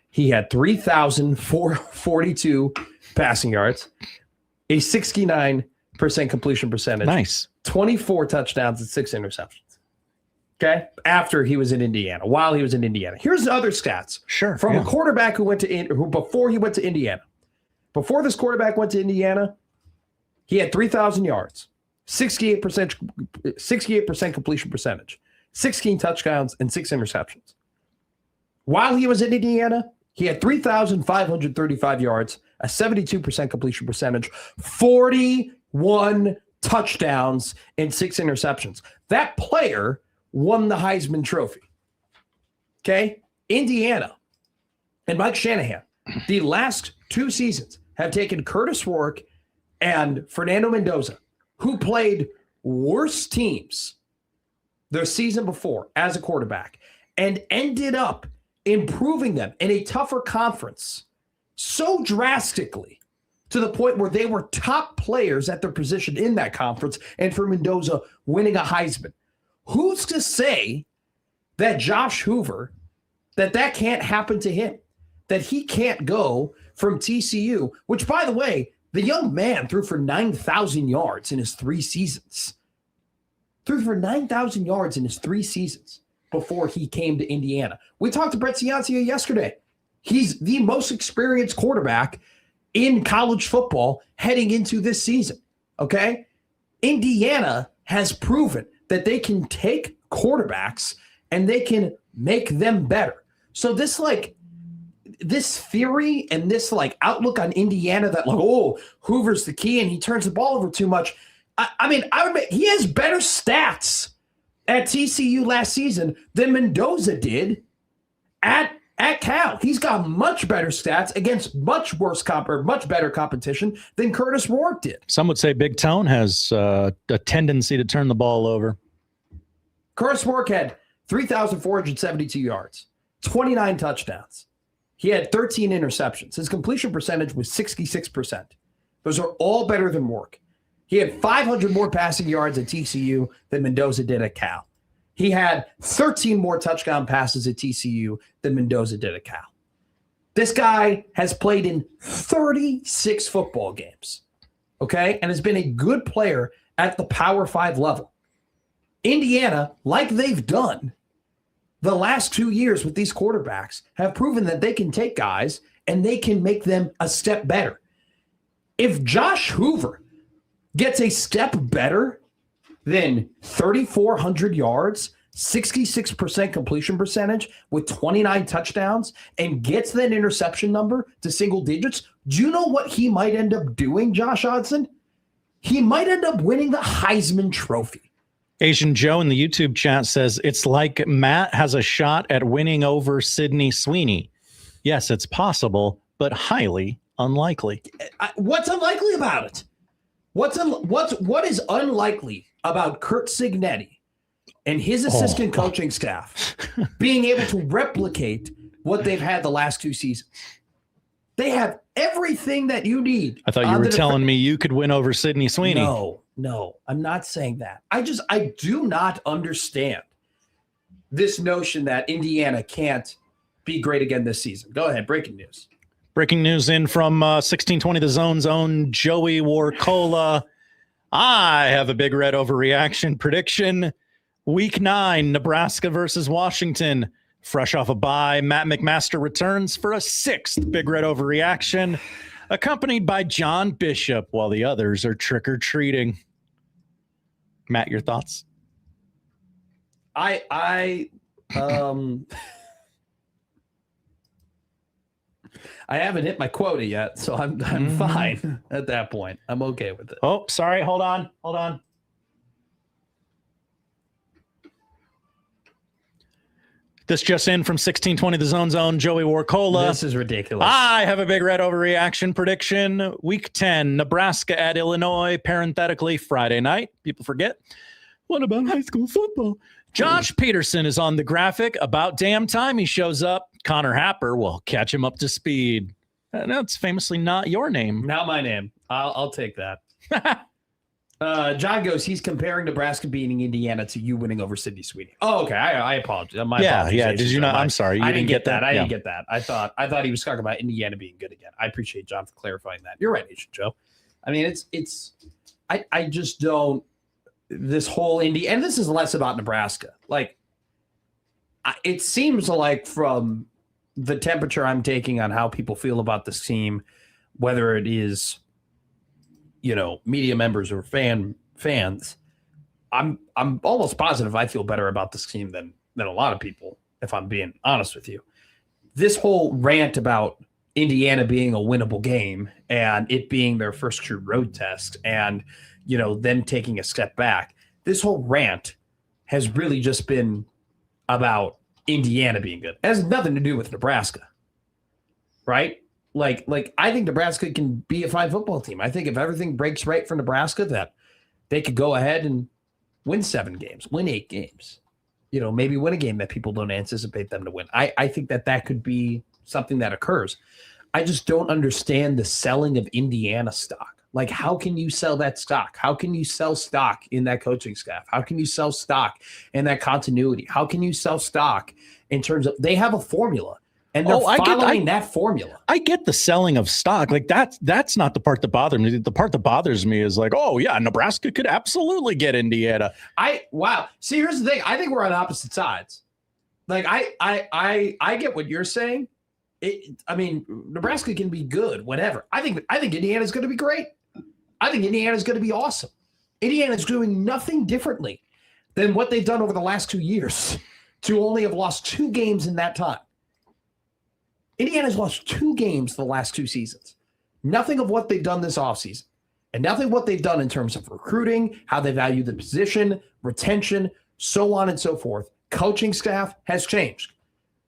He had 3,442 passing yards, a 69% completion percentage. Nice. 24 touchdowns and 6 interceptions. Okay? After he was in Indiana, while he was in Indiana. Here's other stats. Sure. From a quarterback who before he went to Indiana. Before this quarterback went to Indiana, he had 3,000 yards, 68% completion percentage, 16 touchdowns, and 6 interceptions. While he was in Indiana, he had 3,535 yards, a 72% completion percentage, 41 touchdowns, and 6 interceptions. That player won the Heisman Trophy. Okay? Indiana and Mike Shanahan, the last 2 seasons, have taken Curtis Rourke and Fernando Mendoza, who played worse teams the season before as a quarterback, and ended up improving them in a tougher conference so drastically to the point where they were top players at their position in that conference, and for Mendoza winning a Heisman. Who's to say that Josh Hoover, that can't happen to him, that he can't go from TCU, which, by the way, the young man threw for 9,000 yards in his 3 seasons. Threw for 9,000 yards in his 3 seasons before he came to Indiana. We talked to Brett Ciancia yesterday. He's the most experienced quarterback in college football heading into this season, okay? Indiana has proven that they can take quarterbacks and they can make them better. So this theory and this outlook on Indiana that Hoover's the key and he turns the ball over too much. I would admit he has better stats at TCU last season than Mendoza did at Cal. He's got much better stats against much better competition than Curtis Rourke did. Some would say Big Tone has a tendency to turn the ball over. Curtis Rourke had 3,472 yards, 29 touchdowns. He had 13 interceptions. His completion percentage was 66%. Those are all better than Rourke. He had 500 more passing yards at TCU than Mendoza did at Cal. He had 13 more touchdown passes at TCU than Mendoza did at Cal. This guy has played in 36 football games, okay, and has been a good player at the Power 5 level. Indiana, like they've done the last 2 years with these quarterbacks, have proven that they can take guys and they can make them a step better. If Josh Hoover gets a step better than 3,400 yards, 66% completion percentage with 29 touchdowns, and gets that interception number to single digits, do you know what he might end up doing, Josh Hodson? He might end up winning the Heisman Trophy. Asian Joe in the YouTube chat says, it's like Matt has a shot at winning over Sydney Sweeney. Yes, it's possible, but highly unlikely. What's unlikely about it? What is unlikely about Kurt Cignetti and his assistant coaching staff being able to replicate what they've had the last 2 seasons? They have everything that you need. I thought you were telling me you could win over Sydney Sweeney. No, I'm not saying that. I do not understand this notion that Indiana can't be great again this season. Go ahead, breaking news. Breaking news in from 1620 The Zone's own Joey Warcola. I have a Big Red overreaction prediction. Week 9, Nebraska versus Washington. Fresh off a bye, Matt McMaster returns for a 6th Big Red overreaction, accompanied by John Bishop while the others are trick-or-treating. Matt, your thoughts? I haven't hit my quota yet, so I'm fine at that point. I'm okay with it. Oh, sorry. Hold on. This just in from 1620 The Zone's own Joey Warcola. This is ridiculous. I have a Big Red overreaction prediction. Week 10, Nebraska at Illinois, parenthetically Friday night. People forget. What about high school football? Josh Peterson is on the graphic. About damn time he shows up. Connor Happer will catch him up to speed. That's famously not your name. Not my name. I'll take that. John goes, he's comparing Nebraska beating Indiana to you winning over Sydney Sweeney. Oh, okay. I apologize. Yeah. Did you not? I'm sorry. I didn't get that. I didn't get that. I thought he was talking about Indiana being good again. I appreciate John for clarifying that. You're right, Asian Joe. I mean, I just don't, this whole Indy, and this is less about Nebraska. Like, it seems like from the temperature I'm taking on how people feel about this team, whether it is, media members or fans, I'm almost positive I feel better about this team than a lot of people, if I'm being honest with you. this whole rant about Indiana being a winnable game and it being their first true road test and, them taking a step back, this whole rant has really just been about Indiana being good. It has nothing to do with Nebraska, right? Like I think Nebraska can be a fine football team. I think if everything breaks right for Nebraska, that they could go ahead and win 7 games, win 8 games, maybe win a game that people don't anticipate them to win. I think that could be something that occurs. I just don't understand the selling of Indiana stock. Like, how can you sell that stock? How can you sell stock in that coaching staff? How can you sell stock in that continuity? How can you sell stock in terms of they have a formula and they're following that formula? I get the selling of stock. Like that's not the part that bothers me. The part that bothers me is like, oh yeah, Nebraska could absolutely get Indiana. Wow. See, here's the thing. I think we're on opposite sides. Like I get what you're saying. Nebraska can be good, whatever. I think Indiana's going to be great. I think Indiana's going to be awesome. Indiana's doing nothing differently than what they've done over the last 2 years to only have lost 2 games in that time. Indiana's lost 2 games the last 2 seasons. Nothing of what they've done this offseason, and nothing of what they've done in terms of recruiting, how they value the position, retention, so on and so forth. Coaching staff has changed.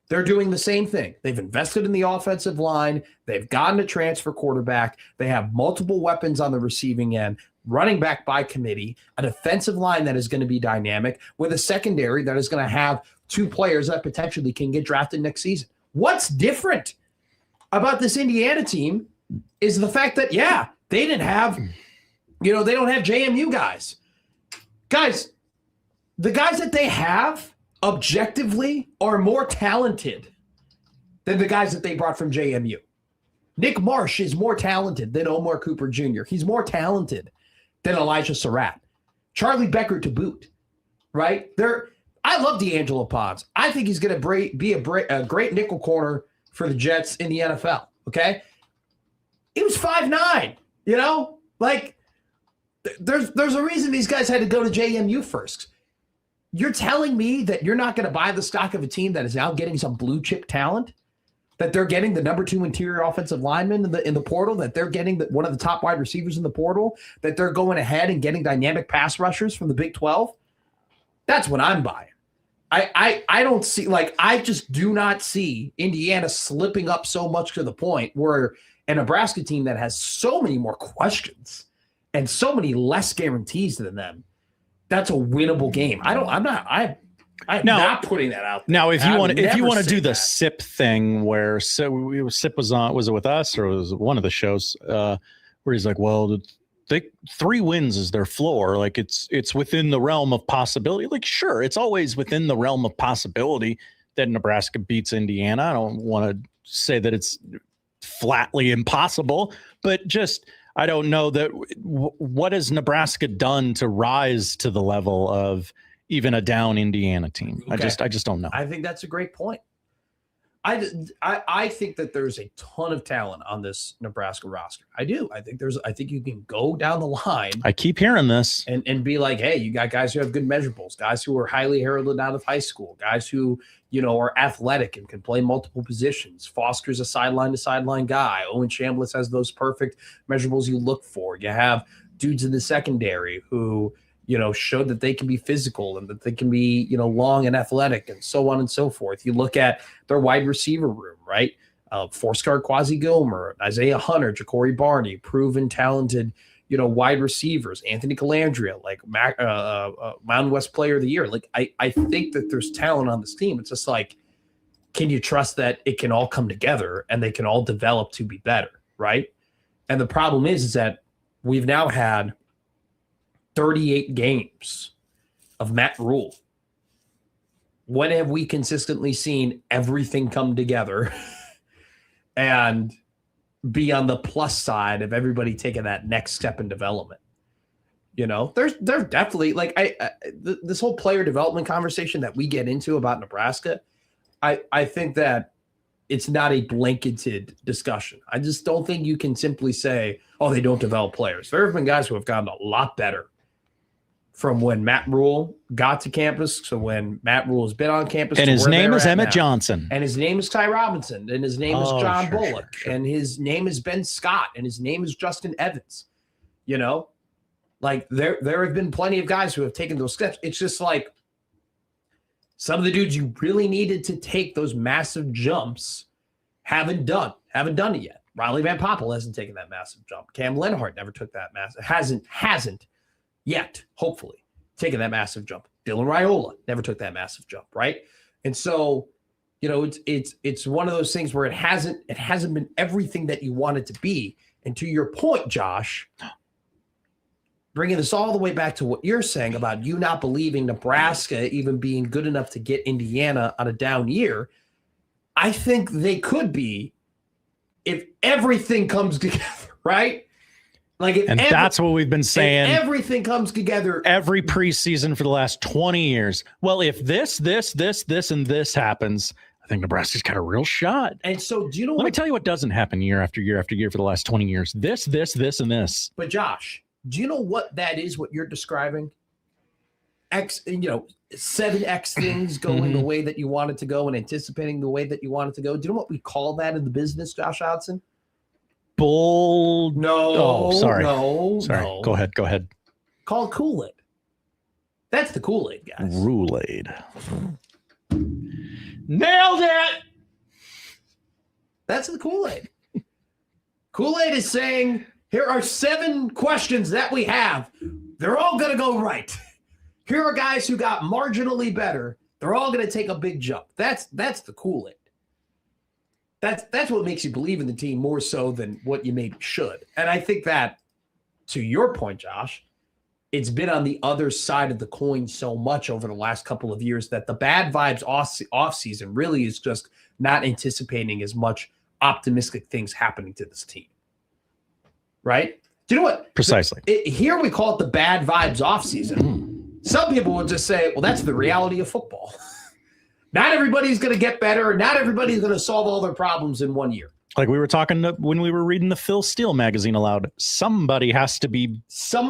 They're doing the same thing. They've invested in the offensive line. They've gotten a transfer quarterback. They have multiple weapons on the receiving end, running back by committee, an offensive line that is going to be dynamic with a secondary that is going to have 2 players that potentially can get drafted next season. What's different about this Indiana team is the fact that, they didn't have, they don't have JMU guys. Guys, the guys that they have objectively are more talented than the guys that they brought from JMU. Nick Marsh is more talented than Omar Cooper Jr. He's more talented than Elijah Surratt. Charlie Becker to boot, right? I love D'Angelo Pons. I think he's going to be a great nickel corner for the Jets in the NFL, okay? He was 5'9", there's a reason these guys had to go to JMU first. You're telling me that you're not going to buy the stock of a team that is now getting some blue chip talent, that they're getting the number 2 interior offensive lineman in the portal, that they're getting one of the top wide receivers in the portal, that they're going ahead and getting dynamic pass rushers from the Big 12? That's what I'm buying. I don't see, I just do not see Indiana slipping up so much to the point where a Nebraska team that has so many more questions and so many less guarantees than them, that's a winnable game. I'm not putting that out there. Now, if you want to do the SIP thing where SIP was it with us or was it one of the shows where he's like, well, 3 wins is their floor. Like it's within the realm of possibility. Like, sure, it's always within the realm of possibility that Nebraska beats Indiana. I don't want to say that it's flatly impossible, but just I don't know that what has Nebraska done to rise to the level of even a down Indiana team. Okay. I just don't know. I think that's a great point. I think that there's a ton of talent on this Nebraska roster. I do. I think you can go down the line. I keep hearing this and be like, hey, you got guys who have good measurables, guys who are highly heralded out of high school, guys who, are athletic and can play multiple positions. Foster's a sideline to sideline guy. Owen Chambliss has those perfect measurables you look for. You have dudes in the secondary who, showed that they can be physical and that they can be, long and athletic and so on and so forth. You look at their wide receiver room, right? Four-star Quasi Gilmer, Isaiah Hunter, Ja'Cory Barney, proven talented, wide receivers, Anthony Calandria, Mountain West Player of the Year. I think that there's talent on this team. It's just like, can you trust that it can all come together and they can all develop to be better, right? And the problem is that we've now had 38 games of Matt Rule. When have we consistently seen everything come together and be on the plus side of everybody taking that next step in development? There's definitely this whole player development conversation that we get into about Nebraska. I think that it's not a blanketed discussion. I just don't think you can simply say, oh, they don't develop players. There have been guys who have gotten a lot better from when Matt Rule got to campus to when Matt Rule has been on campus. And to his where name they're is at Emmett now. Johnson. And his name is Ty Robinson. And his name is John Sure, Bullock. sure. And his name is Ben Scott. And his name is Justin Evans. You know? Like, there have been plenty of guys who have taken those steps. It's just like some of the dudes you really needed to take those massive jumps haven't done it yet. Riley Van Poppel hasn't taken that massive jump. Cam Lenhart never took that hasn't yet, hopefully, taken that massive jump. Dylan Raiola never took that massive jump, right? And so, you know, it's one of those things where it hasn't been everything that you want it to be. And to your point, Josh, bringing this all the way back to what you're saying about you not believing Nebraska even being good enough to get Indiana on a down year, I think they could be if everything comes together, right? Like, That's what we've been saying. Everything comes together every preseason for the last 20 years. Well, if this, and this happens, I think Nebraska's got a real shot. And so, do you know Let me tell you what doesn't happen year after year after year for the last 20 years. This, and this. But Josh, do you know what that is, what you're describing? 7X things going the way that you want it to go and anticipating the way that you want it to go. Do you know what we call that in the business, Josh Hodson? Bold. No. Oh, sorry. Sorry. No. Go ahead. Called Kool-Aid. That's the Kool-Aid, guys. Roulade. Nailed it. That's the Kool-Aid. Kool-Aid is saying, here are 7 questions that we have. They're all going to go right. Here are guys who got marginally better. They're all going to take a big jump. That's the Kool-Aid. That's what makes you believe in the team more so than what you maybe should. And I think that, to your point, Josh, it's been on the other side of the coin so much over the last couple of years that the bad vibes off season really is just not anticipating as much optimistic things happening to this team. Right? Do you know what? Precisely. Here we call it the bad vibes off season. Some people will just say, well, that's the reality of football. Not everybody's going to get better. Not everybody's going to solve all their problems in 1 year. Like we were talking when we were reading the Phil Steele magazine aloud. Somebody has to be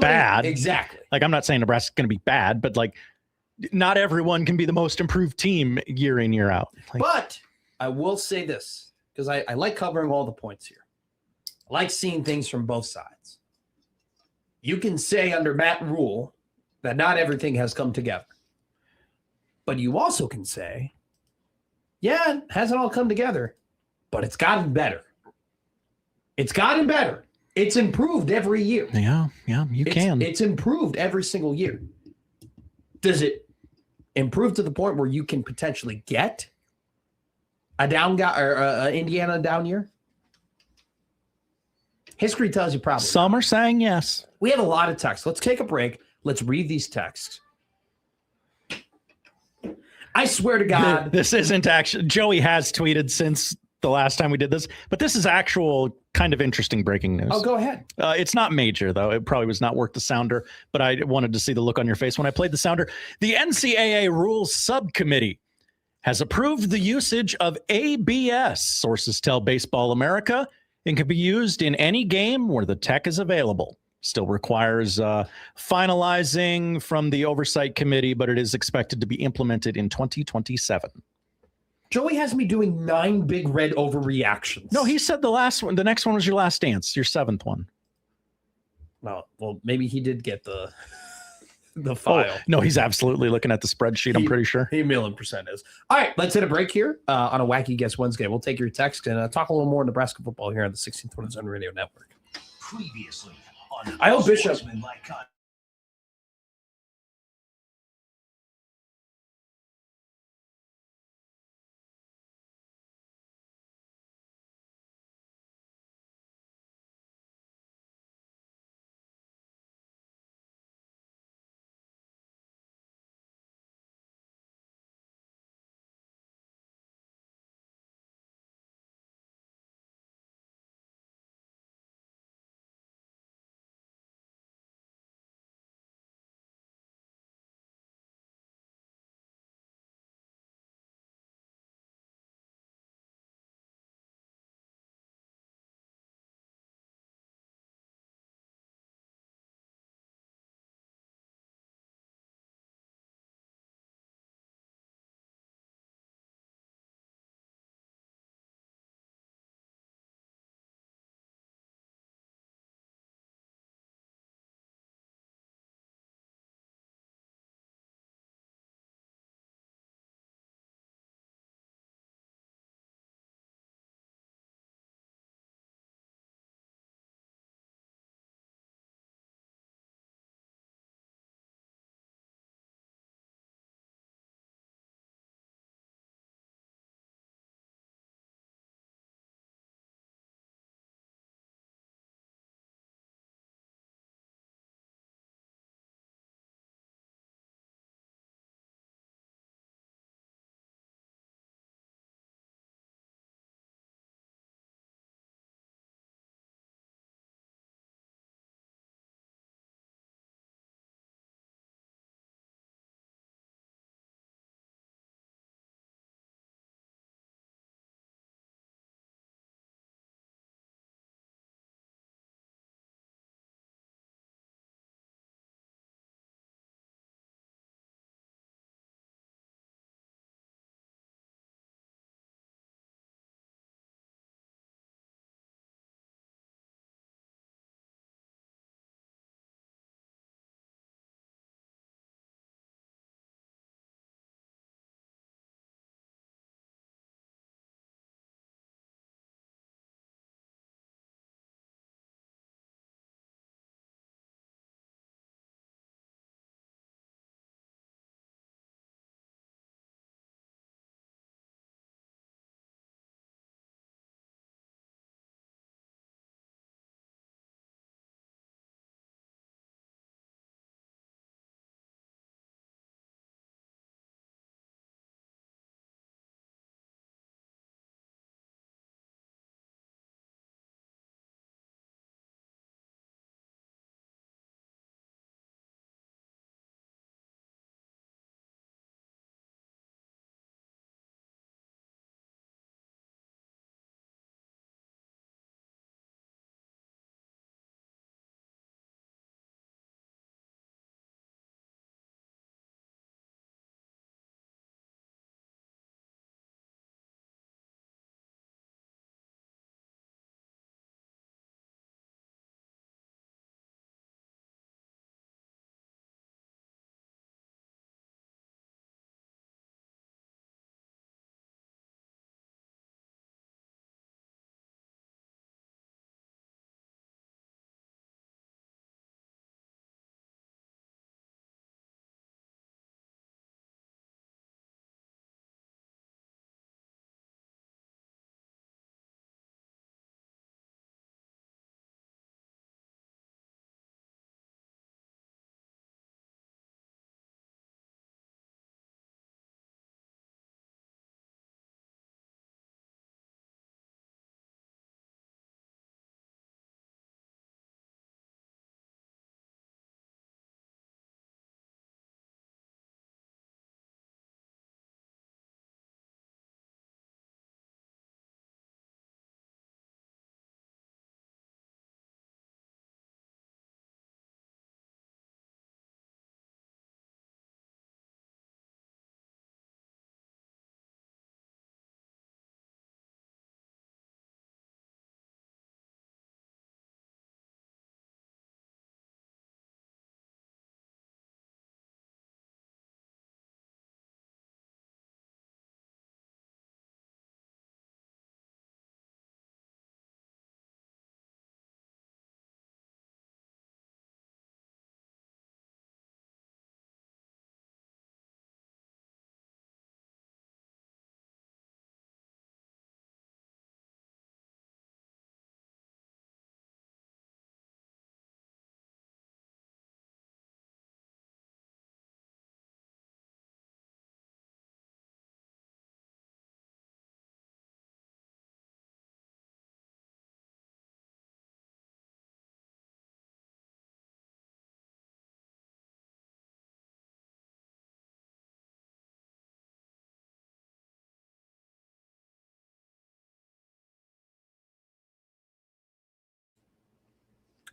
bad. Exactly. Like, I'm not saying Nebraska's going to be bad, but like not everyone can be the most improved team year in, year out. Like, but I will say this, because I like covering all the points here. I like seeing things from both sides. You can say under Matt Rule that not everything has come together. But you also can say, yeah, it hasn't all come together, but it's gotten better. It's gotten better. It's improved every year. Yeah, you can. It's improved every single year. Does it improve to the point where you can potentially get a down guy or Indiana down year? History tells you probably. Some are saying yes. We have a lot of texts. Let's take a break. Let's read these texts. I swear to God. This isn't actually, Joey has tweeted since the last time we did this, but this is actual kind of interesting breaking news. Oh, go ahead. It's not major, though. It probably was not worth the sounder, but I wanted to see the look on your face when I played the sounder. The NCAA Rules Subcommittee has approved the usage of ABS, sources tell Baseball America, and can be used in any game where the tech is available. Still requires finalizing from the oversight committee, but it is expected to be implemented in 2027. Joey has me doing 9 big red overreactions. No, he said the next one was your last dance, your 7th one. Well, maybe he did get the file. Oh, no, he's absolutely looking at the spreadsheet, I'm pretty sure. He $1,000,000% is. All right, let's hit a break here on a Wacky Guest Wednesday. We'll take your text and talk a little more Nebraska football here on the 1620 Zone Radio Network. Previously on I hope Bishop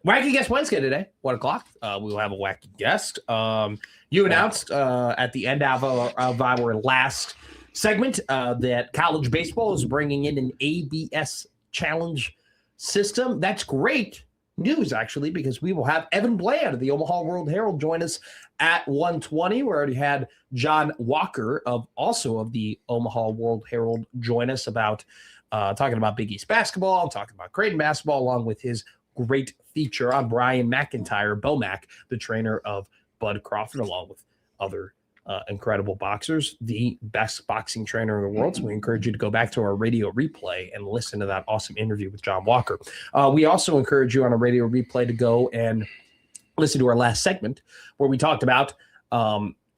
Wacky Guest Wednesday today, 1 o'clock. We will have a wacky guest. You announced at the end of our last segment that college baseball is bringing in an ABS challenge system. That's great news, actually, because we will have Evan Bland of the Omaha World Herald join us at 1:20. We already had Jon Walker of the Omaha World Herald join us about talking about Big East basketball, talking about Creighton basketball, along with his great feature on Brian McIntyre, Bomac, the trainer of Bud Crawford, along with other incredible boxers, the best boxing trainer in the world. So we encourage you to go back to our radio replay and listen to that awesome interview with Jon Walker. We also encourage you on a radio replay to go and listen to our last segment where we talked about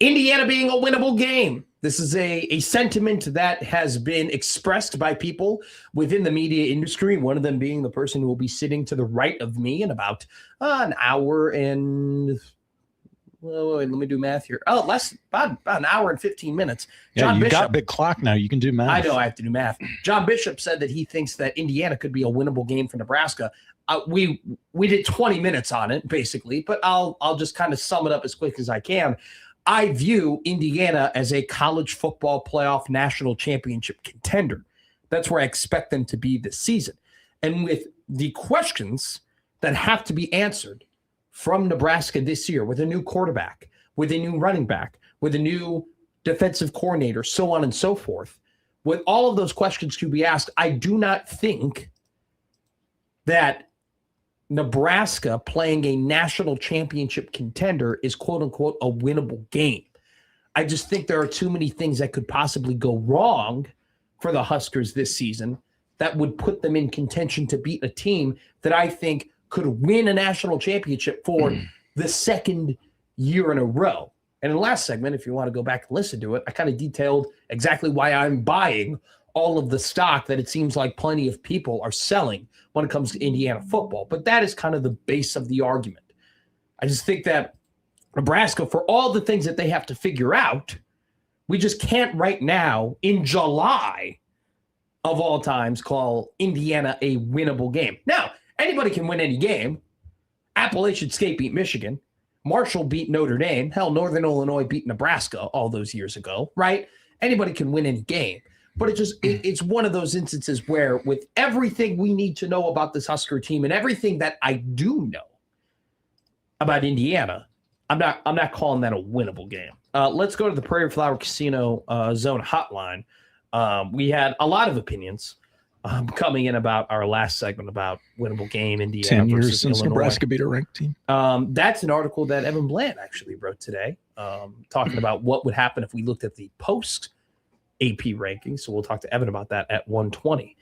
Indiana being a winnable game. This is a sentiment that has been expressed by people within the media industry, one of them being the person who will be sitting to the right of me in about an hour and let me do math here. Oh, about an hour and 15 minutes. John Bishop got big clock now. You can do math. I know I have to do math. John Bishop said that he thinks that Indiana could be a winnable game for Nebraska. We did 20 minutes on it, basically, but I'll just kind of sum it up as quick as I can. I view Indiana as a college football playoff national championship contender. That's where I expect them to be this season. And with the questions that have to be answered from Nebraska this year, with a new quarterback, with a new running back, with a new defensive coordinator, so on and so forth, with all of those questions to be asked, I do not think that Nebraska playing a national championship contender is quote unquote a winnable game. I just think there are too many things that could possibly go wrong for the Huskers this season that would put them in contention to beat a team that I think could win a national championship for the second year in a row. And in the last segment, if you want to go back and listen to it, I kind of detailed exactly why I'm buying all of the stock that it seems like plenty of people are selling when it comes to Indiana football. But that is kind of the base of the argument. I just think that Nebraska, for all the things that they have to figure out, we just can't right now in July of all times call Indiana a winnable game. Now, anybody can win any game. Appalachian State beat Michigan. Marshall beat Notre Dame. Hell, Northern Illinois beat Nebraska all those years ago, right? Anybody can win any game. But it's one of those instances where with everything we need to know about this Husker team and everything that I do know about Indiana, I'm not calling that a winnable game. Let's go to the Prairie Flower Casino Zone hotline. We had a lot of opinions coming in about our last segment about winnable game, Indiana 10 years versus since Illinois. Nebraska beat a ranked team. That's an article that Evan Bland actually wrote today, talking about what would happen if we looked at the post AP rankings. So we'll talk to Evan about that at 1:20.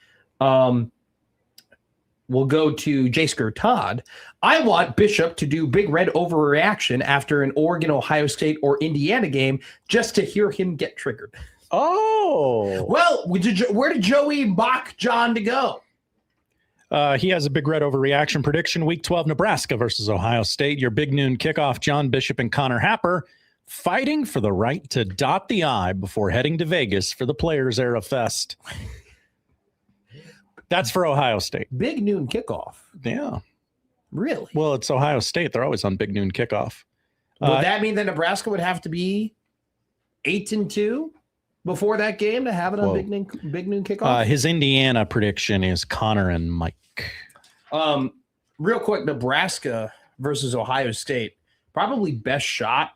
We'll go to Jasker Todd. I want Bishop to do Big Red overreaction after an Oregon, Ohio State, or Indiana game just to hear him get triggered. Oh. Well, where did Joey mock John to go? He has a Big Red overreaction prediction. Week 12, Nebraska versus Ohio State. Your big noon kickoff, John Bishop and Connor Happer fighting for the right to dot the I before heading to Vegas for the Players Era Fest. That's for Ohio State. Big noon kickoff. Yeah. Really? Well, it's Ohio State. They're always on big noon kickoff. Would that mean that Nebraska would have to be 8-2 before that game to have it on big noon kickoff? His Indiana prediction is Connor and Mike. Real quick, Nebraska versus Ohio State. Probably best shot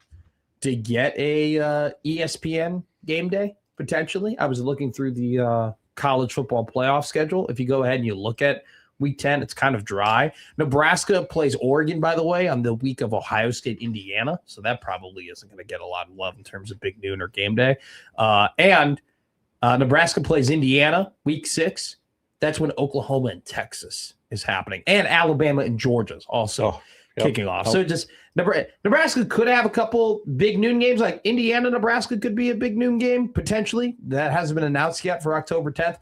to get a ESPN game day, potentially. I was looking through the college football playoff schedule. If you go ahead and you look at week 10, it's kind of dry. Nebraska plays Oregon, by the way, on the week of Ohio State, Indiana. So that probably isn't going to get a lot of love in terms of big noon or game day. And Nebraska plays Indiana week 6. That's when Oklahoma and Texas is happening. And Alabama and Georgia is also kicking off. So just Nebraska could have a couple big noon games, like Indiana, Nebraska could be a big noon game potentially. That hasn't been announced yet for October 10th.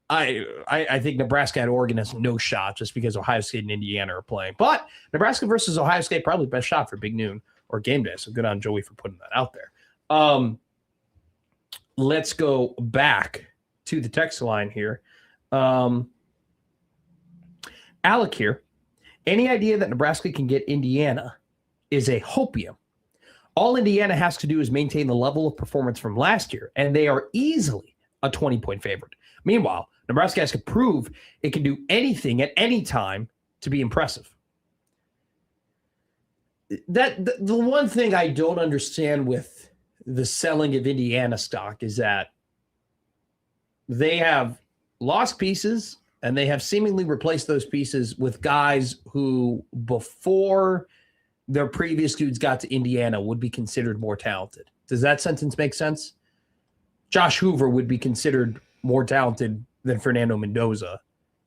I think Nebraska at Oregon has no shot just because Ohio State and Indiana are playing. But Nebraska versus Ohio State, probably best shot for big noon or game day. So good on Joey for putting that out there. Let's go back to the text line here. Alec here. Any idea that Nebraska can get Indiana is a hopium. All Indiana has to do is maintain the level of performance from last year, and they are easily a 20-point favorite. Meanwhile, Nebraska has to prove it can do anything at any time to be impressive. The one thing I don't understand with the selling of Indiana stock is that they have lost pieces, and they have seemingly replaced those pieces with guys who, before their previous dudes got to Indiana, would be considered more talented. Does that sentence make sense? Josh Hoover would be considered more talented than Fernando Mendoza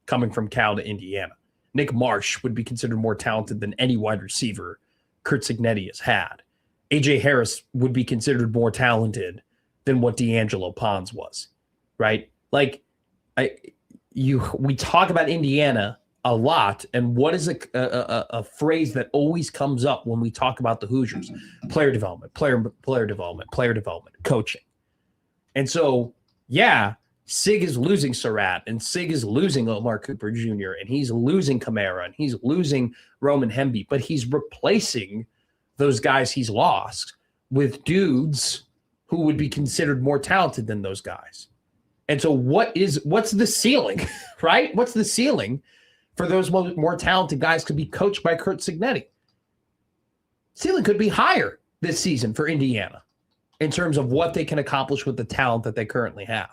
coming from Cal to Indiana. Nick Marsh would be considered more talented than any wide receiver Kurt Cignetti has had. A.J. Harris would be considered more talented than what D'Angelo Pons was, right? Like, we talk about Indiana a lot, and what is a phrase that always comes up when we talk about the Hoosiers? Player development, player development, coaching. And so, yeah, Sig is losing Surratt, and Sig is losing Omar Cooper Jr., and he's losing Kamara, and he's losing Roman Hemby, but he's replacing those guys he's lost with dudes who would be considered more talented than those guys. And so what's the ceiling, right? What's the ceiling for those more talented guys to be coached by Kurt Cignetti? Ceiling could be higher this season for Indiana in terms of what they can accomplish with the talent that they currently have.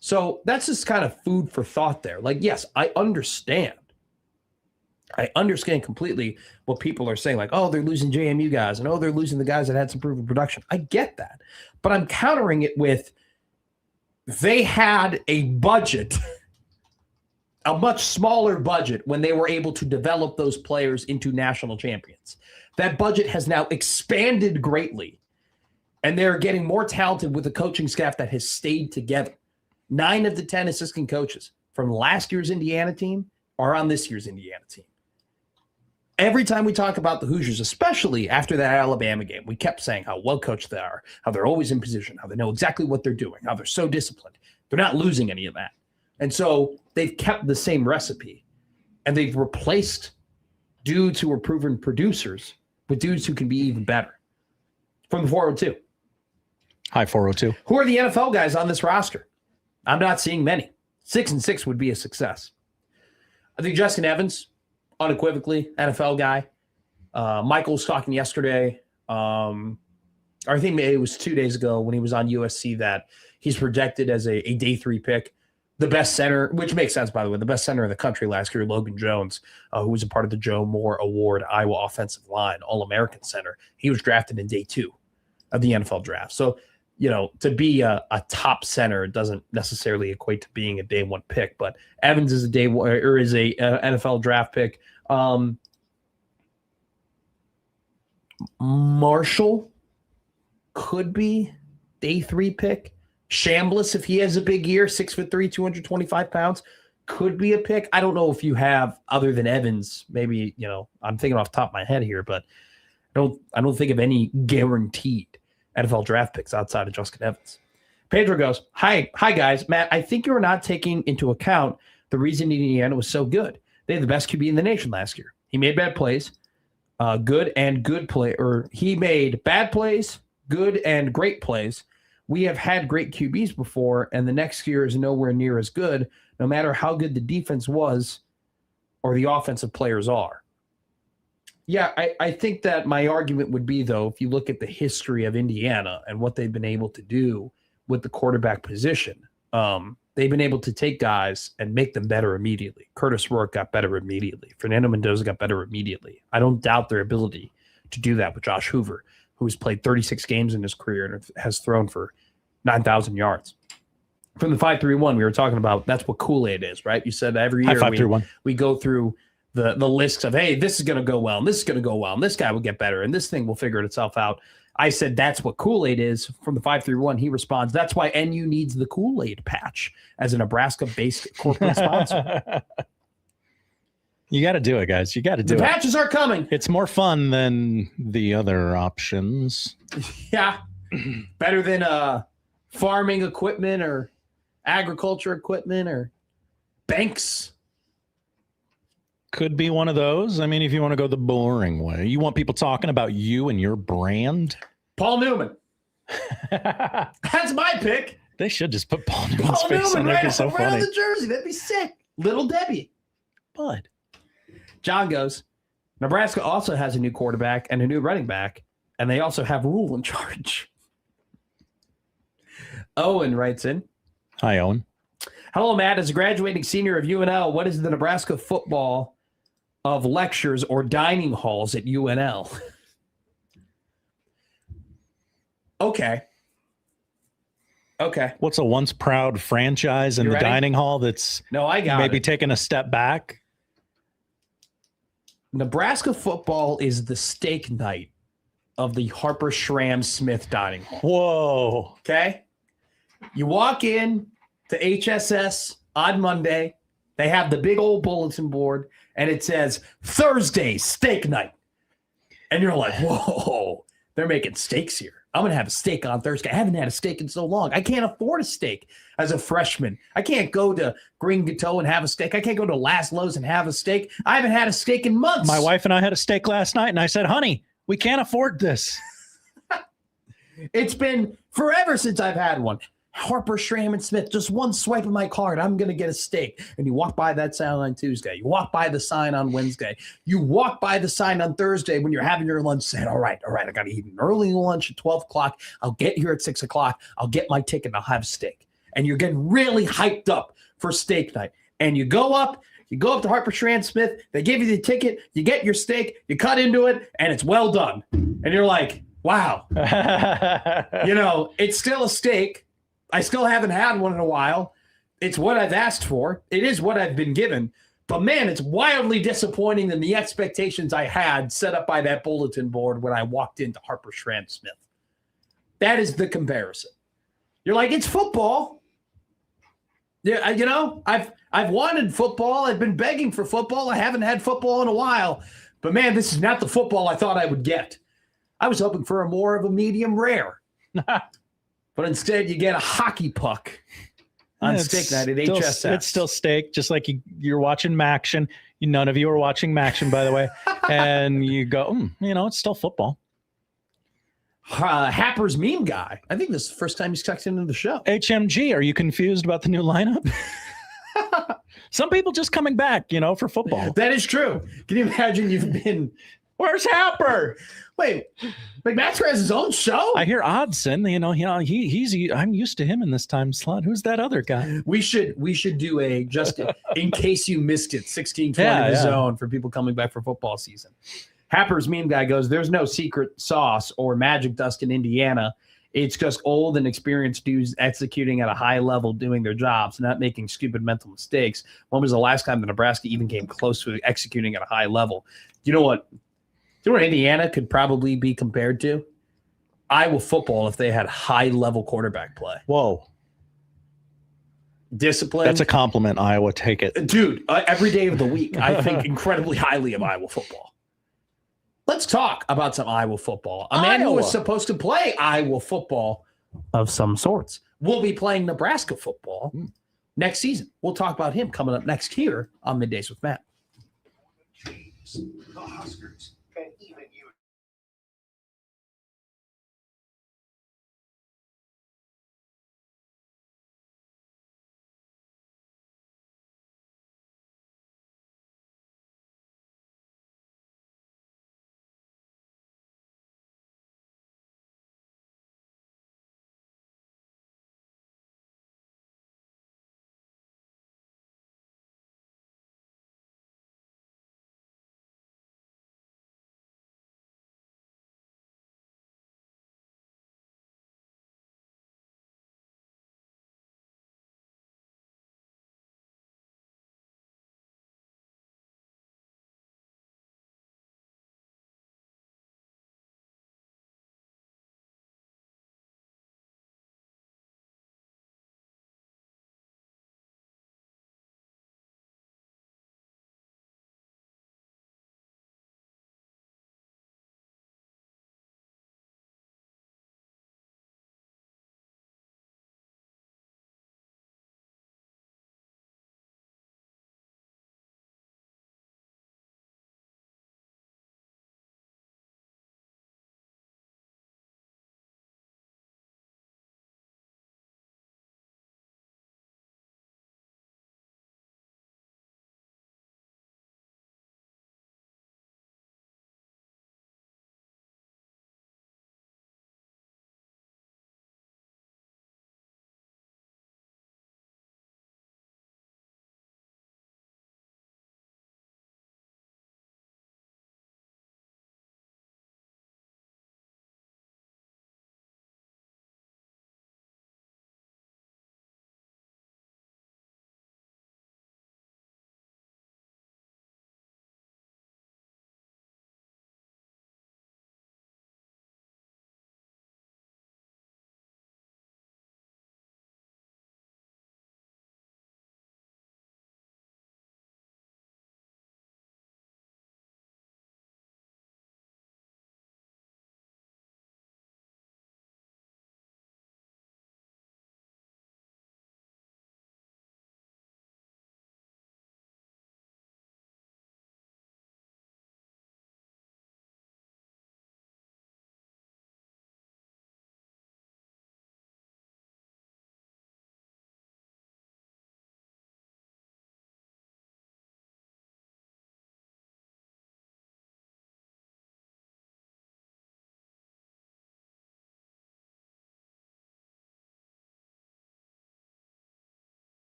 So that's just kind of food for thought there. Like, yes, I understand completely what people are saying, like, oh, they're losing JMU guys, and oh, they're losing the guys that had some proven production. I get that. But I'm countering it with they had a budget, a much smaller budget, when they were able to develop those players into national champions. That budget has now expanded greatly, and they're getting more talented with a coaching staff that has stayed together. 9 of the 10 assistant coaches from last year's Indiana team are on this year's Indiana team. Every time we talk about the Hoosiers, especially after that Alabama game, we kept saying how well coached they are, how they're always in position, how they know exactly what they're doing, how they're so disciplined. They're not losing any of that. And so they've kept the same recipe, and they've replaced dudes who are proven producers with dudes who can be even better. From the 402. Hi, 402. Who are the NFL guys on this roster? I'm not seeing many. 6-6 would be a success. I think Justin Evans, unequivocally, NFL guy. Michael was talking yesterday, or I think maybe it was 2 days ago when he was on USC, that he's projected as a day 3 pick. The best center, which makes sense, by the way, the best center in the country last year, Logan Jones, who was a part of the Joe Moore Award Iowa offensive line, All-American center. He was drafted in day 2 of the NFL draft. So, you know, to be a top center doesn't necessarily equate to being a day 1 pick, but Evans is a day 1 or is a NFL draft pick. Marshall could be day 3 pick. Chambliss, if he has a big year, 6'3", 225 pounds, could be a pick. I don't know if you have, other than Evans, maybe, you know, I'm thinking off the top of my head here, but I don't think of any guaranteed NFL draft picks outside of Justin Evans. Pedro goes, hi guys. Matt, I think you're not taking into account the reason Indiana was so good. They had the best QB in the nation last year. He made bad plays, good play, or he made bad plays, good and great plays. We have had great QBs before, and the next year is nowhere near as good, no matter how good the defense was or the offensive players are. Yeah, I think that my argument would be, though, if you look at the history of Indiana and what they've been able to do with the quarterback position, they've been able to take guys and make them better immediately. Curtis Rourke got better immediately. Fernando Mendoza got better immediately. I don't doubt their ability to do that with Josh Hoover, who's played 36 games in his career and has thrown for 9,000 yards. From the 5-3-1, we were talking about, that's what Kool-Aid is, right? You said every year we go through the lists of, hey, this is going to go well, and this is going to go well, and this guy will get better, and this thing will figure itself out. I said that's what Kool-Aid is. From the 5-3-1, he responds, that's why NU needs the Kool-Aid patch as a Nebraska-based corporate sponsor. You got to do it, guys. You got to do it. The patches are coming. It's more fun than the other options. Yeah. Better than farming equipment or agriculture equipment or banks. Could be one of those. I mean, if you want to go the boring way, you want people talking about you and your brand. Paul Newman. That's my pick. They should just put Paul Newman's Paul face Newman on there. right, It's so right funny. on the jersey. That'd be sick. Little Debbie. Bud. John goes, Nebraska also has a new quarterback and a new running back, and they also have Rule in charge. Owen writes in, Hi, Owen. hello, Matt. As a graduating senior of UNL, what is the Nebraska football of lectures or dining halls at UNL? Okay. What's a once proud franchise in You the ready? dining hall that's No, I got maybe it. taking a step back? Nebraska football is the steak night of the Harper Schramm Smith dining hall. Whoa. Okay? You walk in to HSS on Monday. They have the big old bulletin board, and it says Thursday steak night. And you're like, whoa, they're making steaks here. I'm going to have a steak on Thursday. I haven't had a steak in so long. I can't afford a steak as a freshman. I can't go to Green Gateau and have a steak. I can't go to Laszlo's and have a steak. I haven't had a steak in months. My wife and I had a steak last night, and I said, honey, we can't afford this. It's been forever since I've had one. Harper, Schramm, and Smith, just one swipe of my card, I'm going to get a steak. And you walk by that sign on Tuesday. You walk by the sign on Wednesday. You walk by the sign on Thursday when you're having your lunch saying, all right, I got to eat an early lunch at 12 o'clock. I'll get here at 6 o'clock. I'll get my ticket and I'll have steak. And you're getting really hyped up for steak night. And you go up to Harper, Schramm, Smith. They give you the ticket. You get your steak. You cut into it, and it's well done. And you're like, wow. It's still a steak. I still haven't had one in a while. It's what I've asked for. It is what I've been given. But, man, it's wildly disappointing than the expectations I had set up by that bulletin board when I walked into Harper Schramm Smith. That is the comparison. You're like, it's football. Yeah, I've wanted football. I've been begging for football. I haven't had football in a while. But, man, this is not the football I thought I would get. I was hoping for more of a medium rare. But instead, you get a hockey puck on steak night at HSS. It's still steak, just like you're watching Maction. None of you are watching Maction, by the way. And you go, it's still football. Happer's meme guy. I think this is the first time he's tucked into the show. HMG, are you confused about the new lineup? Some people just coming back, for football. That is true. Can you imagine you've been... Where's Happer? Wait, McMaster has his own show? I hear Oddson. I'm used to him in this time slot. Who's that other guy? We should do just in case you missed it, 1620 the zone for people coming back for football season. Happer's meme guy goes, there's no secret sauce or magic dust in Indiana. It's just old and experienced dudes executing at a high level, doing their jobs, not making stupid mental mistakes. When was the last time the Nebraska even came close to executing at a high level? You know what Indiana could probably be compared to? Iowa football if they had high-level quarterback play. Whoa. Discipline. That's a compliment, Iowa. Take it. Dude, every day of the week, I think incredibly highly of Iowa football. Let's talk about some Iowa football. A man who was supposed to play Iowa football of some sorts will be playing Nebraska football next season. We'll talk about him coming up next here on Middays with Matt. The Huskers.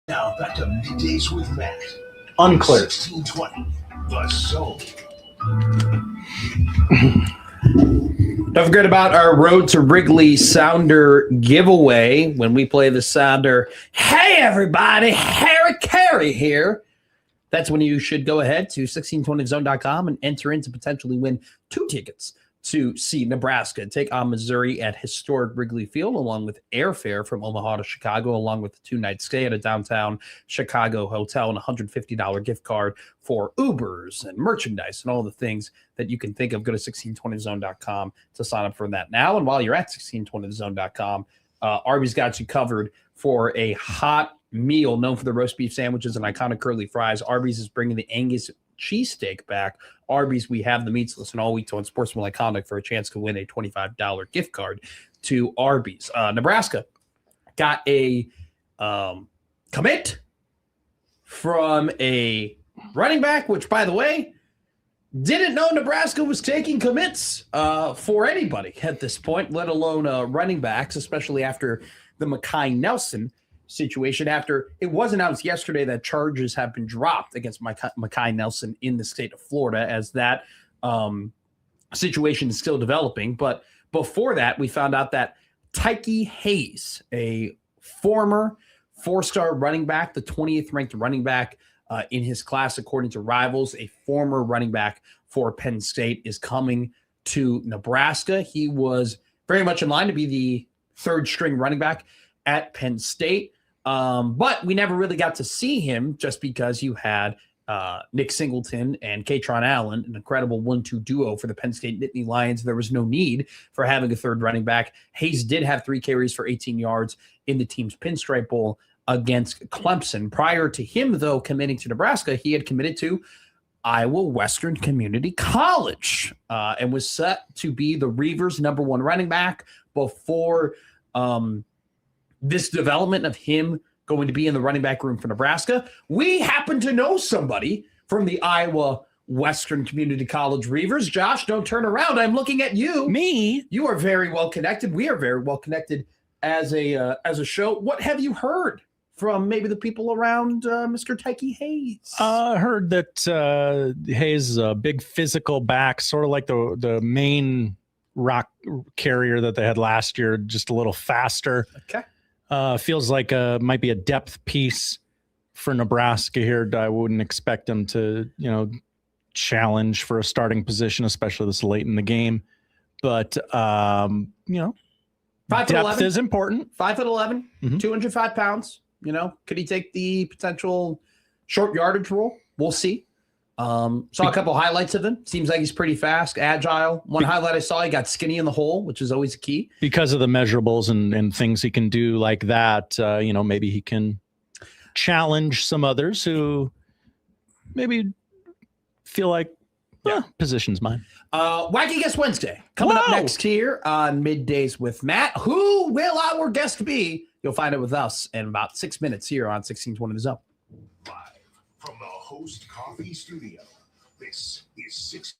Now back to Middays with Matt. Unclear. 1620. The Zone. Don't forget about our Road to Wrigley Sounder giveaway when we play the Sounder. Hey, everybody, Harry Carey here. That's when you should go ahead to 1620zone.com and enter in to potentially win 2 tickets to see Nebraska take on Missouri at historic Wrigley Field, along with airfare from Omaha to Chicago, along with a 2-night stay at a downtown Chicago hotel and a $150 gift card for Ubers and merchandise and all the things that you can think of. Go to 1620zone.com to sign up for that now. And while you're at 1620zone.com, Arby's got you covered for a hot meal known for the roast beef sandwiches and iconic curly fries. Arby's is bringing the Angus cheesesteak back. Arby's, we have the meats list and all week on Sportsmanlike Conduct for a chance to win a $25 gift card to Arby's. Nebraska got a commit from a running back, which, by the way, didn't know Nebraska was taking commits for anybody at this point, let alone running backs, especially after the Mekhi Nelson situation, after it was announced yesterday that charges have been dropped against Mekhi Nelson in the state of Florida, as that situation is still developing. But before that, we found out that Tyke Hayes, a former 4-star running back, the 20th ranked running back in his class, according to Rivals, a former running back for Penn State, is coming to Nebraska. He was very much in line to be the 3rd string running back at Penn State. But we never really got to see him just because you had Nick Singleton and Katron Allen, an incredible 1-2 duo for the Penn State Nittany Lions. There was no need for having a 3rd running back. Hayes did have 3 carries for 18 yards in the team's Pinstripe Bowl against Clemson. Prior to him, though, committing to Nebraska, he had committed to Iowa Western Community College and was set to be the Reavers' #1 running back before this development of him going to be in the running back room for Nebraska. We happen to know somebody from the Iowa Western Community College Reavers. Josh, don't turn around. I'm looking at you. Me? You are very well connected. We are very well connected as a show. What have you heard from maybe the people around Mr. Tyke Hayes? I heard that Hayes is a big physical back, sort of like the main rock carrier that they had last year, just a little faster. Okay. Feels like might be a depth piece for Nebraska here. I wouldn't expect him to, challenge for a starting position, especially this late in the game. But, 5'11" depth is important. 5'11", 205 pounds. Could he take the potential short yardage role? We'll see. Saw a couple highlights of him. Seems like he's pretty fast, agile. One highlight I saw, he got skinny in the hole, which is always a key. Because of the measurables and things he can do like that, maybe he can challenge some others who maybe feel like, position's mine. Wacky Guest Wednesday coming up next here on Middays with Matt. Who will our guest be? You'll find it with us in about 6 minutes here on 1620 The Zone. Live from the Host Coffee Studio. This is 6.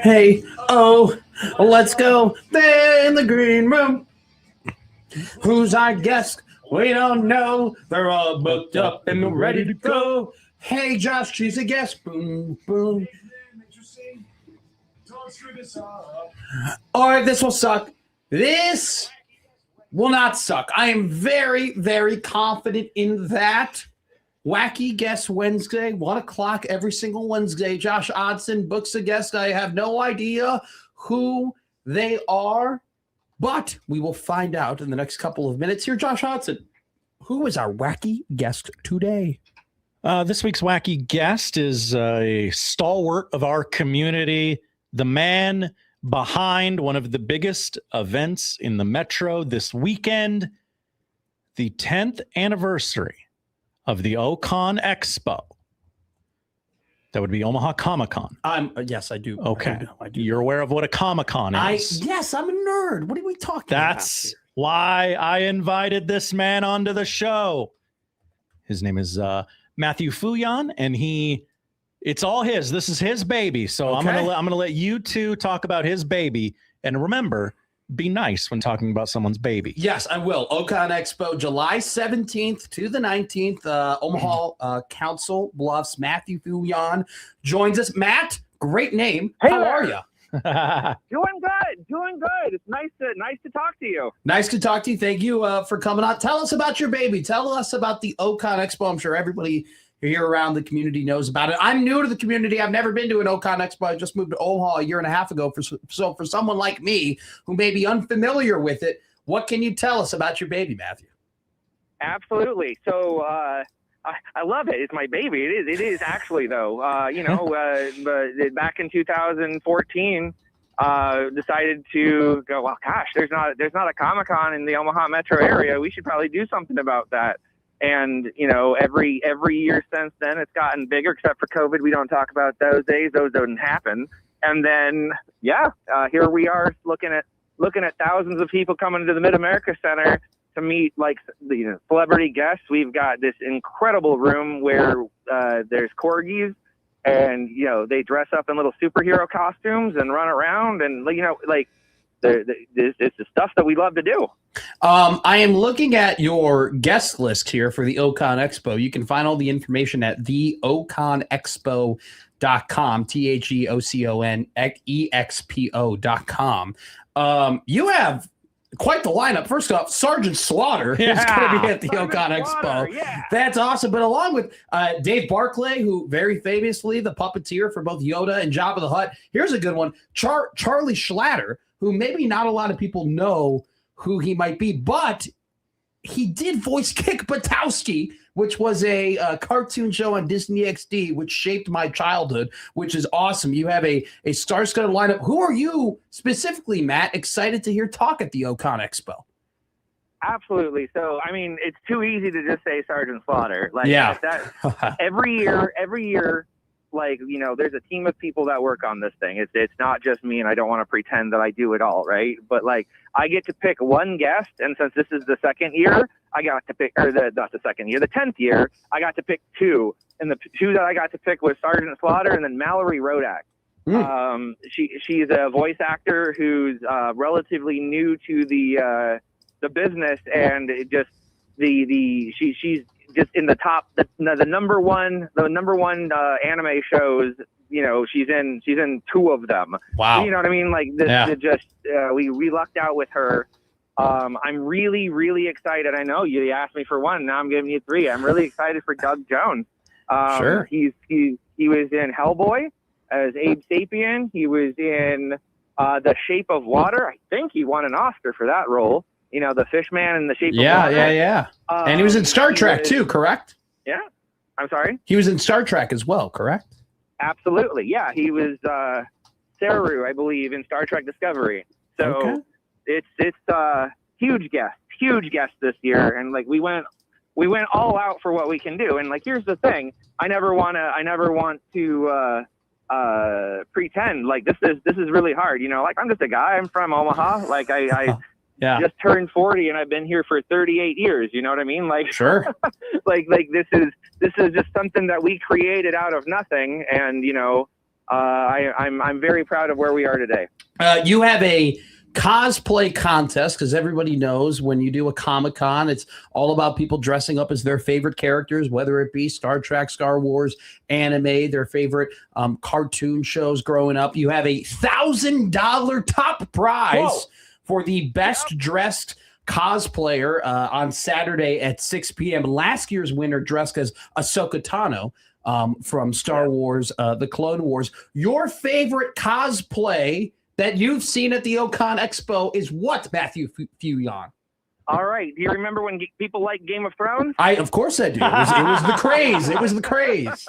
Hey, oh, let's go there in the green room. Who's our guest? We don't know. They're all booked up and ready to go. Hey, Josh, she's a guest. Boom, boom. All right, this will suck. This will not suck. I am very, very confident in that. Wacky Guest Wednesday, 1 o'clock every single Wednesday. Josh Odson books a guest. I have no idea who they are, but we will find out in the next couple of minutes. Here, Josh Odson, who is our wacky guest today? This week's wacky guest is a stalwart of our community, the man behind one of the biggest events in the Metro this weekend, the 10th anniversary of the Ocon Expo. That would be Omaha Comic-Con. Yes, I do. Okay. I do. You're aware of what a Comic-Con is. Yes, I'm a nerd. What are we talking That's about? why I invited this man onto the show. His name is Matthew Fuyan, and it's all his. This is his baby. So Okay. I'm gonna let you two talk about his baby. And remember, be nice when talking about someone's baby. Yes, I will. Ocon Expo, July 17th to the 19th. Omaha Council Bluffs. Matthew Fuyan joins us. Matt, great name. Hey How there. are you? Doing good. It's nice to talk to you. Nice to talk to you. Thank you for coming on. Tell us about your baby. Tell us about the Ocon Expo. I'm sure everybody here around the community knows about it. I'm new to the community. I've never been to an Ocon Expo. I just moved to Omaha a year and a half ago. So for someone like me who may be unfamiliar with it, what can you tell us about your baby, Matthew? Absolutely. So I love it. It's my baby. It is actually though. But back in 2014, decided to go. Well, gosh, there's not a Comic-Con in the Omaha metro area. We should probably do something about that. And every year since then, it's gotten bigger. Except for COVID, we don't talk about those days. Those didn't happen. And then, here we are looking at thousands of people coming to the Mid America Center to meet celebrity guests. We've got this incredible room where there's corgis, and they dress up in little superhero costumes and run around, and it's the stuff that we love to do. I am looking at your guest list here for the Ocon Expo. You can find all the information at theoconexpo.com, TheOconExpo.com. You have quite the lineup. First off, Sergeant Slaughter is going to be at the Ocon Expo. Yeah. That's awesome. But along with Dave Barclay, who very famously the puppeteer for both Yoda and Jabba the Hutt. Here's a good one. Charlie Schlatter, who maybe not a lot of people know who he might be, but he did voice Kick Buttowski, which was a cartoon show on Disney XD, which shaped my childhood, which is awesome. You have a star-studded lineup. Who are you specifically, Matt, excited to hear talk at the Ocon Expo? Absolutely. So, I mean, it's too easy to just say Sergeant Slaughter. Every year, there's a team of people that work on this thing. It's not just me, and I don't want to pretend that I do it all, right? But I get to pick one guest, and since this is the second year, I got to pick, not the second year, the 10th year, I got to pick two, and the two that I got to pick was Sergeant Slaughter and then Mallory Rodak. She's a voice actor who's relatively new to the business, and she's just in the top, the number one anime shows. She's in two of them. Wow. You know what I mean? We lucked out with her. I'm really, really excited. I know you asked me for one. Now I'm giving you three. I'm really excited for Doug Jones. Sure. He was in Hellboy as Abe Sapien. He was in The Shape of Water. I think he won an Oscar for that role. The fish man in The Shape of Water. Yeah. And he was in Star Trek too, correct? Yeah. I'm sorry? He was in Star Trek as well, correct? Absolutely. Yeah. He was Saru, I believe, in Star Trek Discovery. So it's huge guest this year. And we went all out for what we can do. And here's the thing. I never want to pretend this is really hard. I'm just a guy. I'm from Omaha. I just turned 40 and I've been here for 38 years. You know what I mean? Sure. This is just something that we created out of nothing. And, I'm very proud of where we are today. You have a cosplay contest because everybody knows when you do a Comic-Con, it's all about people dressing up as their favorite characters, whether it be Star Trek, Star Wars, anime, their favorite cartoon shows growing up. You have a $1,000 top prize for the best dressed cosplayer on Saturday at 6 p.m. Last year's winner dressed as Ahsoka Tano from Star Wars, The Clone Wars. Your favorite cosplay that you've seen at the Ocon Expo is what, Matthew Fuyon? All right. Do you remember when people like Game of Thrones? Of course I do. It was the craze. It was the craze.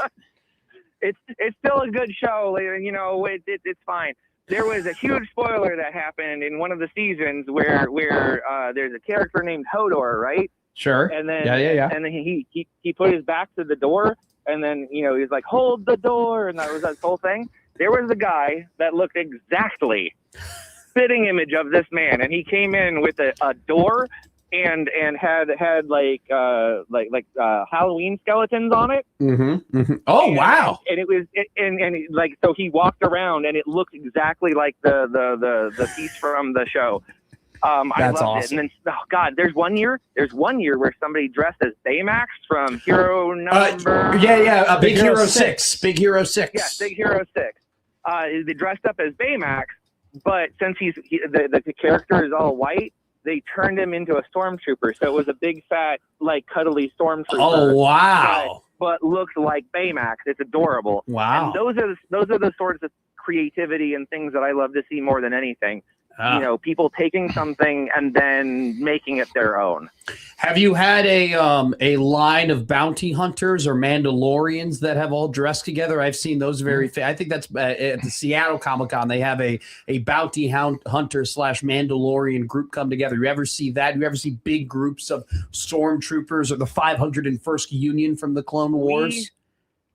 It's still a good show. You know, it's fine. There was a huge spoiler that happened in one of the seasons where there's a character named Hodor, right? Sure. And then And then he put his back to the door, and then he's like, hold the door, and that was that whole thing. There was a guy that looked exactly spitting image of this man, and he came in with a door and had like Halloween skeletons on it. Mm-hmm. Mm-hmm. Oh, wow! And it was like, so he walked around, and it looked exactly like the piece from the show. I loved awesome. it. And then, God, there's one year where somebody dressed as Baymax from Hero Number. Big Hero 6. Big Hero 6. Yeah, Big Hero 6. They dressed up as Baymax, but since the character is all white, they turned him into a stormtrooper. So it was a big, fat, like, cuddly stormtrooper. Oh, wow. But looked like Baymax. It's adorable. Wow. And those are the sorts of creativity and things that I love to see more than anything. People taking something and then making it their own. Have you had a line of bounty hunters or Mandalorians that have all dressed together? I've seen those I think that's at the Seattle Comic-Con. They have a bounty hunter / Mandalorian group come together. You ever see that? You ever see big groups of stormtroopers or the 501st Union from the Clone Wars?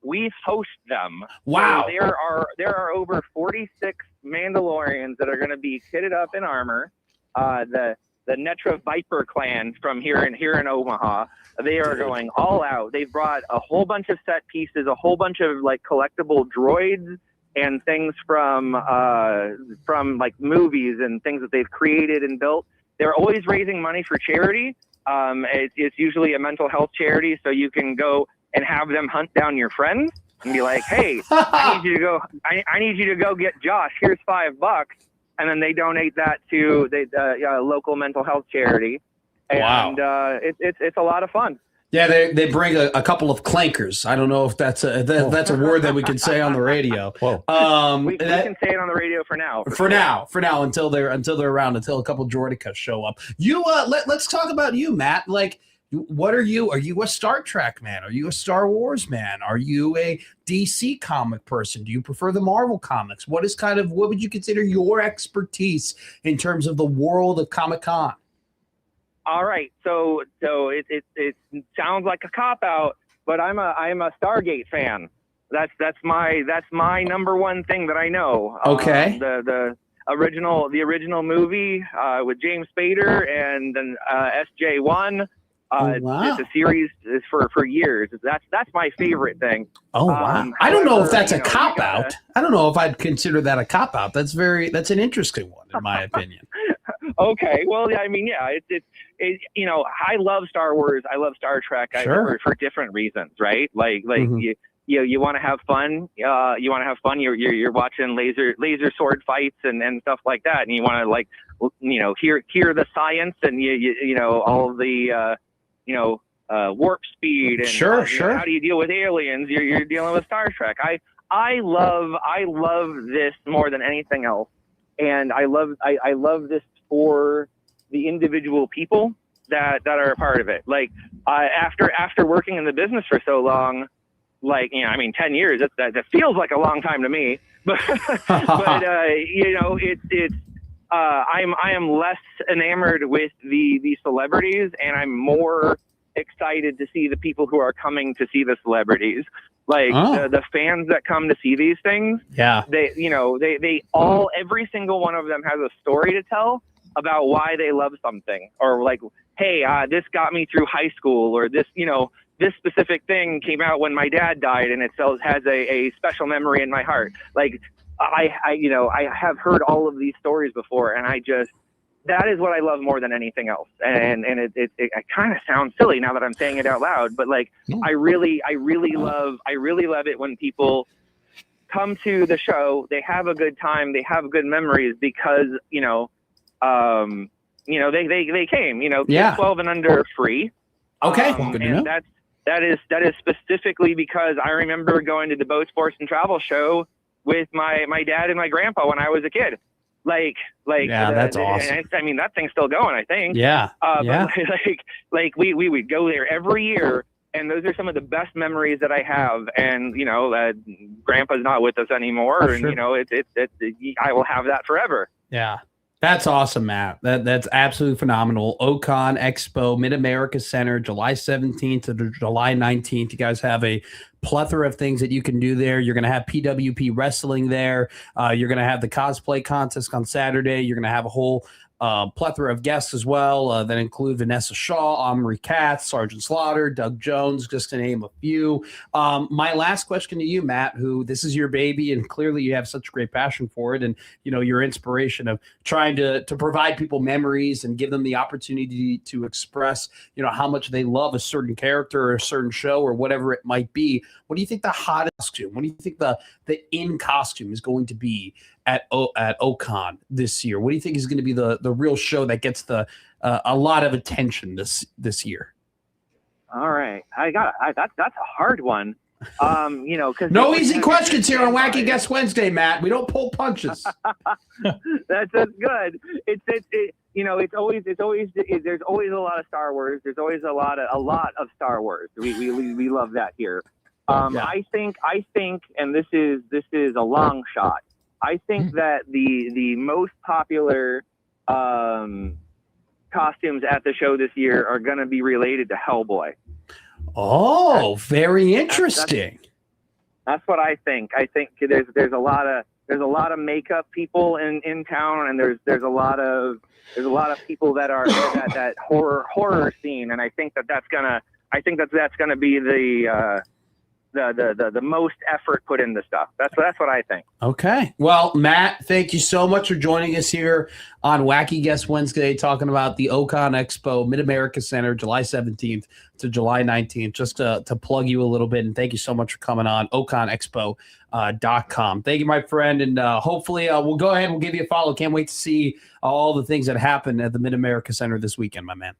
We host them. Wow. So there are over 46 Mandalorians that are going to be kitted up in armor. The Netra Viper clan from here in Omaha, they are going all out. They've brought a whole bunch of set pieces, a whole bunch of like collectible droids and things from like movies and things that they've created and built. They're always raising money for charity. It's usually a mental health charity, so you can go and have them hunt down your friends and be like, "Hey, I need you to go get Josh. Here's $5," and then they donate that to the local mental health charity. And it's a lot of fun. Yeah, they bring a couple of clankers. I don't know if that's a word that we can say on the radio. We can say it on the radio for now. For now, until they're around, until a couple Droidicas show up. You let's talk about you, Matt. Like, what are you? Are you a Star Trek man? Are you a Star Wars man? Are you a DC comic person? Do you prefer the Marvel comics? What would you consider your expertise in terms of the world of Comic-Con? All right, so it sounds like a cop out, but I'm a Stargate fan. That's my number one thing that I know. Okay. The original movie with James Spader and then SJ1. Wow. It's a series for years. That's my favorite thing. Oh wow! I don't know if that's a cop out. I don't know if I'd consider that a cop out. That's an interesting one in my opinion. Okay, well, I mean, yeah, I love Star Wars. I love Star Trek. Sure. For different reasons, right? Like you want to have fun. You're watching laser sword fights and stuff like that, and you want to hear the science and all of the warp speed and sure. How do you deal with aliens? You're dealing with Star Trek. I love this more than anything else, and I love this for the individual people that are a part of it. Like after working in the business for so long, 10 years, that feels like a long time to me, but I am less enamored with the celebrities, and I'm more excited to see the people who are coming to see the celebrities. The fans that come to see these things. Yeah. They all, every single one of them has a story to tell about why they love something, or like, hey, this got me through high school, or this this specific thing came out when my dad died, and it still has a special memory in my heart. Like I have heard all of these stories before, and that is what I love more than anything else. And it kind of sounds silly now that I'm saying it out loud, but like I really love it when people come to the show, they have a good time, they have good memories because they came. Kids 12 and under are free. Okay, and that is specifically because I remember going to the Boat Sports and Travel show with my dad and my grandpa when I was a kid. That's awesome. I mean, that thing's still going, I think. Yeah. But we would go there every year, and those are some of the best memories that I have. And grandpa's not with us anymore, sure. and I will have that forever. Yeah. That's awesome, Matt. That's absolutely phenomenal. Ocon Expo, Mid-America Center, July 17th to July 19th. You guys have a plethora of things that you can do there. You're going to have PWP wrestling there. You're going to have the cosplay contest on Saturday. You're going to have a whole plethora of guests as well that include Vanessa Shaw, Omri Katz, Sergeant Slaughter, Doug Jones, just to name a few. My last question to you, Matt, who this is your baby, and clearly you have such great passion for it, and your inspiration of trying to provide people memories and give them the opportunity to express how much they love a certain character or a certain show or whatever it might be. What do you think the hottest costume? What do you think the in costume is going to be at Ocon this year? What do you think is going to be the real show that gets a lot of attention this year? All right, that's a hard one. Because no easy questions here on Wacky Guest Wednesday, Matt. We don't pull punches. That's good. There's always a lot of Star Wars. There's always a lot of Star Wars. We love that here. I think, and this is a long shot. I think that the most popular costumes at the show this year are going to be related to Hellboy. Oh, very interesting. That's what I think. I think there's a lot of makeup people in town, and there's a lot of people that are that horror scene, and I think that's gonna be the most effort put into stuff. That's what I think. Okay. Well, Matt, thank you so much for joining us here on Wacky Guest Wednesday, talking about the Ocon Expo, Mid-America Center, July 17th to July 19th. Just to plug you a little bit, and thank you so much for coming on, oconexpo.com. Thank you, my friend, and hopefully we'll go ahead and we'll give you a follow. Can't wait to see all the things that happen at the Mid-America Center this weekend, my man.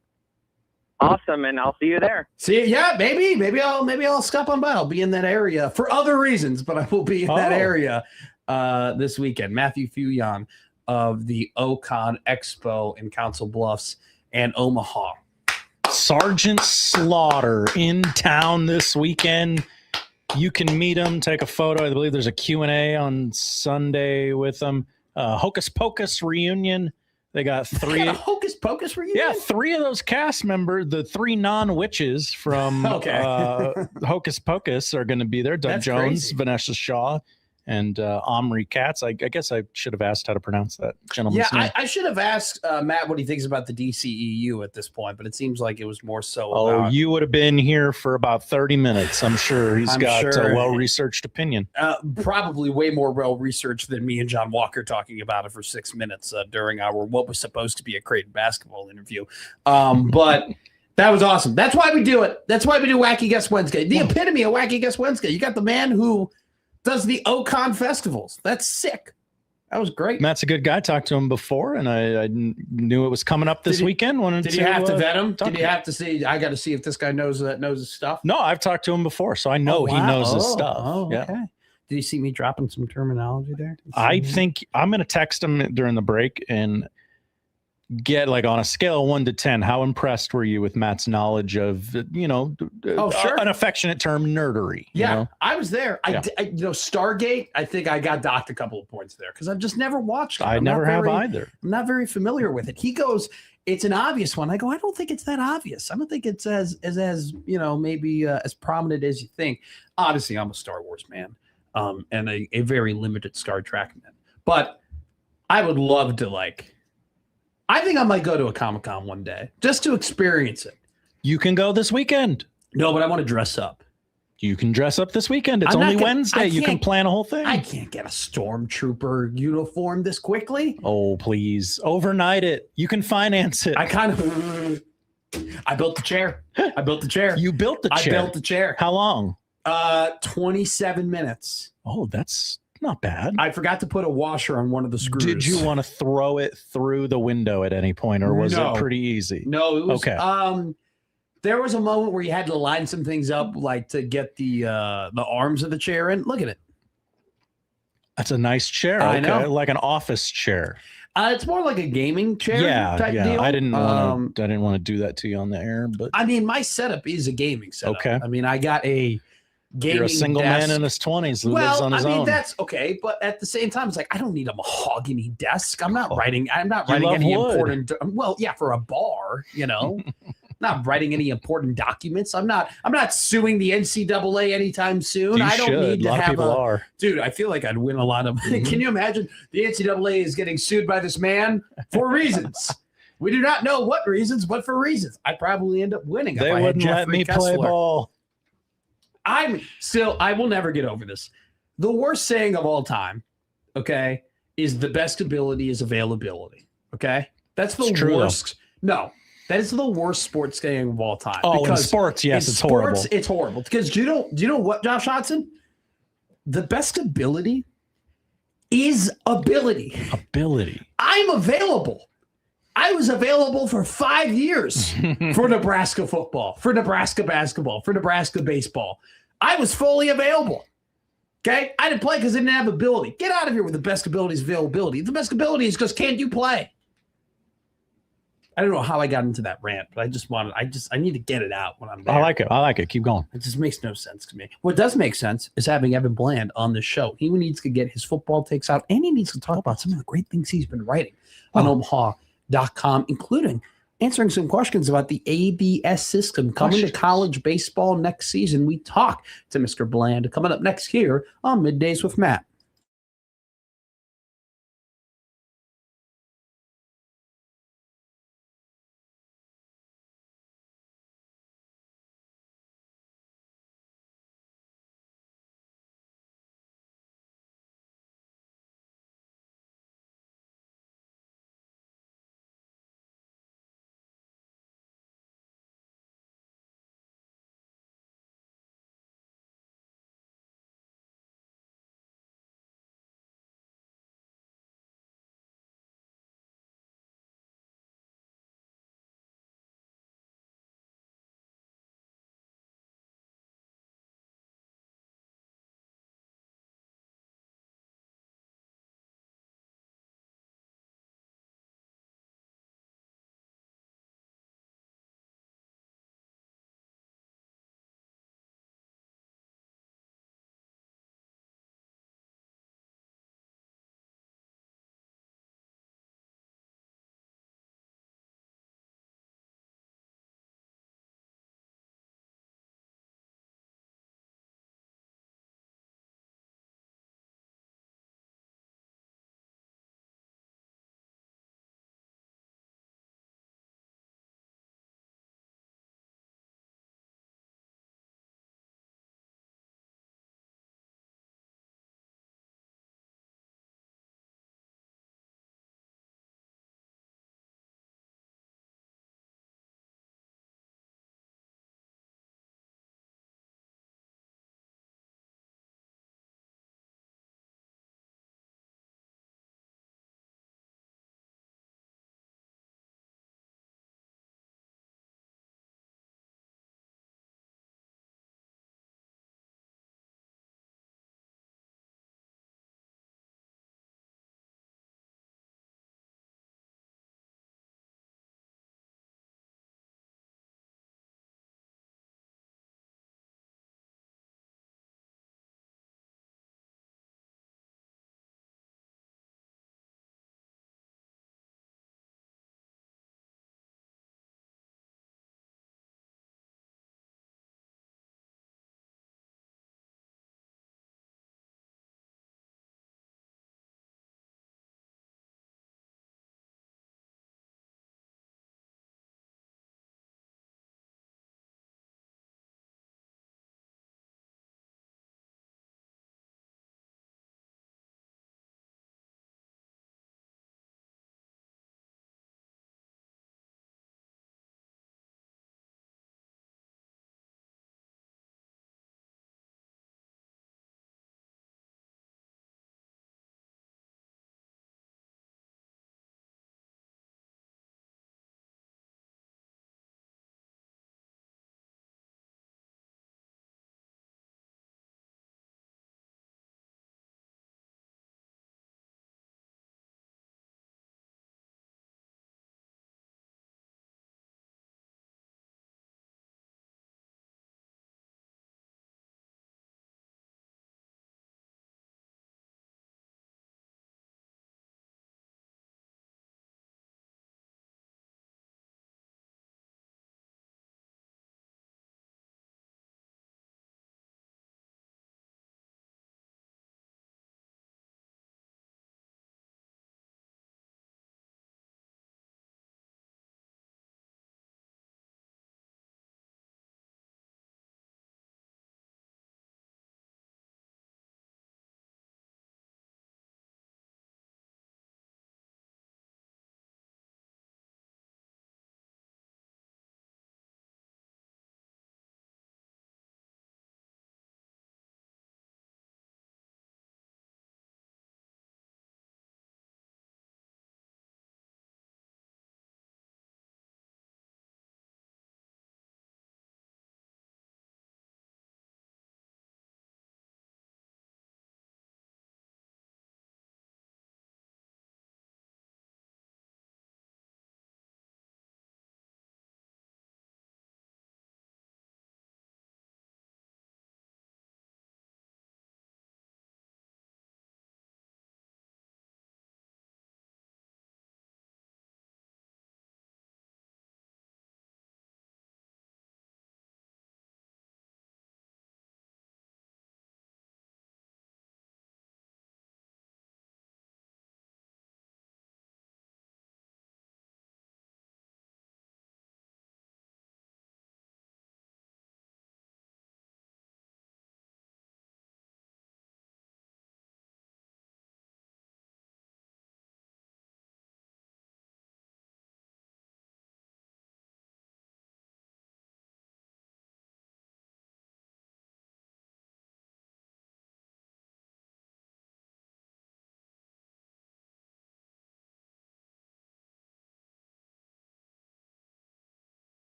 Awesome, and I'll see you there. See you, yeah, maybe I'll stop on by. I'll be in that area for other reasons, but I will be in that area this weekend. Matthew Fuyon of the Ocon Expo in Council Bluffs and Omaha. Sergeant Slaughter in town this weekend. You can meet him, take a photo. I believe there's a Q&A on Sunday with him. Hocus Pocus reunion. They got three. Hocus Pocus reunion? Yeah, three of those cast members, the three non-witches from Hocus Pocus are going to be there. Doug That's Jones, crazy. Vanessa Shaw, and Omri Katz. I guess I should have asked how to pronounce that gentleman's name. I should have asked Matt what he thinks about the DCEU at this point, but it seems like it was more so about... you would have been here for about 30 minutes. I'm sure he's got a well-researched opinion. Probably way more well-researched than me and Jon Walker talking about it for 6 minutes during our what was supposed to be a Creighton basketball interview. But that was awesome. That's why we do it. That's why we do Wacky Guest Wednesday. The epitome of Wacky Guest Wednesday. You got the man who does the Ocon festivals. That's sick. That was great. Matt's a good guy. Talked to him before, and I knew it was coming up this weekend. Did you have to vet him? Did you have to see? I got to see if this guy knows his stuff. No, I've talked to him before, so I know he knows his stuff. Oh, okay. Yeah. Did you see me dropping some terminology there? I think I'm going to text him during the break and get on a scale of 1 to 10. How impressed were you with Matt's knowledge of an affectionate term, nerdery? Yeah, I was there. Yeah. Stargate. I think I got docked a couple of points there because I've just never watched it. I never have either. I'm not very familiar with it. He goes, it's an obvious one. I go, I don't think it's that obvious. I don't think it's as maybe as prominent as you think. Obviously, I'm a Star Wars man, and a very limited Star Trek man. But I would love to I think I might go to a Comic-Con one day just to experience it. You can go this weekend. No, but I want to dress up. You can dress up this weekend. It's I'm not only gonna- Wednesday. I You can can't- plan a whole thing. I can't get a stormtrooper uniform this quickly. Oh, please. Overnight it. You can finance it. I kind of. I built the chair. I built the chair. You built the chair. I built the chair. How long? 27 minutes. Oh, that's not bad. I forgot to put a washer on one of the screws. Did you want to throw it through the window at any point, or was No. it pretty easy? No, it was Okay. There was a moment where you had to line some things up, like to get the arms of the chair in. Look at it. That's a nice chair. I Okay. know. Like an office chair. It's more like a gaming chair type deal. I didn't want to do that to you on the air, but I mean, my setup is a gaming setup. Okay. I mean, I got a gaming you're a single desk. man in his 20s who Well, lives on his I mean, own. that's okay, but at the same time, it's like I don't need a mahogany desk. I'm not writing. I'm not You writing love any wood. important. Well, yeah, for a bar, you know, not writing any important documents. I'm not suing the NCAA anytime soon. You I don't should. need A to lot of have people a. are. Dude, I feel like I'd win a lot of. Mhm. Can you imagine the NCAA is getting sued by this man for reasons? We do not know what reasons, but for reasons. I'd probably end up winning. They if I had wouldn't let Jeffrey me play Kessler. ball. I will never get over this. The worst saying of all time, okay, is the best ability is availability. Okay. That's the It's true, though. worst. No, that is the worst sports saying of all time. Oh, in Because sports, yes, in it's sports, horrible. It's horrible. Because do you know what, Josh Hodson? The best ability is ability. Ability. I'm available. I was available for 5 years for Nebraska football, for Nebraska basketball, for Nebraska baseball. I was fully available. Okay? I didn't play because I didn't have ability. Get out of here with the best ability is availability. The best ability is because can't you play? I don't know how I got into that rant, but I need to get it out when I'm there. I like it. Keep going. It just makes no sense to me. What does make sense is having Evan Bland on the show. He needs to get his football takes out, and he needs to talk about some of the great things he's been writing on Omaha.com, including answering some questions about the ABS system coming to college baseball next season. We talk to Mr. Bland coming up next here on Middays with Matt.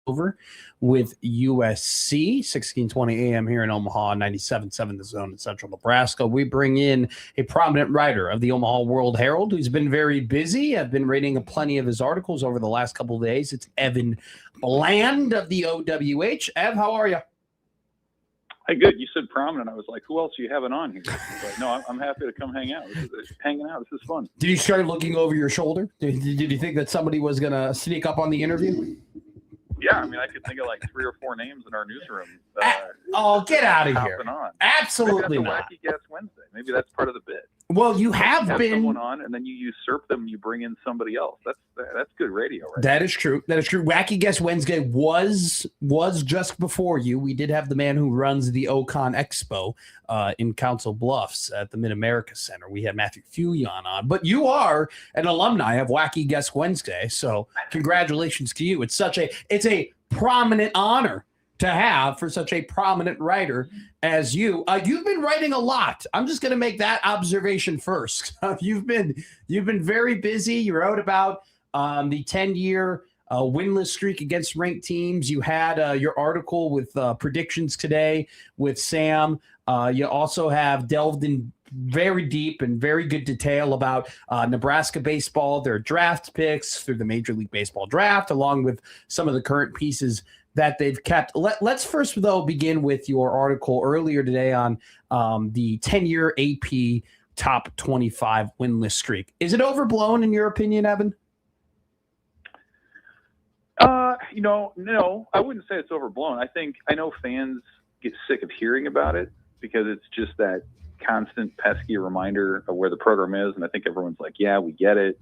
over with USC, 1620 a.m. here in Omaha, 97.7 The Zone in central Nebraska. We bring in a prominent writer of the Omaha World Herald who's been very busy. I've been reading plenty of his articles over the last couple of days. It's Evan Bland of the OWH. Ev, how are you? Hey, good. You said prominent. I was like, who else are you having on here? But no, I'm happy to come hang out. Hanging out. This is fun. Did you start looking over your shoulder? Did you think that somebody was going to sneak up on the interview? Yeah, I mean, I could think of like 3 or 4 names in our newsroom. Get out of here. On. Absolutely Maybe not. Wacky Guest Wednesday. Maybe that's part of the bit. Well, you have been someone on, and then you usurp them. You bring in somebody else. That's good radio, right? That is true. That is true. Wacky Guest Wednesday was just before you. We did have the man who runs the Ocon Expo in Council Bluffs at the Mid-America Center. We had Matthew Fuyon on, but you are an alumni of Wacky Guest Wednesday, so congratulations to you. It's a prominent honor to have for such a prominent writer as you. You've been writing a lot. I'm just going to make that observation first. You've been very busy. You wrote about the 10-year winless streak against ranked teams. You had your article with predictions today with Sam. You also have delved in very deep and very good detail about Nebraska baseball, their draft picks through the Major League Baseball draft, along with some of the current pieces that they've kept. Let's first, though, begin with your article earlier today on the 10-year AP top 25 winless streak. Is it overblown in your opinion, Evan? No, I wouldn't say it's overblown. I know fans get sick of hearing about it because it's just that constant pesky reminder of where the program is. And I think everyone's like, yeah, we get it.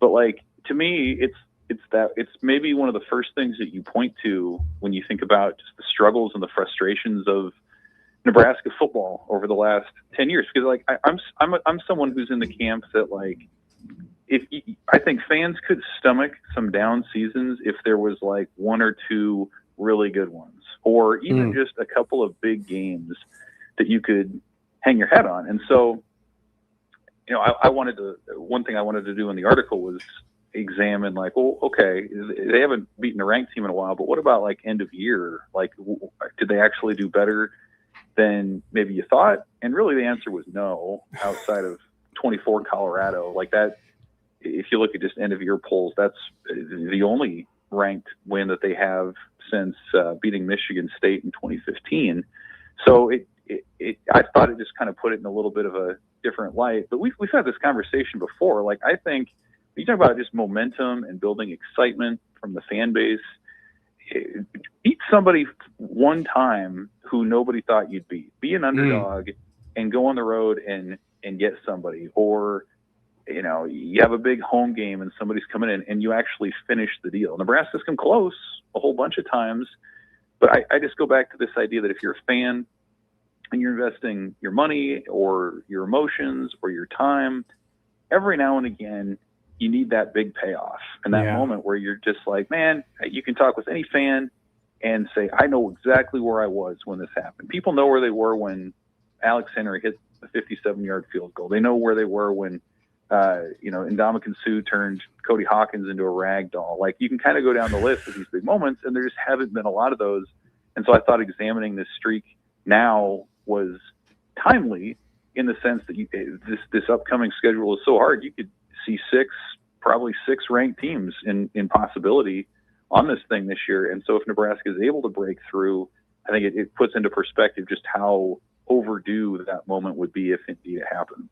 But like, to me, it's maybe one of the first things that you point to when you think about just the struggles and the frustrations of Nebraska football over the last 10 years. Because like, I'm someone who's in the camp that like, I think fans could stomach some down seasons if there was like 1 or 2 really good ones, or even just a couple of big games that you could hang your head on. And so, one thing I wanted to do in the article was examine like, well, okay, they haven't beaten a ranked team in a while, but what about like end of year? Like, did they actually do better than maybe you thought? And really the answer was no, outside of 24 Colorado. Like that, if you look at just end of year polls, that's the only ranked win that they have since beating Michigan State in 2015. So I thought it just kind of put it in a little bit of a different light. But we've had this conversation before. Like, I think when you talk about just momentum and building excitement from the fan base, beat somebody one time who nobody thought you'd beat. Be an underdog and go on the road and get somebody. Or, you have a big home game and somebody's coming in and you actually finish the deal. Nebraska's come close a whole bunch of times. But I just go back to this idea that if you're a fan and you're investing your money or your emotions or your time, every now and again, you need that big payoff. And that moment where you're just like, man, you can talk with any fan and say, I know exactly where I was when this happened. People know where they were when Alex Henry hit the 57-yard field goal. They know where they were when, Ndamukong Suh turned Cody Hawkins into a rag doll. Like, you can kind of go down the list of these big moments, and there just haven't been a lot of those. And so I thought examining this streak now was timely in the sense that this upcoming schedule is so hard. You could see probably six ranked teams in possibility on this thing this year. And so if Nebraska is able to break through, I think it puts into perspective just how overdue that moment would be if indeed it happens.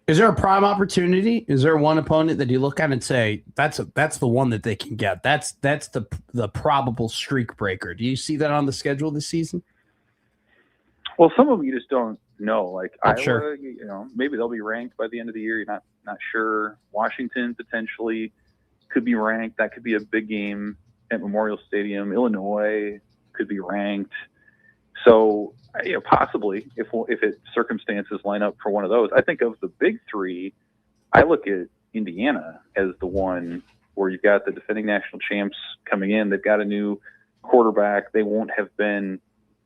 Is there a prime opportunity? Is there one opponent that you look at and say, that's the one that they can get? That's the probable streak breaker. Do you see that on the schedule this season? Well, some of them you just don't know. Like Iowa, sure. Maybe they'll be ranked by the end of the year. You're not sure. Washington potentially could be ranked. That could be a big game at Memorial Stadium. Illinois could be ranked. So, possibly if circumstances line up for one of those. I think of the big three, I look at Indiana as the one where you've got the defending national champs coming in. They've got a new quarterback. They won't have been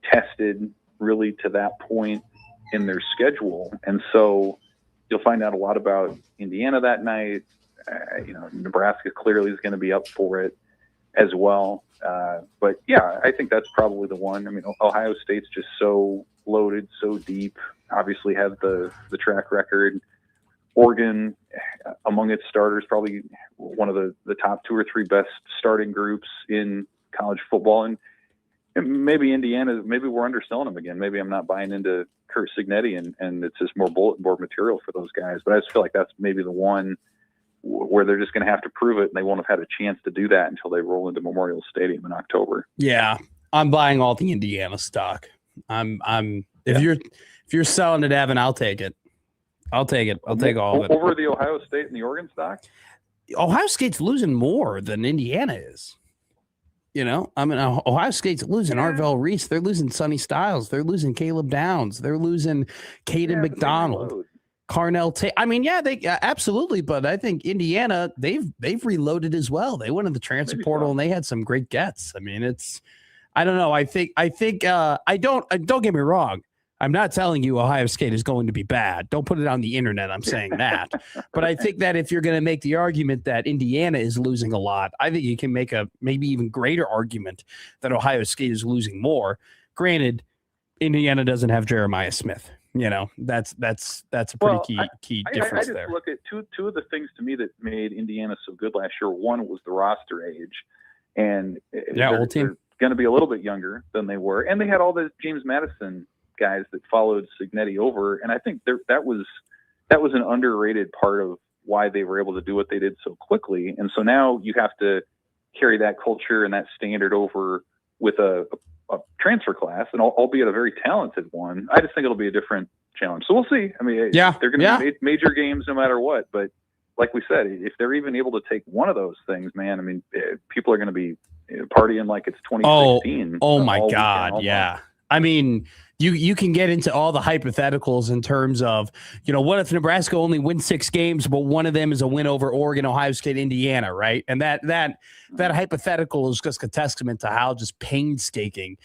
tested really to that point in their schedule. And so you'll find out a lot about Indiana that night. Nebraska clearly is going to be up for it. as well. But yeah, I think that's probably the one. I mean, Ohio State's just so loaded, so deep. Obviously, has the track record. Oregon, among its starters, probably one of the top 2 or 3 best starting groups in college football. And maybe Indiana, maybe we're underselling them again. Maybe I'm not buying into Kurt Signetti, and it's just more bulletin board material for those guys. But I just feel like that's maybe the one where they're just going to have to prove it, and they won't have had a chance to do that until they roll into Memorial Stadium in October. Yeah, I'm buying all the Indiana stock. If you're selling it, Evan, I'll take it. I'll take it. I'll take all of it. Over the Ohio State and the Oregon stock? Ohio State's losing more than Indiana is. You know, I mean, Ohio State's losing Arvell Reese. They're losing Sonny Styles. They're losing Caleb Downs. They're losing Caden McDonald, Carnell Tate. I mean, yeah, they absolutely. But I think Indiana, they've reloaded as well. They went in the transfer portal and they had some great gets. I mean, I don't know. I don't get me wrong. I'm not telling you Ohio State is going to be bad. Don't put it on the internet. I'm saying that. But I think that if you're going to make the argument that Indiana is losing a lot, I think you can make a maybe even greater argument that Ohio State is losing more. Granted, Indiana doesn't have Jeremiah Smith. You know, that's a pretty key difference there. I just look at two of the things to me that made Indiana so good last year. One was the roster age, and old team. They're going to be a little bit younger than they were, and they had all the James Madison guys that followed Signetti over, and I think that was an underrated part of why they were able to do what they did so quickly. And so now you have to carry that culture and that standard over with a transfer class, and albeit a very talented one. I just think it'll be a different challenge. So we'll see. I mean, they're going to be major games no matter what. But like we said, if they're even able to take one of those things, man, I mean, people are going to be partying like it's 2016. Oh my God, yeah. I mean, you can get into all the hypotheticals in terms of, you know, what if Nebraska only wins 6 games, but one of them is a win over Oregon, Ohio State, Indiana, right? And that hypothetical is just a testament to how just painstaking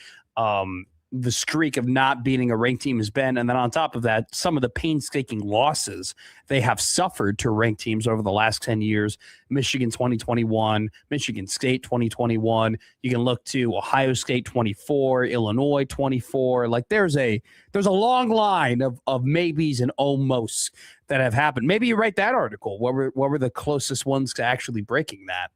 the streak of not beating a ranked team has been. And then on top of that, some of the painstaking losses they have suffered to ranked teams over the last 10 years. Michigan 2021, Michigan State 2021. You can look to Ohio State 24, Illinois 24. Like there's a long line of maybes and almosts that have happened. Maybe you write that article. What were the closest ones to actually breaking that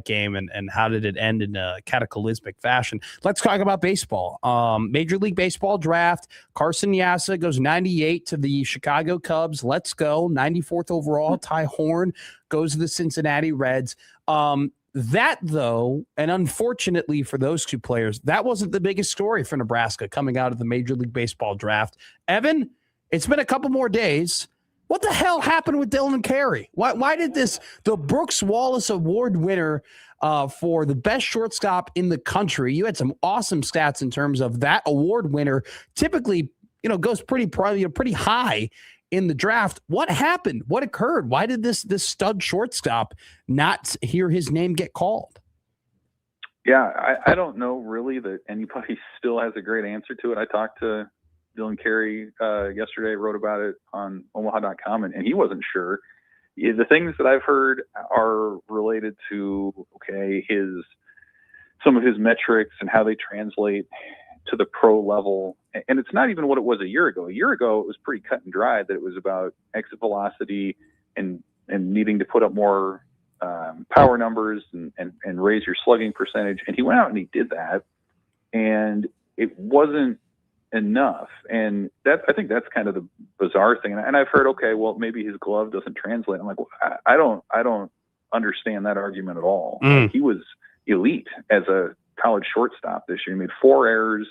game, and how did it end in a cataclysmic fashion? Let's talk about baseball. Major League Baseball draft. Carson Yassa goes 98 to the Chicago Cubs. Let's go. 94th overall. Ty Horn goes to the Cincinnati Reds. That, though, and unfortunately for those two players, that wasn't the biggest story for Nebraska coming out of the Major League Baseball draft. Evan, it's been a couple more days. What the hell happened with Dylan Carey? Why did the Brooks Wallace Award winner for the best shortstop in the country? You had some awesome stats in terms of that award winner. Typically, you know, goes pretty high in the draft. What happened? What occurred? Why did this stud shortstop not hear his name get called? Yeah, I don't know really that anybody still has a great answer to it. I talked to Dylan Carey yesterday, wrote about it on Omaha.com, and he wasn't sure. The things that I've heard are related to some of his metrics and how they translate to the pro level. And it's not even what it was a year ago. A year ago, it was pretty cut and dry that it was about exit velocity and needing to put up more power numbers and raise your slugging percentage. And he went out and he did that, and it wasn't enough. And I think that's kind of the bizarre thing. And I've heard, well, maybe his glove doesn't translate. I'm like, well, I don't understand that argument at all. Like, he was elite as a college shortstop this year. He made 4 errors.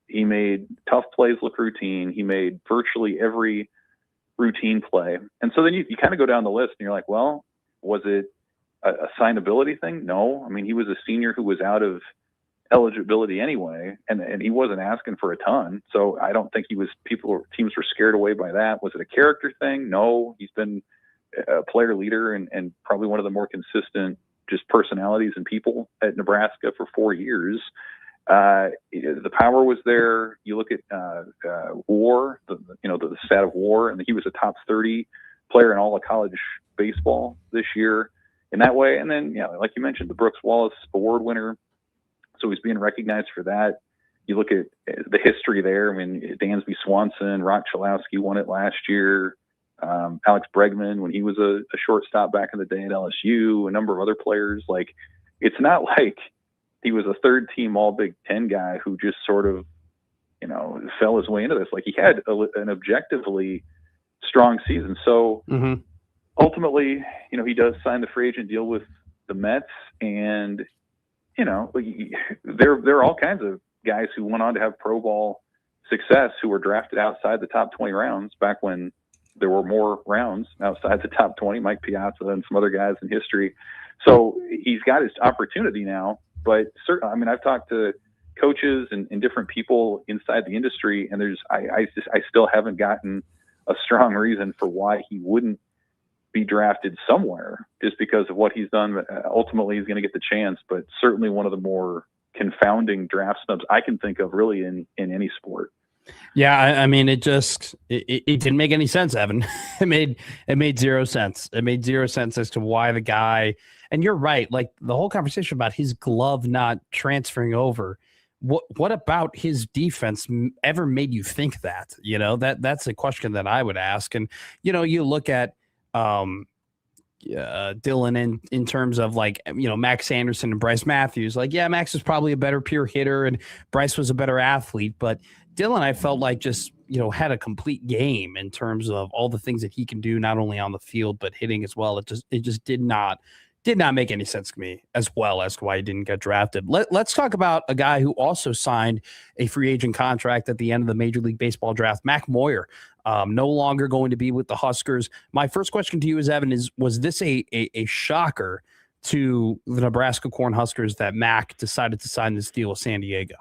He made tough plays look routine. He made virtually every routine play. And so then you kind of go down the list and you're like, well, was it a signability thing? No. I mean, he was a senior who was out of eligibility anyway, and he wasn't asking for a ton. So I don't think teams were scared away by that. Was it a character thing? No. He's been a player leader and probably one of the more consistent just personalities and people at Nebraska for 4 years. The power was there. You look at WAR, the stat of WAR, and he was a top 30 player in all of college baseball this year. in that way. And then, like you mentioned, the Brooks Wallace Award winner. So he's being recognized for that. You look at the history there. I mean, Dansby Swanson, Rock Chalowski won it last year. Alex Bregman, when he was a shortstop back in the day at LSU, a number of other players. Like, it's not like he was a third team all Big Ten guy who just sort of, fell his way into this. Like, he had an objectively strong season. So ultimately, he does sign the free agent deal with the Mets, and, there are all kinds of guys who went on to have pro ball success who were drafted outside the top 20 rounds back when there were more rounds outside the top 20, Mike Piazza and some other guys in history. So he's got his opportunity now, but certainly, I've talked to coaches and different people inside the industry, and I still haven't gotten a strong reason for why he wouldn't be drafted somewhere just because of what he's done. Ultimately, he's going to get the chance, but certainly one of the more confounding draft snubs I can think of really in any sport. Yeah, it didn't make any sense, Evan. It made zero sense. It made zero sense as to why the guy, and you're right, like the whole conversation about his glove not transferring over. What about his defense ever made you think that? That's a question that I would ask. And, you look at Dylan in terms of Max Anderson and Bryce Matthews. Like, yeah, Max is probably a better pure hitter and Bryce was a better athlete, but Dylan, I felt like just, had a complete game in terms of all the things that he can do, not only on the field, but hitting as well. It just did not make any sense to me, as well as why he didn't get drafted. Let's talk about a guy who also signed a free agent contract at the end of the Major League Baseball draft, Mac Moyer. No longer going to be with the Huskers. My first question to you is, Evan, was this a shocker to the Nebraska Cornhuskers that Mac decided to sign this deal with San Diego?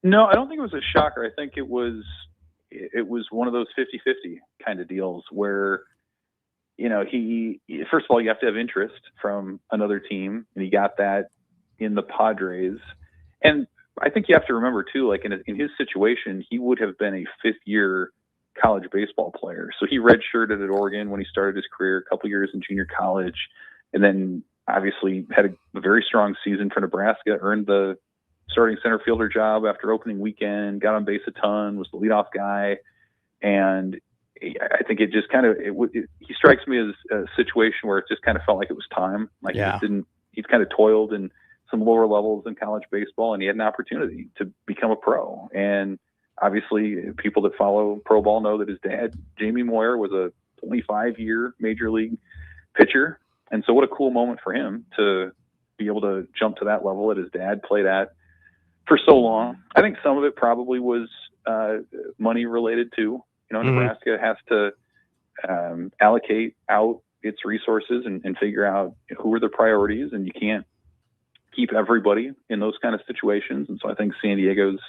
No, I don't think it was a shocker. I think it was one of those 50-50 kind of deals where, he first of all, you have to have interest from another team, and he got that in the Padres. And I think you have to remember too, like in his situation, he would have been a fifth-year college baseball player. So he redshirted at Oregon when he started his career, a couple years in junior college, and then obviously had a very strong season for Nebraska, earned the starting center fielder job after opening weekend, got on base a ton, was the leadoff guy. And I think it just kind of, he strikes me as a situation where it just kind of felt like it was time. Like he's kind of toiled in some lower levels in college baseball, and he had an opportunity to become a pro. And obviously people that follow pro ball know that his dad, Jamie Moyer, was a 25-year major league pitcher. And so what a cool moment for him to be able to jump to that level that his dad played at for so long. I think some of it probably was money related too. Nebraska has to allocate out its resources and figure out who are the priorities, and you can't keep everybody in those kind of situations. And so I think San Diego's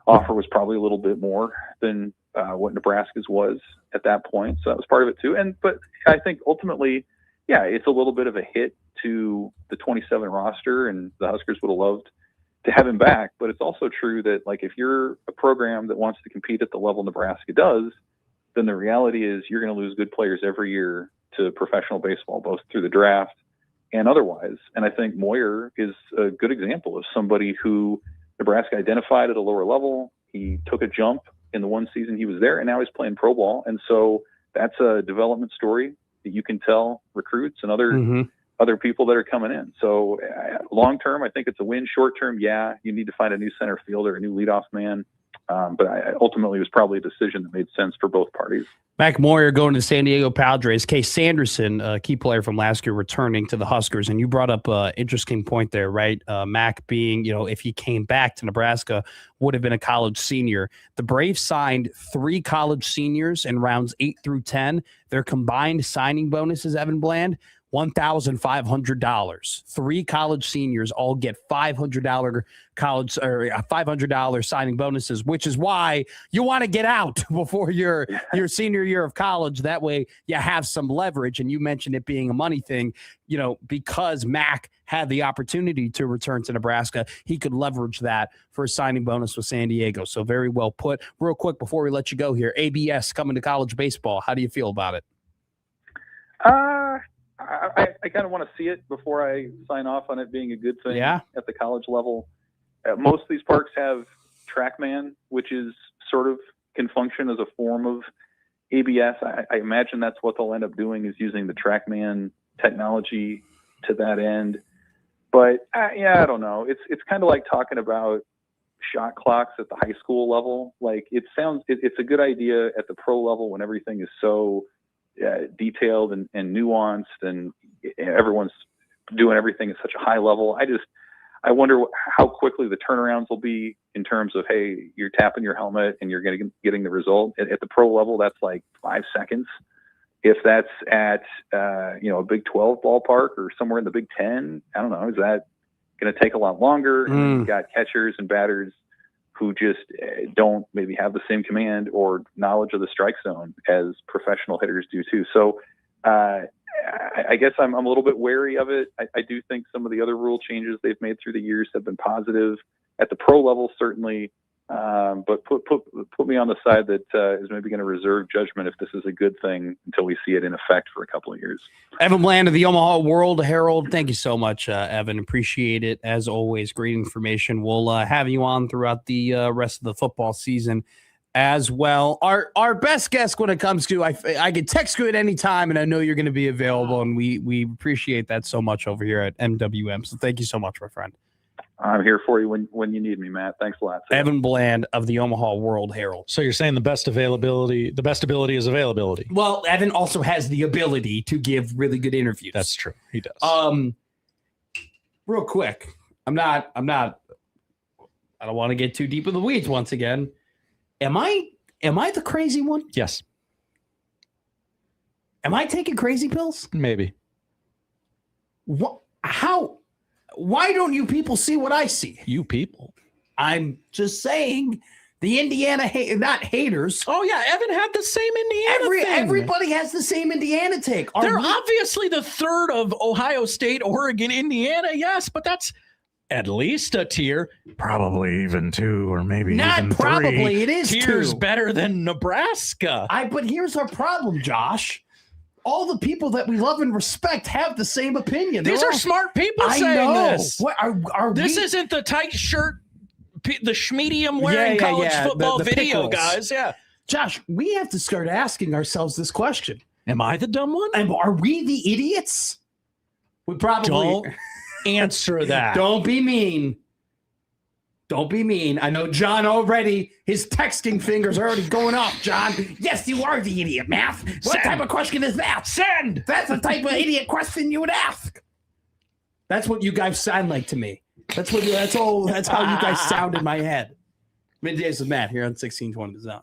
offer was probably a little bit more than what Nebraska's was at that point. So that was part of it too. But I think ultimately, yeah, it's a little bit of a hit to the 27 roster, and the Huskers would have loved to have him back. But it's also true that, like, if you're a program that wants to compete at the level Nebraska does, then the reality is you're going to lose good players every year to professional baseball, both through the draft and otherwise. And I think Moyer is a good example of somebody who Nebraska identified at a lower level. He took a jump in the one season he was there, and now he's playing pro ball. And so that's a development story that you can tell recruits and other people that are coming in. So long term, I think it's a win. Short term, yeah, you need to find a new center fielder, a new leadoff man. But ultimately, it was probably a decision that made sense for both parties. Mac Moyer going to the San Diego Padres. Case Sanderson, a key player from last year, returning to the Huskers. And you brought up an interesting point there, right? Mac being, if he came back to Nebraska, would have been a college senior. The Braves signed 3 college seniors in rounds 8 through 10. Their combined signing bonuses, Evan Bland, $1,500. 3 college seniors all get $500 college or $500 signing bonuses, which is why you want to get out before your senior year of college. That way you have some leverage. And you mentioned it being a money thing, because Mac had the opportunity to return to Nebraska, he could leverage that for a signing bonus with San Diego. So very well put. Real quick before we let you go here, ABS coming to college baseball. How do you feel about it? I kind of want to see it before I sign off on it being a good thing Yeah. at the college level. Most of these parks have TrackMan, which is sort of can function as a form of ABS. I imagine that's what they'll end up doing, is using the TrackMan technology to that end. But I don't know. It's kind of like talking about shot clocks at the high school level. Like it's a good idea at the pro level when everything is so detailed and nuanced, and everyone's doing everything at such a high level. I wonder how quickly the turnarounds will be in terms of, hey, you're tapping your helmet and you're getting the result. At the pro level, that's like 5 seconds. If that's at a Big 12 ballpark or somewhere in the Big 10, I don't know, is that going to take a lot longer? And then you've got catchers and batters who just don't maybe have the same command or knowledge of the strike zone as professional hitters do too. So I guess I'm a little bit wary of it. I do think some of the other rule changes they've made through the years have been positive at the pro level, certainly. But put me on the side that is maybe going to reserve judgment if this is a good thing until we see it in effect for a couple of years. Evan Bland of the Omaha World Herald. Thank you so much, Evan. Appreciate it. As always, great information. We'll have you on throughout the rest of the football season as well. Our best guest when it comes to, I can text you at any time, and I know you're going to be available, and we appreciate that so much over here at MWM. So thank you so much, my friend. I'm here for you when you need me, Matt. Thanks a lot. Evan Bland of the Omaha World Herald. So you're saying the best ability is availability. Well, Evan also has the ability to give really good interviews. That's true. He does. Real quick. I don't want to get too deep in the weeds once again. Am I the crazy one? Yes. Am I taking crazy pills? Maybe. What? How? Why don't you people see what I see? You people. I'm just saying, the Indiana not haters. Oh yeah, Evan had the same Indiana thing. Everybody has the same Indiana take. They're obviously the third of Ohio State, Oregon, Indiana. Yes, but that's at least a tier, probably even 2 or maybe not even 3. Probably it is tiers 2. Better than Nebraska. But here's our problem, Josh. All the people that we love and respect have the same opinion. These are smart people saying this. What are this isn't the tight shirt, the schmedium wearing college football the video, pickles. guys. Yeah. Josh, we have to start asking ourselves this question. Am I the dumb one? And are we the idiots? We probably don't answer that. Don't be mean. Don't be mean. I know John already, his texting fingers are already going off, John. Yes, you are the idiot, Math. What type of question is that? Send! That's the type of idiot question you would ask. That's what you guys sound like to me. That's how you guys sound in my head. Middays with Matt here on 1620 The Zone.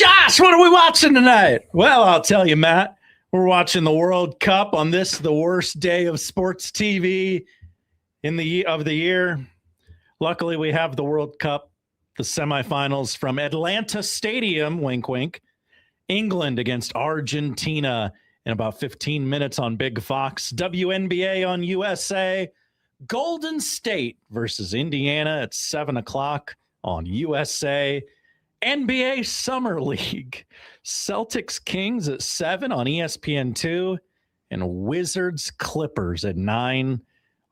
Josh, what are we watching tonight? Well, I'll tell you, Matt. We're watching the World Cup on the worst day of sports TV of the year. Luckily, we have the World Cup, the semifinals from Atlanta Stadium, wink, wink. England against Argentina in about 15 minutes on Big Fox. WNBA on USA. Golden State versus Indiana at 7 o'clock on USA. NBA Summer League. Celtics Kings at 7 on ESPN2. And Wizards Clippers at 9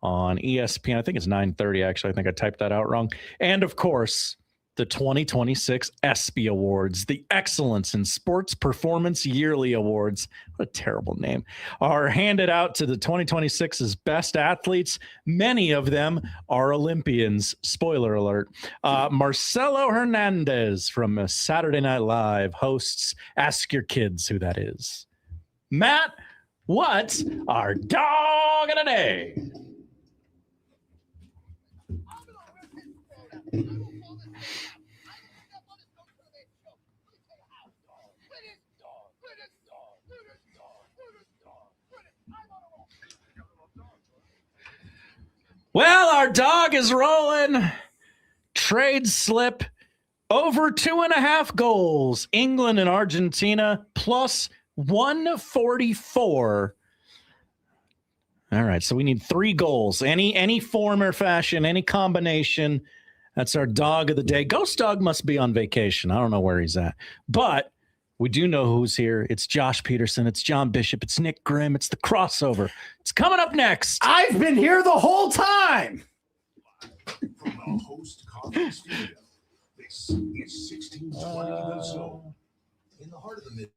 on ESPN. I think it's 9:30, actually. I think I typed that out wrong. And, of course, the 2026 ESPY Awards, the Excellence in Sports Performance Yearly Awards, what a terrible name, are handed out to the 2026's best athletes. Many of them are Olympians. Spoiler alert. Marcelo Hernandez from Saturday Night Live hosts Ask Your Kids Who That Is. Matt, what's our dog of the day? Well, our dog is rolling. Trade slip over 2.5 goals. England and Argentina plus 144. All right, so we need 3 goals. Any form or fashion, any combination. That's our dog of the day. Ghost Dog must be on vacation. I don't know where he's at. But we do know who's here. It's Josh Peterson. It's John Bishop. It's Nick Grimm. It's the crossover. It's coming up next. I've been here the whole time. From the host conference studio, this is 1620 The Zone. In the heart of the mid.